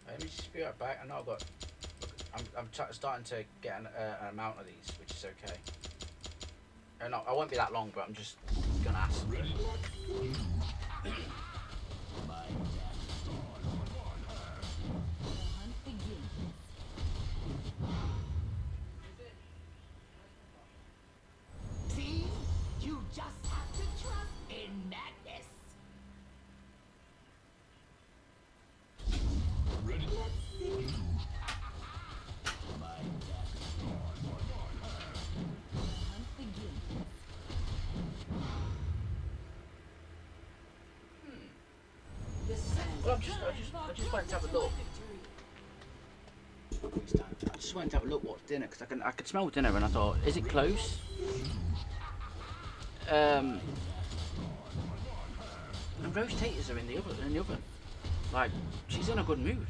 Let me just be right back. I know I've got. I'm starting to get an amount of these, which is okay. No, I won't be that long, but I'm just gonna ask. See? You just have to trust in madness. Well, I just went to have a look. I just went to have a look what's dinner because I could smell dinner and I thought, is it close? And roast taters are in the oven. Like, she's in a good mood.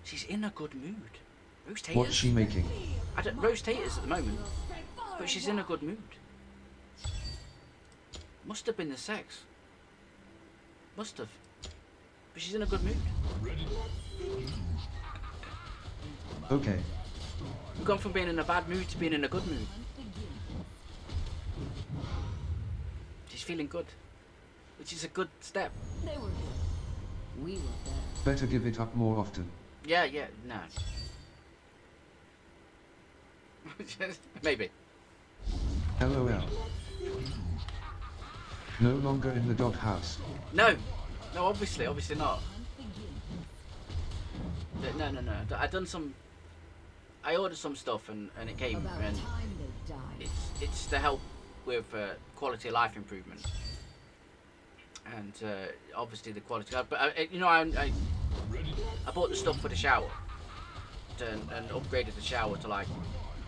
She's in a good mood. Roast taters. What's she making? I don't roast taters at the moment, but she's in a good mood. Must have been the sex. Must have. But she's in a good mood. Okay. We've gone from being in a bad mood to being in a good mood. She's feeling good, which is a good step. They were good. We were better. Better give it up more often. Yeah, no. Maybe. LOL. No longer in the doghouse. No, obviously not. No. I done some. I ordered some stuff and it came About and time they died. it's to help with quality of life improvement and obviously the quality. But I bought the stuff for the shower and upgraded the shower to like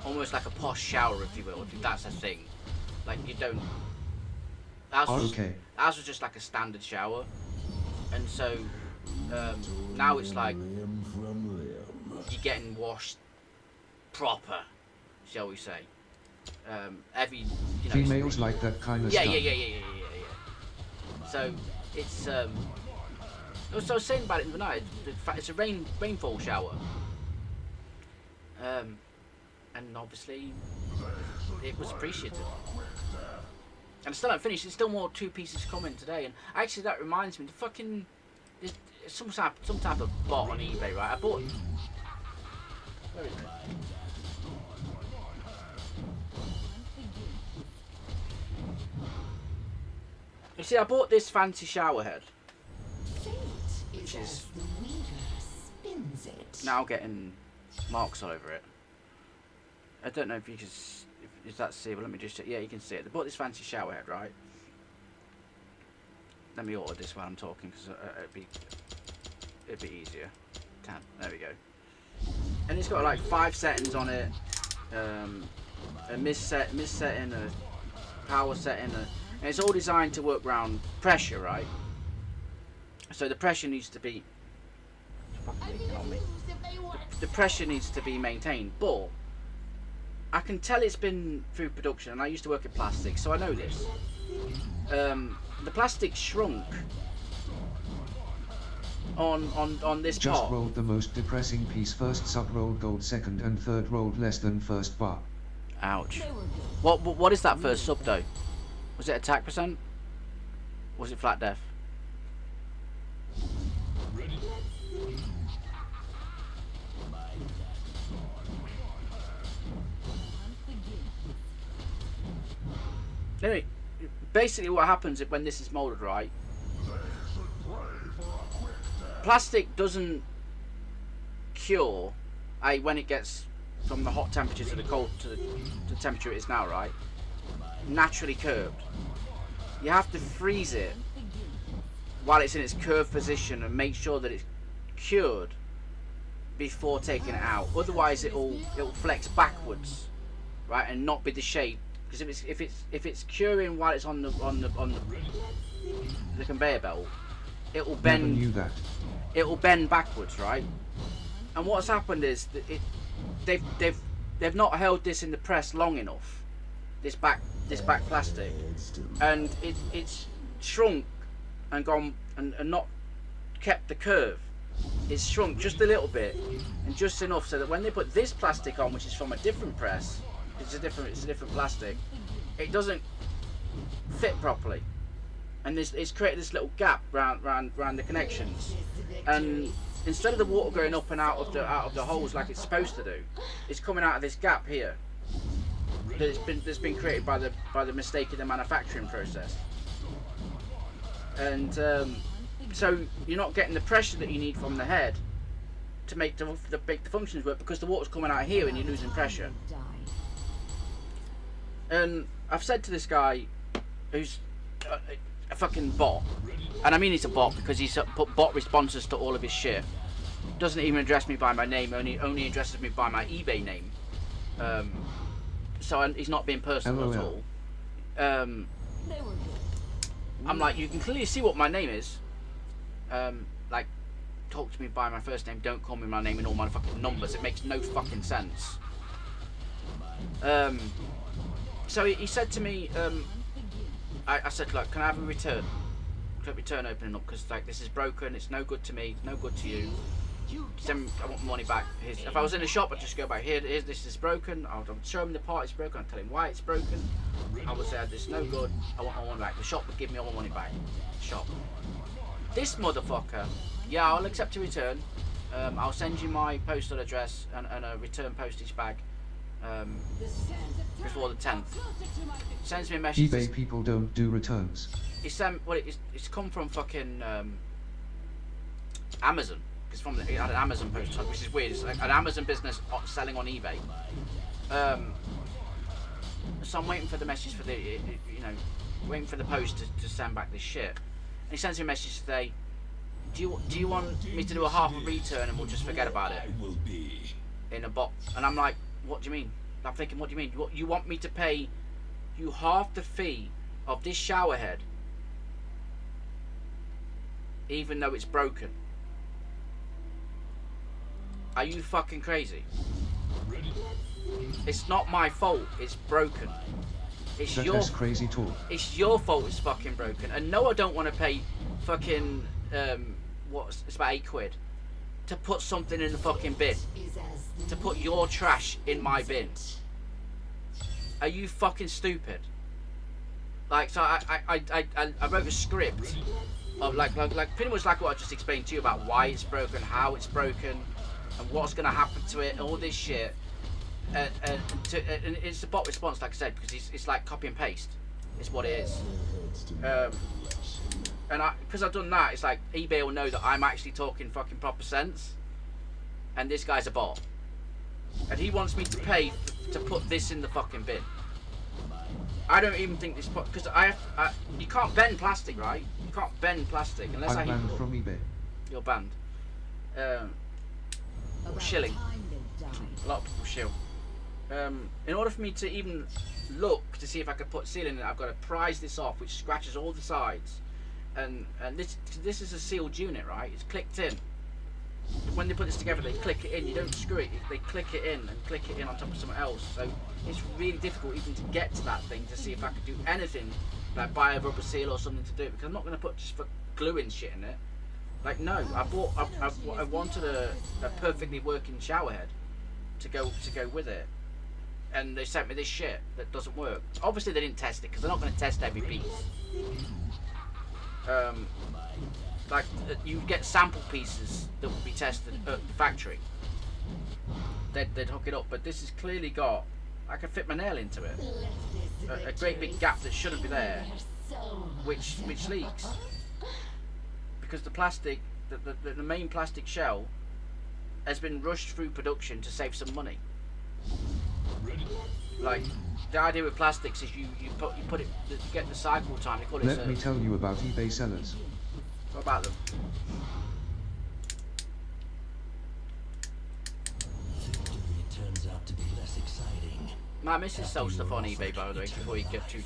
almost like a posh shower, if you will, if that's a thing. Like you don't. Ours was just like a standard shower, and so now it's like you're getting washed proper, shall we say? Every females like that kind of stuff. Yeah. So it's so I was saying about it in the night. In fact, it's a rainfall shower, and obviously it was appreciated. And I still haven't finished. There's still more 2 pieces coming today. And actually, that reminds me, the fucking there's some type of bot on eBay, right? I bought. Where is it? You see, I bought this fancy shower head, Which is the weaver spins it. now getting marks all over it. I don't know if you can, if that's see, but let me just check. Yeah, you can see it. They bought this fancy shower head, right? Let me order this while I'm talking, because it'd be easier. There we go. And it's got like 5 settings on it. A mist setting, a power setting, and it's all designed to work around pressure, right? So the pressure needs to be the pressure needs to be maintained, but I can tell it's been through production, and I used to work in plastic, so I know this. The plastic shrunk on this Just part. rolled the most depressing piece first, sub rolled gold second, and third rolled less than first bar. Ouch. What is that first sub though? Was it attack percent? Was it flat def? Anyway, basically what happens when this is molded, right? Plastic doesn't cure when it gets from the hot temperature to the cold to the temperature it is now, right? Naturally curved. You have to freeze it while it's in its curved position and make sure that it's cured before taking it out. Otherwise, it'll flex backwards, right, and not be the shape. Because if it's curing while it's on the conveyor belt, it will bend. Never knew that. It will bend backwards, right? And what's happened is that they've not held this in the press long enough. This back plastic, and it's shrunk and gone and not kept the curve. It's shrunk just a little bit and just enough so that when they put this plastic on, which is from a different press, it's a different plastic, it doesn't fit properly, and it's created this little gap round the connections, and instead of the water going up and out of the holes like it's supposed to do, it's coming out of this gap here that's been created by the mistake in the manufacturing process. And so you're not getting the pressure that you need from the head to make the functions work, because the water's coming out here and you're losing pressure. And I've said to this guy, who's a fucking bot, and I mean he's a bot because he's put bot responses to all of his shit. Doesn't even address me by my name, only addresses me by my eBay name. So he's not being personal at all. I'm like, you can clearly see what my name is. Like, talk to me by my first name, don't call me my name and all my fucking numbers. It makes no fucking sense. So he said to me, I said, look, can I have a return? Return opening up, because like this is broken, it's no good to me, it's no good to you. I want my money back. If I was in a shop, I'd just go back here. This is broken. I'll show him the part it's broken. I'll tell him why it's broken. I would say this is no good. I want my money back. The shop would give me all my money back. Shop. This motherfucker. Yeah, I'll accept a return. I'll send you my postal address and a return postage bag. Before the 10th. Sends me a message. eBay people don't do returns. It's come from fucking Amazon. It's from it had an Amazon post, which is weird. It's like an Amazon business selling on eBay. So I'm waiting for the message for waiting for the post to send back this shit. And he sends me a message today. Do you want me to do a half a return and we'll just forget about it? In a bot. And I'm like, what do you mean? I'm thinking, what do you mean? You want me to pay you half the fee of this shower head, even though it's broken? Are you fucking crazy? It's not my fault. It's broken. That's crazy talk. It's your fault. It's fucking broken. And no, I don't want to pay fucking it's about £8 to put something in the fucking bin. To put your trash in my bin. Are you fucking stupid? Like, so I wrote a script of like pretty much like what I just explained to you about why it's broken, how it's broken, and what's gonna happen to it, all this shit. And it's a bot response, like I said, because it's like copy and paste. It's what it is. And because I've done that, it's like eBay will know that I'm actually talking fucking proper sense. And this guy's a bot. And he wants me to pay to put this in the fucking bin. I don't even think this, because you can't bend plastic, right? You can't bend plastic unless I'm banned from eBay. You're banned. Shilling. A lot of people shill. In order for me to even look to see if I could put seal in it, I've got to prise this off, which scratches all the sides. And this is a sealed unit, right? It's clicked in. When they put this together, they click it in. You don't screw it. They click it in and click it in on top of something else. So it's really difficult even to get to that thing to see if I could do anything, like buy a rubber seal or something to do it, because I'm not going to put just for gluing shit in it. Like, no, I wanted a perfectly working shower head to go with it, and they sent me this shit that doesn't work. Obviously they didn't test it because they're not going to test every piece. Like you get sample pieces that would be tested at the factory. They'd hook it up, but this has clearly got, I can fit my nail into it. A great big gap that shouldn't be there, which leaks. Because the plastic, the main plastic shell has been rushed through production to save some money. Like, the idea with plastics is you put it, you get the cycle time, they call it. Let me tell you about eBay sellers. What about them? Victory turns out to be less exciting. My missus sells stuff on eBay, by the way, before you get too...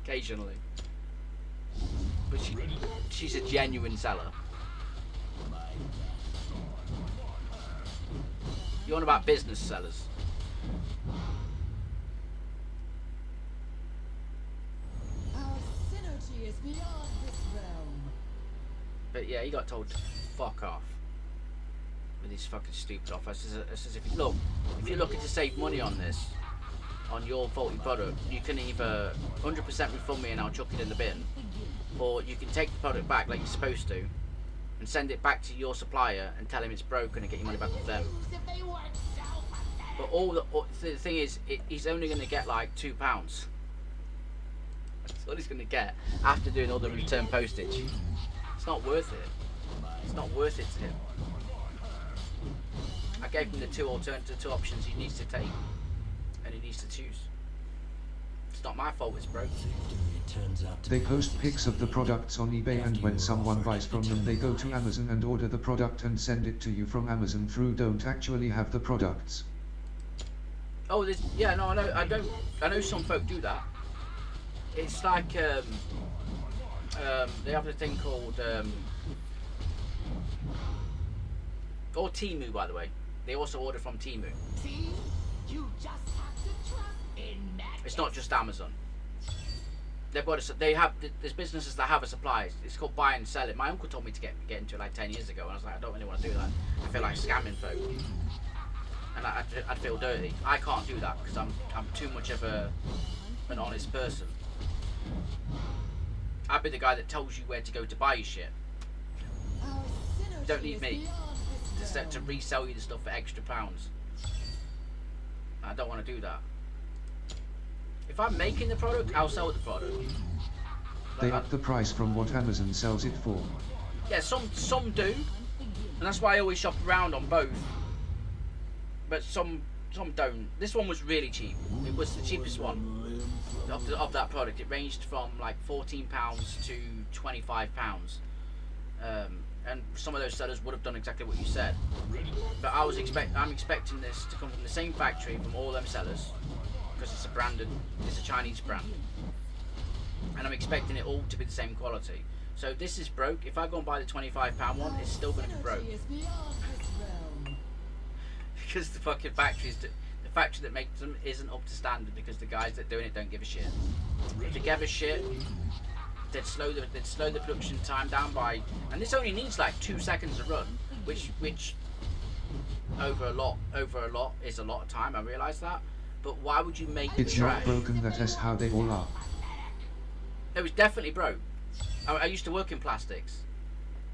Occasionally. But she's a genuine seller. You on about business sellers? Our synergy is beyond this realm. But yeah, he got told to fuck off with his fucking stupid offer. It says if you're looking to save money on this, on your faulty product, you can either 100% refund me and I'll chuck it in the bin, or you can take the product back like you're supposed to and send it back to your supplier and tell him it's broken and get your money back with them. But the thing is, he's only going to get like £2. That's all he's going to get after doing all the return postage. It's not worth it. It's not worth it to him. I gave him the two options he needs to take, and he needs to choose. It's not my fault it's broke. They post pics of the products on eBay, and when someone buys from them they go to Amazon and order the product and send it to you from Amazon through don't actually have the products. Oh, yeah, no, I know some folk do that. It's like they have a thing called or Temu, by the way. They also order from Temu. See? You just have to trust in that. It's not just Amazon. There's businesses that have a supply. It's called buy and sell it. My uncle told me to get into it like 10 years ago, and I was like, I don't really want to do that. I feel like scamming folk, and I'd feel dirty. I can't do that because I'm too much of an honest person. I'd be the guy that tells you where to go to buy your shit. You don't need me to resell you the stuff for extra pounds. I don't want to do that. If I'm making the product, I'll sell the product. They up the price from what Amazon sells it for. Yeah, some do, and that's why I always shop around on both. But some don't. This one was really cheap. It was the cheapest one of that product. It ranged from like £14 to £25. And some of those sellers would have done exactly what you said. But I'm expecting this to come from the same factory from all them sellers, because it's a Chinese brand, and I'm expecting it all to be the same quality. So if this is broke, if I go and buy the £25 one, it's still going to be broke. Because the fucking factory that makes them isn't up to standard, because the guys that are doing it don't give a shit. If they gave a shit, they'd slow the production time down by, and this only needs like 2 seconds to run, which over a lot is a lot of time. I realise that, but why would you make it's trash? Not broken, that is how they all are. It was definitely broke. I used to work in plastics.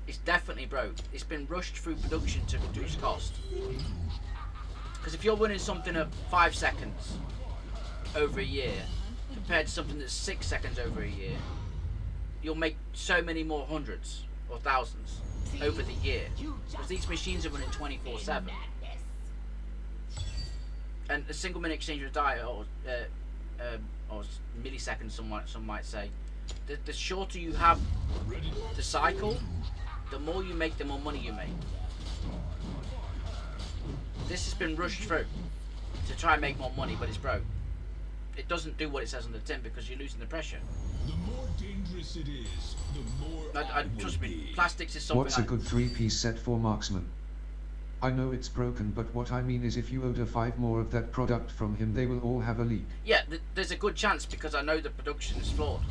It's definitely broke. It's been rushed through production to reduce cost. Because if you're running something at 5 seconds over a year compared to something that's 6 seconds over a year, you'll make so many more hundreds or thousands over the year. Because these machines are running 24/7. And a single minute exchange of data, or milliseconds, some might say, the shorter you have the cycle, the more you make, the more money you make. This has been rushed through to try and make more money, but it's broke. It doesn't do what it says on the tin because you're losing the pressure. The more dangerous it is, the more trust me, plastics is something. What's a good 3-piece set for marksman? I know it's broken, but what I mean is if you order 5 more of that product from him, they will all have a leak. Yeah, there's a good chance because I know the production is flawed.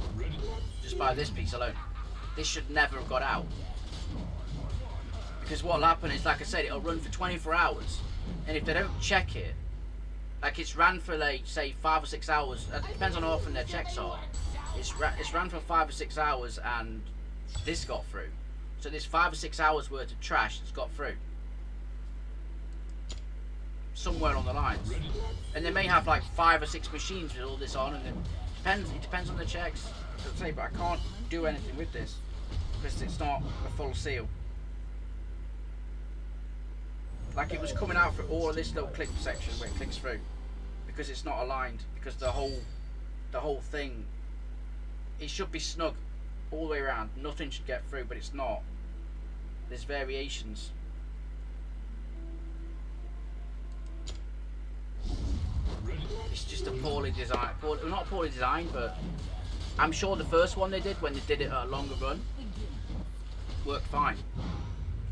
Just by this piece alone. This should never have got out. Because what'll happen is, like I said, it'll run for 24 hours. And if they don't check it, like it's ran for, like, say, 5 or 6 hours. It depends on how often their checks are. It's ran for 5 or 6 hours and this got through. So there's 5 or 6 hours worth of trash that's got through. Somewhere on the lines. And they may have like 5 or 6 machines with all this on, and it depends on the checks. I'd say, but I can't do anything with this because it's not a full seal. Like it was coming out for all of this little click section where it clicks through, because it's not aligned. Because the whole thing, it should be snug all the way around. Nothing should get through, but it's not. There's variations. It's just a poorly designed, not poorly designed, but I'm sure the first one they did, when they did it at a longer run, worked fine.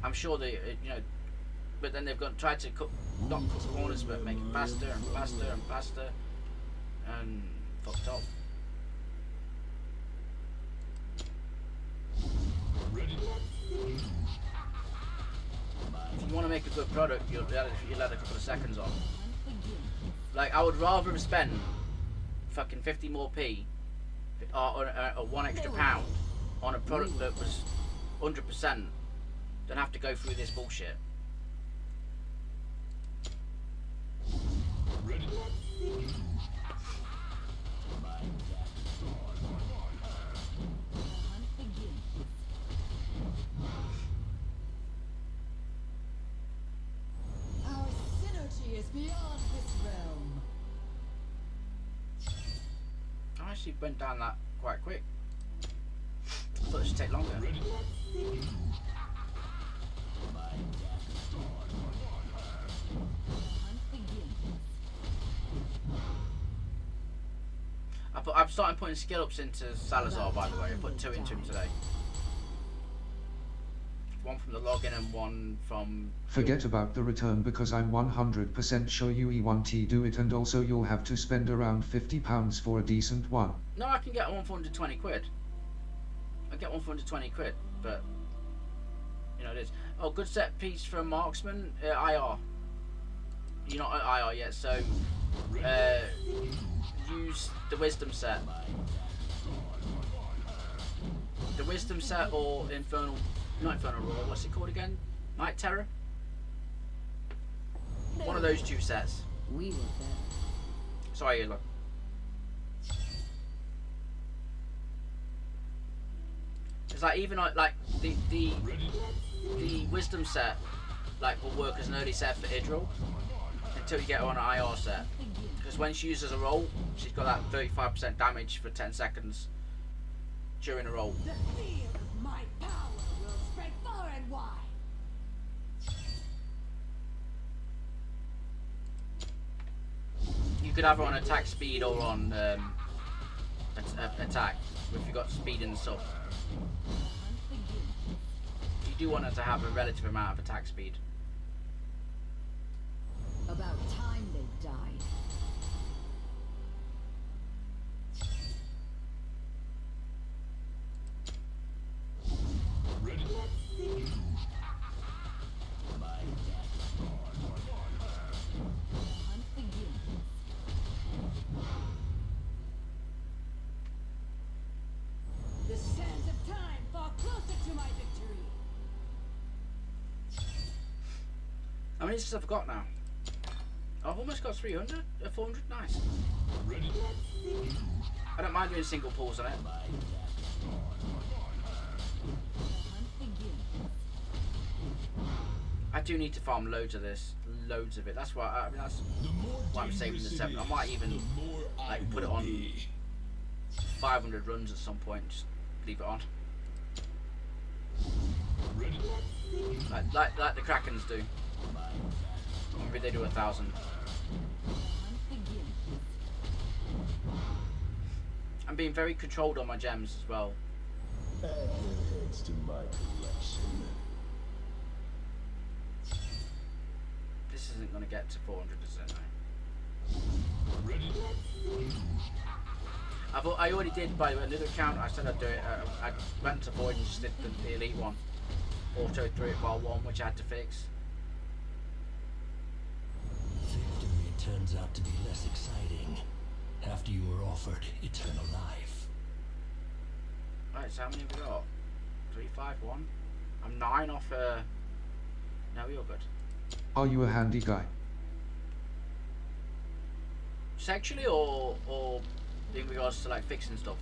I'm sure they, but then they've tried to not cut corners, but make it faster and faster and faster, and fucked up. If you want to make a good product, you'll add a couple of seconds on. Like, I would rather have spent fucking 50 more p or 1 extra pound on a product that was 100% than have to go through this bullshit. Our synergy is beyond this realm. I actually went down that quite quick. I thought it should take longer. I'm starting putting skill ups into Salazar, by the way. I put 2 into him today. One from the login and one from... Forget about the return because I'm 100% sure UE1T do it, and also you'll have to spend around £50 for a decent one. No, I can get one for 120 quid. I get one for 120 quid, but... You know, it is. Oh, good set piece from Marksman, IR. You're not at IR yet, so... use the Wisdom set. The Wisdom set or Infernal... Not Infernal Roar, what's it called again? Night Terror? One of those 2 sets. We were better. Sorry, look. It's like, even like the Wisdom set like will work as an early set for Idril until you get her on an IR set. Because when she uses a roll, she's got that 35% damage for 10 seconds during a roll. The fear of my power will spread far and wide. You could have her on attack speed or on attack if you've got speed in the sub. You do want her to have a relative amount of attack speed. About time they died. The sands of time fall closer to my victory. How many have I got now? I've almost got 300, 400, nice. I don't mind doing single pulls on it. I do need to farm loads of this, loads of it. That's why I mean that's The more why I'm saving the dangerous 7. it I might is, even the more I like put it will on be. 500 runs at some point. Just leave it on, Ready? like the Krakens do. Maybe they do 1,000. I'm being very controlled on my gems as well. Add your heads to my collection. This isn't going to get to 400, is it? No. Ready? I already did by another account. I said I'd do it. I went to Void and just did the elite one. Auto through it while 1, which I had to fix. Victory turns out to be less exciting after you were offered eternal life. Right, so how many have we got? 3, 5, 1. I'm 9 off. No, you're good. Are you a handy guy? Sexually or in regards to like fixing stuff?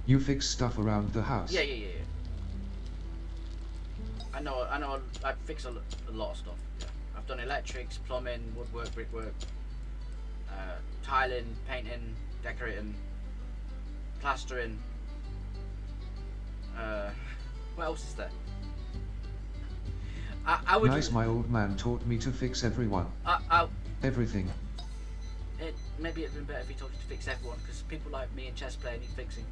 You fix stuff around the house. Yeah. I know. I fix a lot of stuff. Yeah. I've done electrics, plumbing, woodwork, brickwork, tiling, painting, decorating, plastering. What else is there? I would. Nice, my old man taught me to fix everyone. Everything. Maybe it'd been better if he told you to fix everyone, because people like me and chess player need fixing.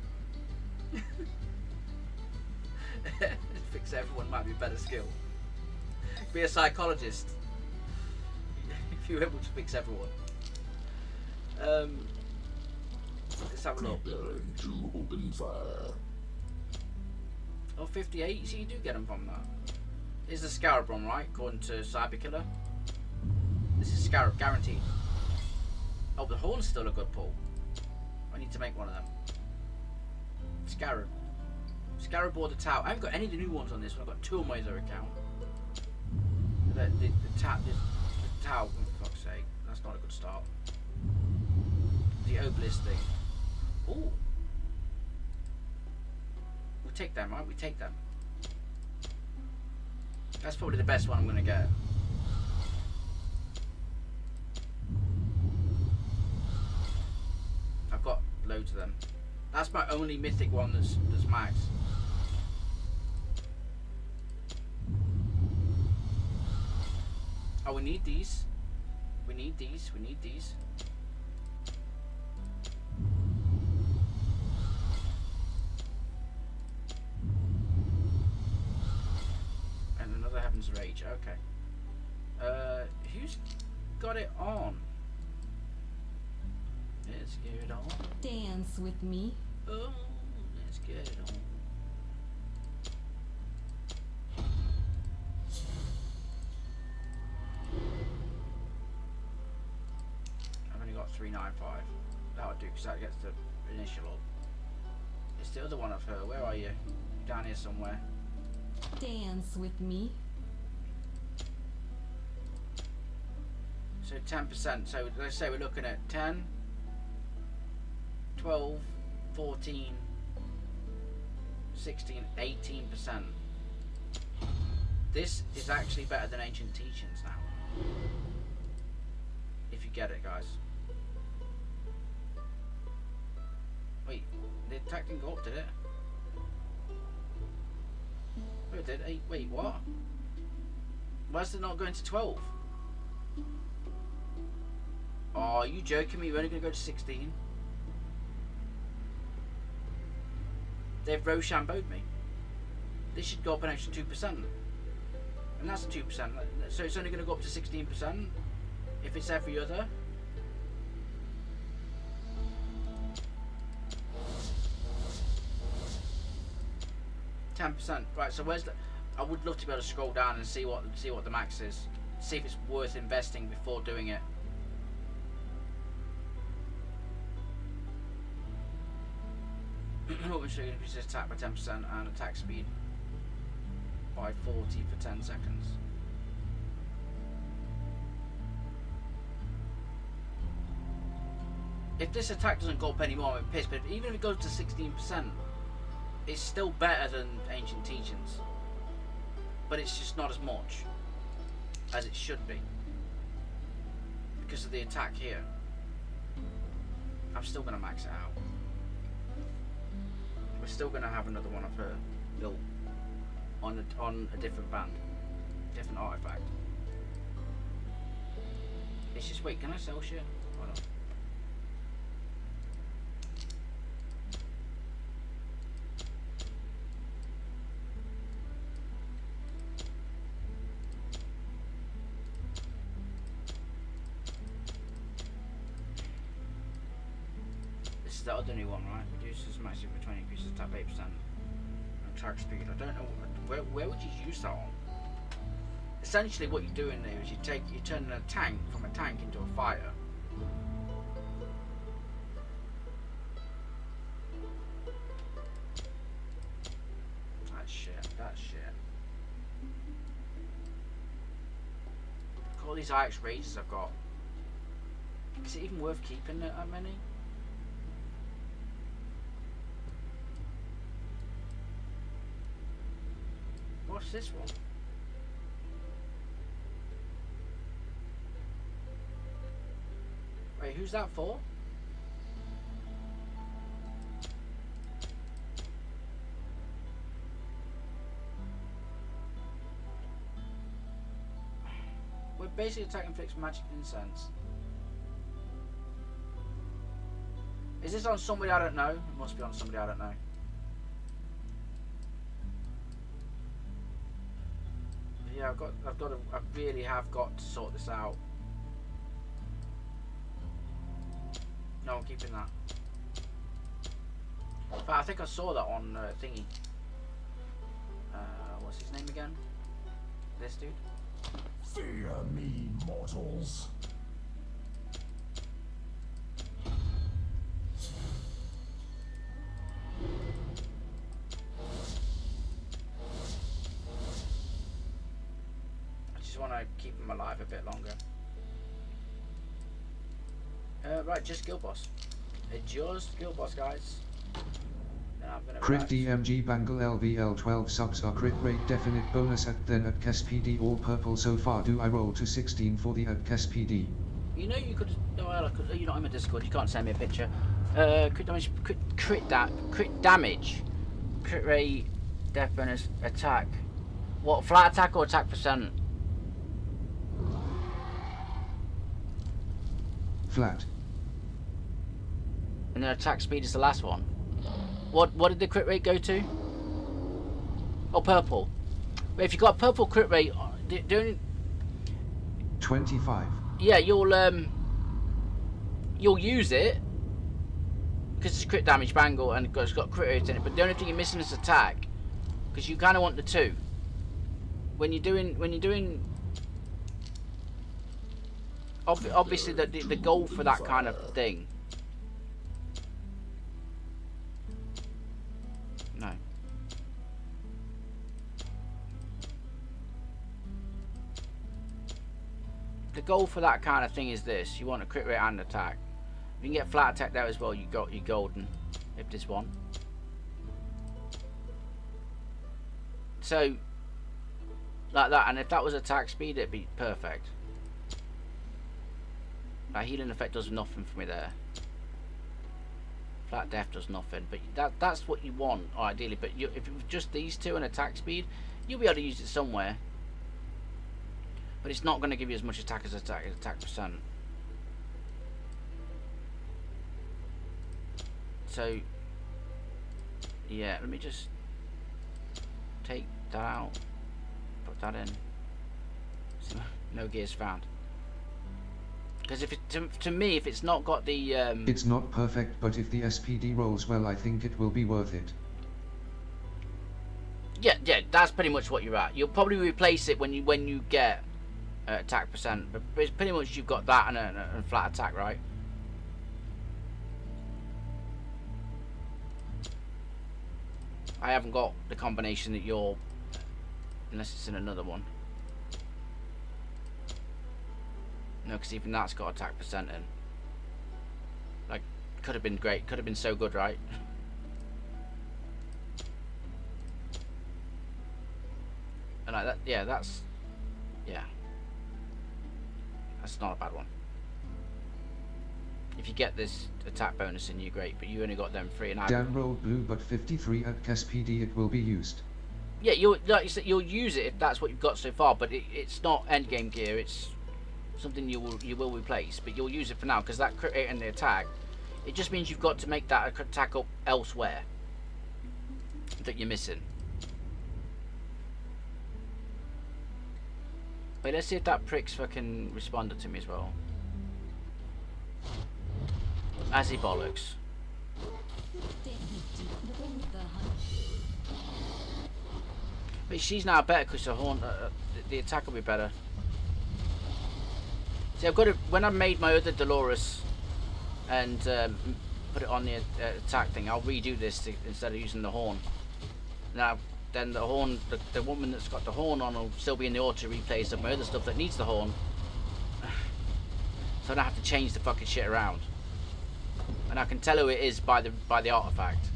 Fix everyone might be a better skill. Be a psychologist if you're able to fix everyone. Let's have a look. Preparing to open fire. Oh, 58, so you do get them from that. This is a Scarab one, right? According to Cyberkiller. This is Scarab, guaranteed. Oh, the horn's still a good pull. I need to make one of them. Scarab. Scarab or the Tau. I haven't got any of the new ones on this one. I've got 2 on my other account. The Tau, for fuck's sake. That's not a good start. The Obelisk thing. Ooh. We take them, right? We take them. That's probably the best one I'm going to get. I've got loads of them. That's my only mythic one that's max. Oh, we need these. We need these. We need these. And another Heaven's Rage. Okay. Who's got it on? Let's get it on. Dance with me. Oh, let's get it on. I've only got 395. That'll do, because that gets the initial up. It's the other one of her. Where are you? Down here somewhere. Dance with me. So 10%. So let's say we're looking at 10, 12, 14, 16, 18%. This is actually better than Ancient Teachings now. If you get it, guys. Wait, the attack didn't go up, did it? Oh, it did. 8. Wait, what? Why is it not going to 12? Oh, are you joking me? We're only going to go to 16. They've Rochambeau'd me. This should go up an extra 2%. And that's 2%. So it's only going to go up to 16% if it's every other. %. Right, so where's the... I would love to be able to scroll down and see what the max is. See if it's worth investing before doing it. What should increase attack by 10% and attack speed by 40 for 10 seconds. If this attack doesn't go up anymore, I'm pissed. But even if it goes to 16%, it's still better than Ancient Teachings, but it's just not as much as it should be because of the attack here. I'm still gonna max it out. We're still gonna have another one of her built on a different band, different artifact. It's just, wait, can I sell shit? Hold on. This is the other new one, right? Reduces massive for 20, increases attack 8%. Attack speed. I don't know where would you use that on? Essentially, what you're doing there is you're turning a tank from a tank into a fighter. That's shit. That's shit. Look at all these IX rages I've got. Is it even worth keeping that many? What's this one? Wait, who's that for? We're basically attacking fixed magic incense. Is this on somebody I don't know? It must be on somebody I don't know. Yeah, I really have got to sort this out. No, I'm keeping that. But I think I saw that on thingy. What's his name again? This dude? Fear me, mortals. I just want to keep him alive a bit longer. Right, just Guild Boss. Just Guild Boss, guys. Crit DMG Bangle LVL 12 subs are crit rate definite bonus at then at KES-PD all purple so far. Do I roll to 16 for the at KES-PD? You know you could, well, you're not in my Discord, you can't send me a picture. Crit damage, crit damage, crit rate, death bonus, attack. What, flat attack or attack percent? Flat. And then attack speed is the last one. What did the crit rate go to? Oh, purple. But if you've got purple crit rate, doing 25. Yeah, you'll use it because it's crit damage bangle and it's got crit rate in it. But the only thing you're missing is attack, because you kind of want the two. When you're doing obviously the goal for that kind of thing. No. The goal for that kind of thing is this: you want a crit rate and attack. If you can get flat attack there as well, you got your golden. If this one. So like that, and if that was attack speed, it'd be perfect. That healing effect does nothing for me there. Flat death does nothing, but that's what you want ideally. But if it was just these two and attack speed, you'll be able to use it somewhere. But it's not going to give you as much attack as attack percent. So yeah, let me just take that out, put that in. So, no gears found. Because if it, to me, if it's not got the it's not perfect, but if the SPD rolls well, I think it will be worth it. Yeah, that's pretty much what you're at. You'll probably replace it when you get attack percent, but it's pretty much you've got that and a flat attack, right? I haven't got the combination that you're, unless it's in another one. No, because even that's got attack percent in. Like, could have been great. Could have been so good, right? And like that, yeah, that's not a bad one. If you get this attack bonus in, you're great, but you only got them 3 and I. Dan rolled blue, but 53 at KSPD it will be used. Yeah, you'll like you said, you'll use it if that's what you've got so far, but it's not endgame gear. It's something you will replace, but you'll use it for now because that crit rate and the attack, it just means you've got to make that attack up elsewhere that you're missing. Wait, let's see if that prick's fucking responded to me as well. As he bollocks. But she's now better because the horn, the attack will be better. See, I've got to, when I made my other Dolores and put it on the attack thing, I'll redo this instead of using the horn. Now, then the horn, the woman that's got the horn on will still be in the auto replays of my other stuff that needs the horn. So I don't have to change the fucking shit around. And I can tell who it is by the artifact.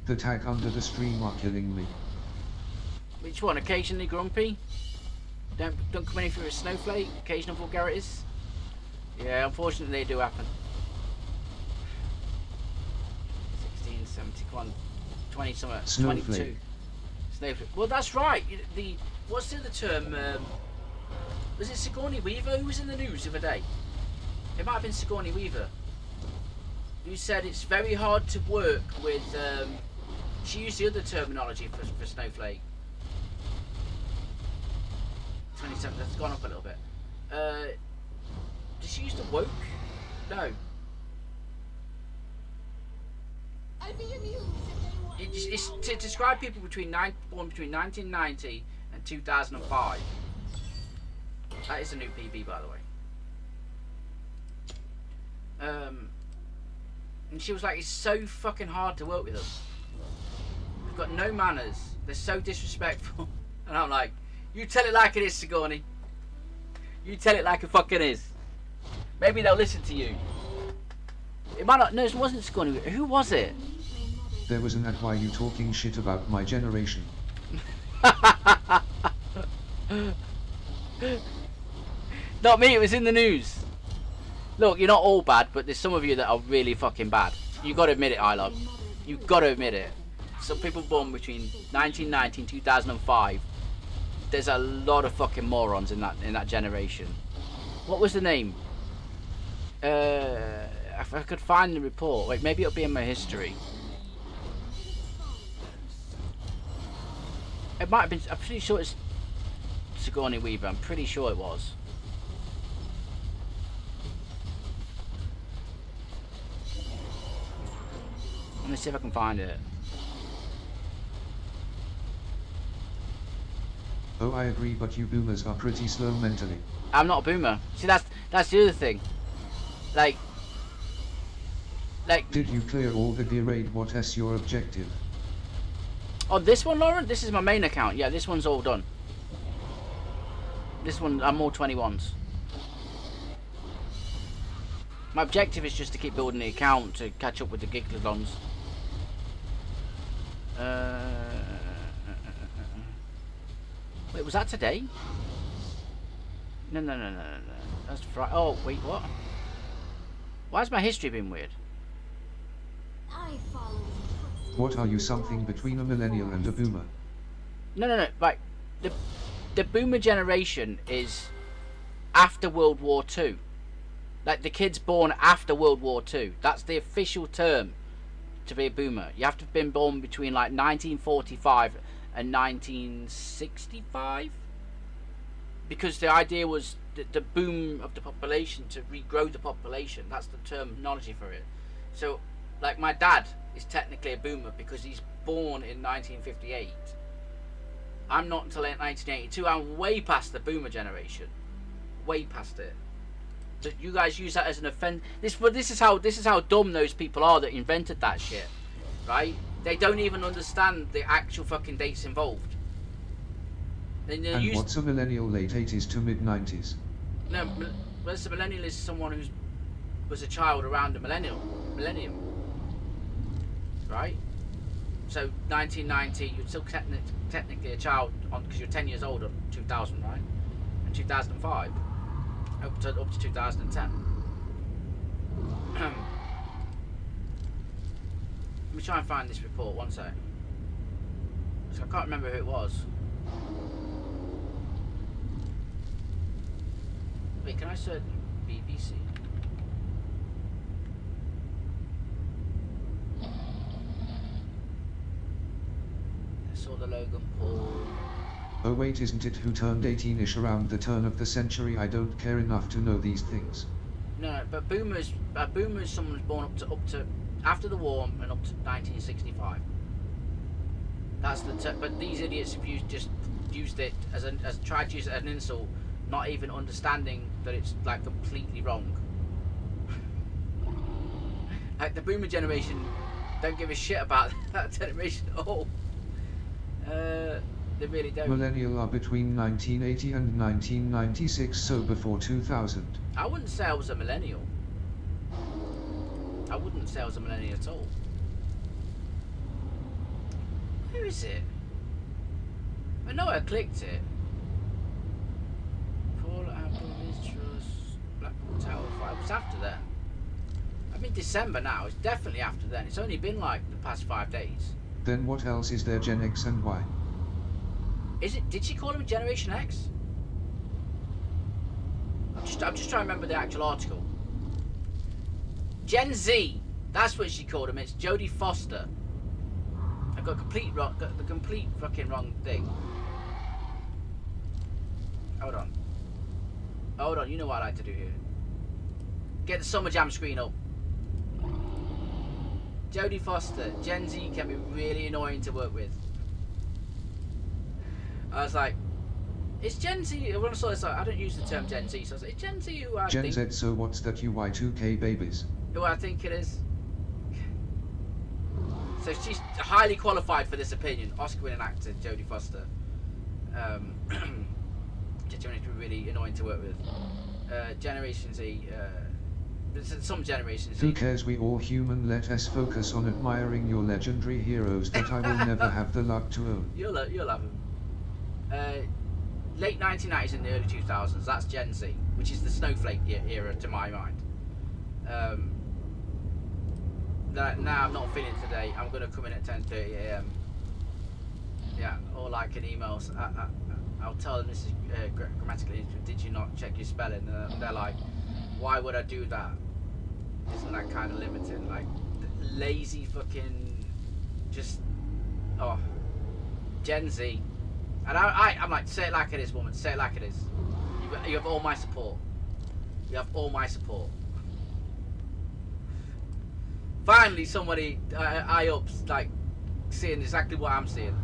The tag under the stream are killing me. Which one? Occasionally grumpy? Don't come in if you're a snowflake? Occasional vulgarities? Yeah, unfortunately they do happen. 16, 70, come on. 20 something. Snowflake. 22. Snowflake. Well, that's right. What's the other term? Was it Sigourney Weaver who was in the news the other day? It might have been Sigourney Weaver. Who said it's very hard to work with, she used the other terminology for snowflake. 27, that's gone up a little bit. Did she use the woke? No. I'd be amused if they It's to describe people born between 1990 and 2005. That is a new PB, by the way. And she was like, it's so fucking hard to work with them. They've got no manners. They're so disrespectful. And I'm like, you tell it like it is, Sigourney. You tell it like it fucking is. Maybe they'll listen to you. It might not. No, it wasn't Sigourney. Who was it? There was an ad why you talking shit about my generation. Not me, it was in the news. Look, you're not all bad, but there's some of you that are really fucking bad. You got to admit it, I love. You got to admit it. Some people born between 1990 and 2005. There's a lot of fucking morons in that generation. What was the name? If I could find the report. Wait, maybe it'll be in my history. It might have been. I'm pretty sure it's Sigourney Weaver. I'm pretty sure it was. Let me see if I can find it. Oh, I agree, but you boomers are pretty slow mentally. I'm not a boomer. See, that's the other thing. Like. Did you clear all the gear raid? What is your objective? On this one, Lauren? This is my main account. Yeah, this one's all done. This one, I'm all 21s. My objective is just to keep building the account to catch up with the Gigalons. Wait, was that today? No. That's Friday. Oh, wait, what? Why's my history been weird? I follow. What are you, something between a millennial and a boomer? No. Right, the boomer generation is after World War II. Like the kids born after World War II. That's the official term to be a boomer. You have to have been born between like 1945 and 1965, because the idea was the boom of the population, to regrow the population. That's the terminology for it. So, like, my dad is technically a boomer because he's born in 1958. I'm not until 1982. I'm way past the boomer generation. Way past it. That you guys use that as an offense. This is how dumb those people are that invented that shit, right? They don't even understand the actual fucking dates involved. And what's a millennial? Late 80s to mid 90s. No, well, a millennial is someone who was a child around the millennium, right? So 1990, you're still technically a child because you're 10 years old on 2000, right? And 2005 up to 2010. Let me try and find this report. One sec. I can't remember who it was. Wait, can I search BBC? I saw the Logan Paul. Oh wait, isn't it who turned 18ish around the turn of the century? I don't care enough to know these things. No, but boomers, someone was born up to after the war and up to 1965. That's the but these idiots have used it as tried to use it as an insult, not even understanding that it's like completely wrong. Like the boomer generation don't give a shit about that generation at all. They really don't. Millennial are between 1980 and 1996, so before 2000. I wouldn't say I was a millennial. I wouldn't say I was a millennial at all. Where is it? I know I clicked it. Paul Apple, Mistrust, Blackpool Tower 5. It was after then. I'm in December now. It's definitely after then. It's only been like the past 5 days. Then what else is there? Gen X and Y? Is it? Did she call him Generation X? I'm just trying to remember the actual article. Gen Z. That's what she called him. It's Jodie Foster. I've got the complete fucking wrong thing. Hold on. You know what I like to do here. Get the Summer Jam screen up. Jodie Foster. Gen Z can be really annoying to work with. I was like, it's Gen Z. When I saw this, I don't use the term Gen Z, so I was like, it's Gen Z who I Gen think... Z, so what's that, you Y2K babies? Who I think it is. So she's highly qualified for this opinion. Oscar-winning actor Jodie Foster. Just to be really annoying to work with. Generation Z. Some Generation Z. Who cares? We all human. Let us focus on admiring your legendary heroes that I will never have the luck to own. You'll have them. Late 1990s and the early 2000s. That's Gen Z, which is the snowflake era to my mind. Now I'm not feeling today. I'm gonna come in at 10:30 AM. Yeah, or like an email. I'll tell them this is grammatically. Did you not check your spelling? They're like, why would I do that? Isn't that kind of limiting? Like lazy fucking, just Gen Z. And I'm like, say it like it is, woman. Say it like it is. You have all my support. You have all my support. Finally, somebody eye ups like seeing exactly what I'm seeing.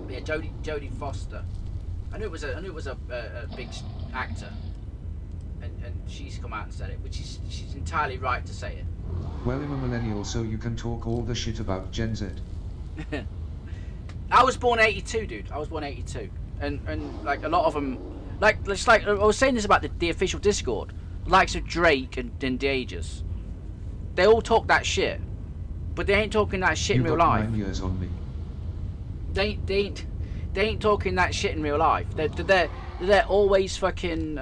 Yeah, Jodie Foster. I knew it was a big actor, and she's come out and said it, which is she's entirely right to say it. Well, I'm a millennial, so you can talk all the shit about Gen Z. I was born 82, dude. I was born 82, and like a lot of them, like I was saying this about the official Discord, the likes of Drake and DeAges. They all talk that shit, but they ain't talking that shit in real life. 9 years on me. They ain't talking that shit in real life. They're always fucking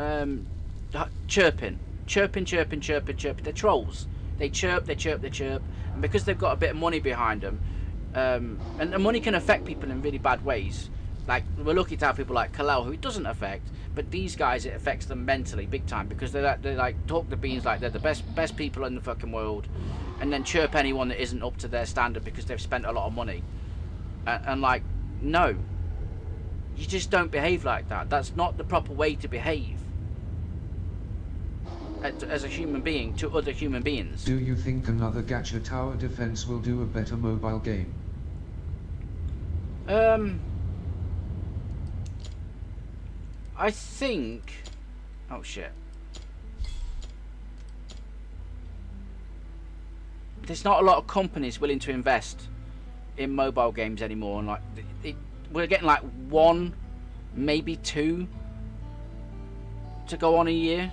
chirping. They're trolls. They chirp, and because they've got a bit of money behind them, and the money can affect people in really bad ways. Like we're lucky to have people like Kalel, who it doesn't affect, but these guys it affects them mentally big time because they like talk the beans like they're the best people in the fucking world, and then chirp anyone that isn't up to their standard because they've spent a lot of money. And like, no, you just don't behave like that. That's not the proper way to behave as a human being to other human beings. Do you think another Gacha Tower Defense will do a better mobile game? I think... Oh shit. There's not a lot of companies willing to invest in mobile games anymore, and like we're getting like 1, maybe 2 to go on a year.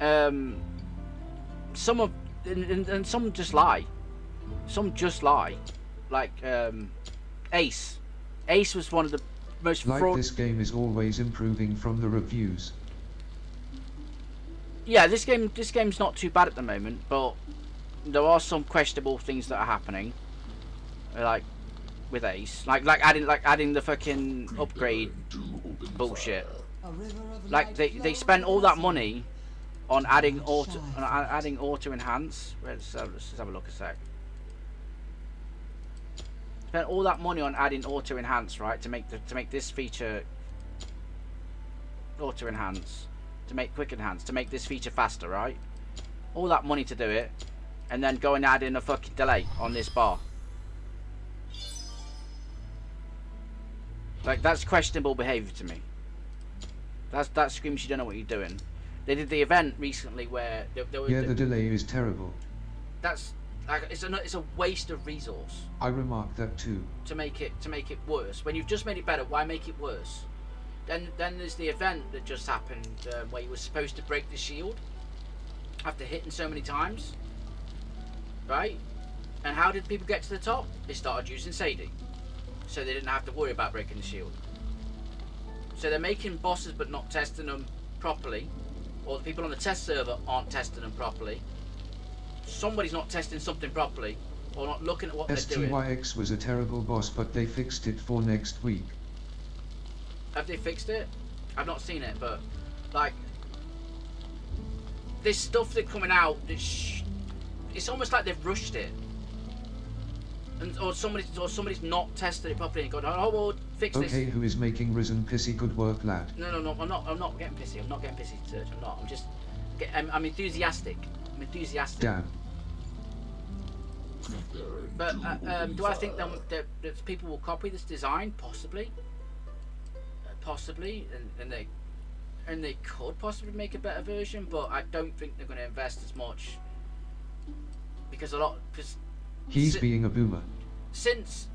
Some of and some just lie. Some just lie. Like Ace. Ace was one of the most like this game is always improving from the reviews. Yeah, this game's not too bad at the moment, but there are some questionable things that are happening. Like with Ace, like adding the fucking upgrade bullshit. Like they spent all that money on adding auto enhance. Let's have a look a sec. Spent all that money on adding auto enhance, right? To make this feature auto enhance, to make quick enhance, to make this feature faster, right? All that money to do it, and then go and add in a fucking delay on this bar. Like, that's questionable behaviour to me. That screams you don't know what you're doing. They did the event recently where there was... Yeah, the delay is terrible. That's... Like, it's a waste of resource. I remarked that too. To make it worse. When you've just made it better, why make it worse? Then there's the event that just happened where you were supposed to break the shield after hitting so many times. Right? And how did people get to the top? They started using Sadie. So they didn't have to worry about breaking the shield. So they're making bosses but not testing them properly, or the people on the test server aren't testing them properly. Somebody's not testing something properly, or not looking at what they're doing. STYX was a terrible boss, but they fixed it for next week. Have they fixed it? I've not seen it, but like this stuff that's coming out, it's almost like they've rushed it. Or somebody's not tested it properly and gone, oh, we'll fix this. Okay, who is making Risen pissy? Good work, lad. No, I'm not getting pissy. I'm not getting pissy, Serge. I'm not. I'm enthusiastic. I'm enthusiastic. Damn. But do I think that people will copy this design? Possibly. Possibly, and they could possibly make a better version, but I don't think they're going to invest as much because he's being a boomer. Since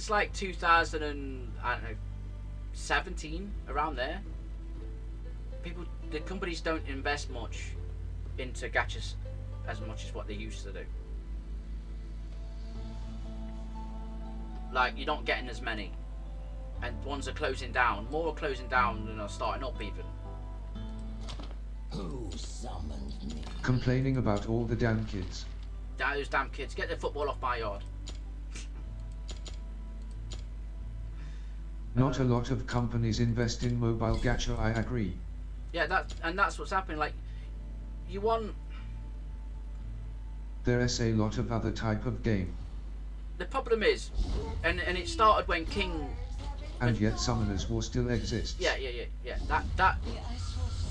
like 2017, around there, the companies don't invest much into gachas as much as what they used to do. Like, you're not getting as many, and ones are closing down. More are closing down than are starting up even. Who summoned me? Complaining about all the damn kids. Those damn kids, get the football off my yard. Not a lot of companies invest in mobile gacha, I agree. Yeah, that's what's happening. Like, you want... There's a lot of other type of game. The problem is, and it started when King... And yet Summoners War still exists. Yeah.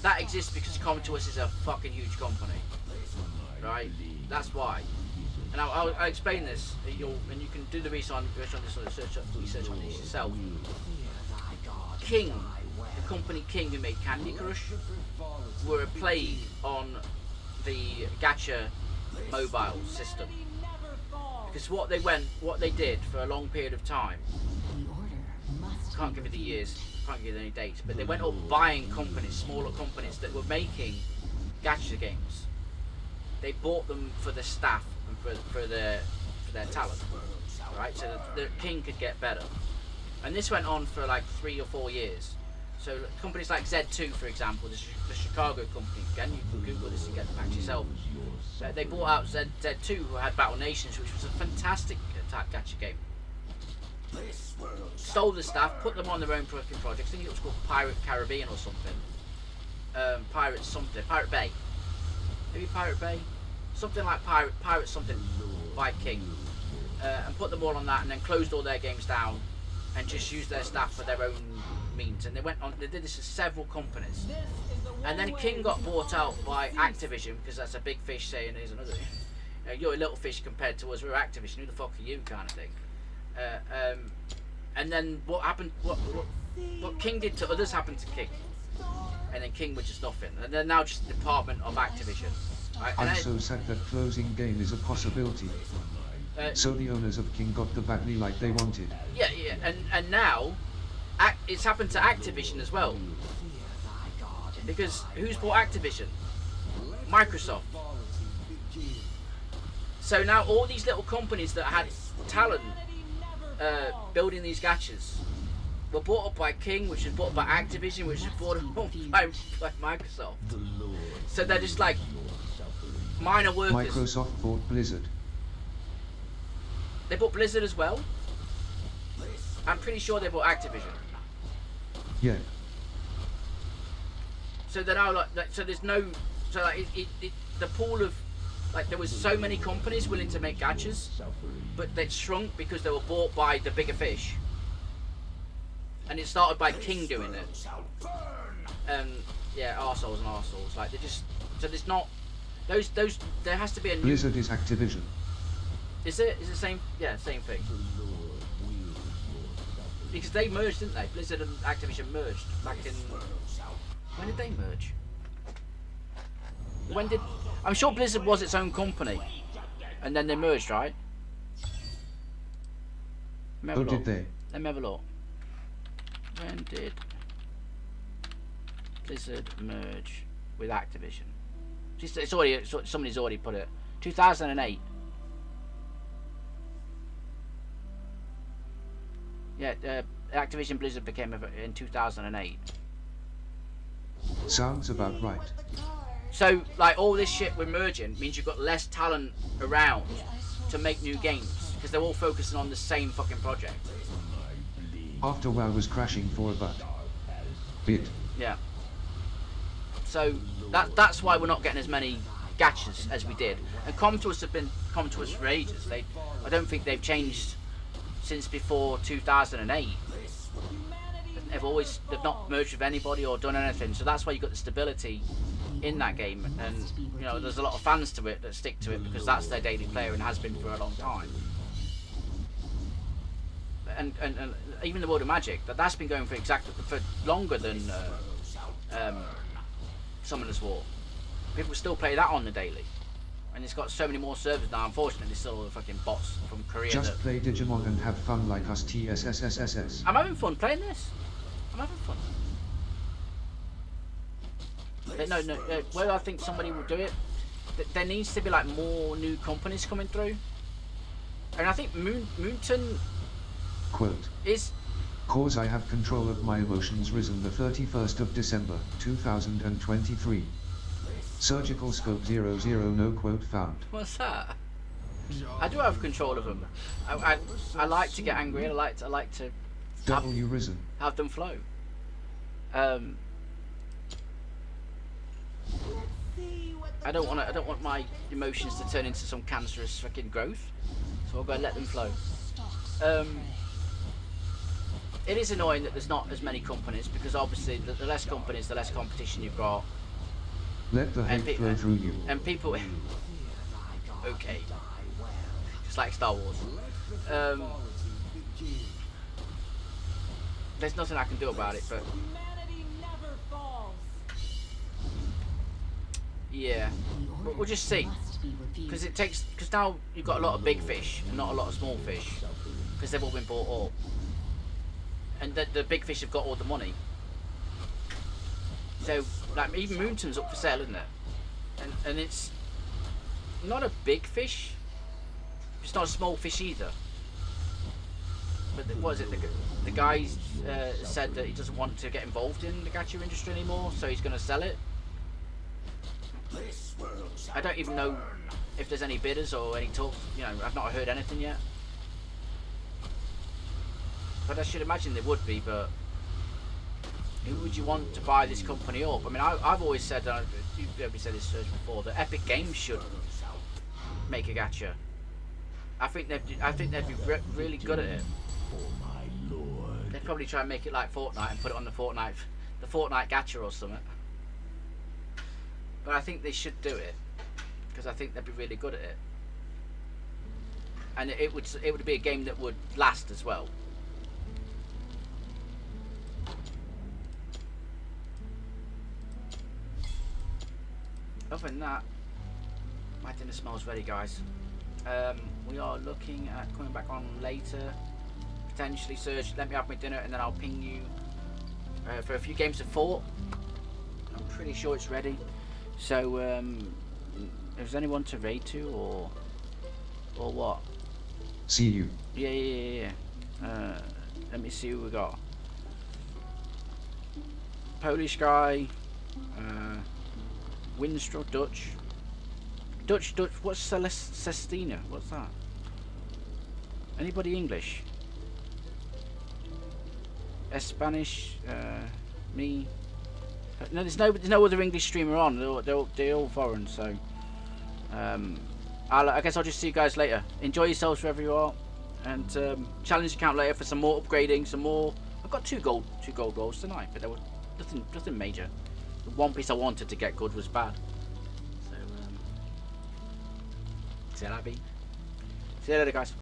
That exists because Common to us is a fucking huge company. Right? That's why. And I'll explain this, and you can do the research on this, or research on this yourself. King, the company King who made Candy Crush, were a plague on the gacha mobile system. Because what they did for a long period of time, can't give you the years, can't give you any dates, but they went up buying companies, smaller companies that were making gacha games. They bought them for the staff and for their talent, right? So the King could get better. And this went on for like 3 or 4 years. So companies like Z2, for example, the Chicago company, again, you can Google this and get the facts yourself. They bought out Z2, who had Battle Nations, which was a fantastic gacha game. Stole the staff, put them on their own projects. I think it was called Pirate Caribbean or something. Pirate Bay. Maybe Pirate Bay? Something like Pirate something by King. And put them all on that, and then closed all their games down and just used their staff for their own means. And they did this with several companies. And then King got bought out by Activision, because that's a big fish saying here's another. You're a little fish compared to us, we're Activision, who the fuck are you, kind of thing. And then what happened, what King did to others happened to King. And then King was just nothing. And they're now just the department of Activision. Right? I'm so sad that closing game is a possibility. So the owners of King got the badly like they wanted. Yeah, and now it's happened to Activision as well. Because who's bought Activision? Microsoft. So now all these little companies that had talent building these gachas were bought up by King, which was bought up by Activision, which was bought up by Microsoft. So they're just like minor workers. Microsoft bought Blizzard. They bought Blizzard as well. I'm pretty sure they bought Activision. Yeah. So they're now like so there's no, so like the pool of, like, there was so many companies willing to make gachas, but they shrunk because they were bought by the bigger fish. And it started by King doing it. Yeah, arseholes and arseholes. Like, they just, so there's not those there has to be a new. Blizzard is Activision. Is it? Is it the same? Yeah, same thing. Because they merged, didn't they? Blizzard and Activision merged back in. When did they merge? When did? I'm sure Blizzard was its own company, and then they merged, right? Oh, did they? Let me have a look. When did Blizzard merge with Activision? It's already, somebody's already put it. 2008. Yeah, Activision Blizzard became in 2008. Sounds about right. So, like, all this shit we're merging means you've got less talent around to make new games because they're all focusing on the same fucking project. After WoW was crashing for a bit. Yeah. So that's why we're not getting as many gachas as we did. And Comtours have been Comtours for ages. I don't think they've changed since before 2008. They've not merged with anybody or done anything. So that's why you've got the stability in that game. And you know, there's a lot of fans to it that stick to it because that's their daily player and has been for a long time. And even the World of Magic, that's been going for longer than Summoner's War. People still play that on the daily, and it's got so many more servers now. Unfortunately, there's still all the fucking bots from Korea. Just play Digimon and have fun like us. TSSSSS. I'm having fun playing this. I'm having fun. No. Where I think somebody will do it, there needs to be like more new companies coming through, and I think Moonton. Quote. Is. Cause I have control of my emotions. Risen the 31st of December, 2023. Surgical scope 00 no quote found. What's that? I do have control of them. I like to get angry. I like to. W Risen. Have them flow. I don't want my emotions to turn into some cancerous fucking growth. So I'll go and let them flow. It is annoying that there's not as many companies because obviously the less companies, the less competition you've got. Let the hate flow through you. And people. Okay. Just like Star Wars. There's nothing I can do about it, but. Yeah. But we'll just see. Because now you've got a lot of big fish and not a lot of small fish. Because they've all been bought up. And the big fish have got all the money. So, like, even Moonton's up for sale, isn't it? And it's not a big fish. It's not a small fish either. But what is it? The guy said that he doesn't want to get involved in the gacha industry anymore, so he's going to sell it. I don't even know if there's any bidders or any talk. You know, I've not heard anything yet. But I should imagine there would be, but who would you want to buy this company up? I mean, I've always said, you've probably said this before, that Epic Games should make a gacha. I think they'd be really good at it. They'd probably try and make it like Fortnite and put it on the Fortnite gacha or something. But I think they should do it because I think they'd be really good at it, and it would be a game that would last as well. Other than that, my dinner smells ready, guys. We are looking at coming back on later. Potentially, Serge, let me have my dinner and then I'll ping you for a few games of Fort. I'm pretty sure it's ready. So, is anyone to raid to or what? See you. Yeah. Let me see who we got. Polish guy, Winstrel, Dutch. What's Celestina? What's that? Anybody English? Spanish, me. No, there's no other English streamer on. They're all foreign. So, I guess I'll just see you guys later. Enjoy yourselves wherever you are, and challenge account later for some more upgrading, some more. I've got two gold rolls tonight, but there were nothing major. The one piece I wanted to get good was bad. So, see you later, guys.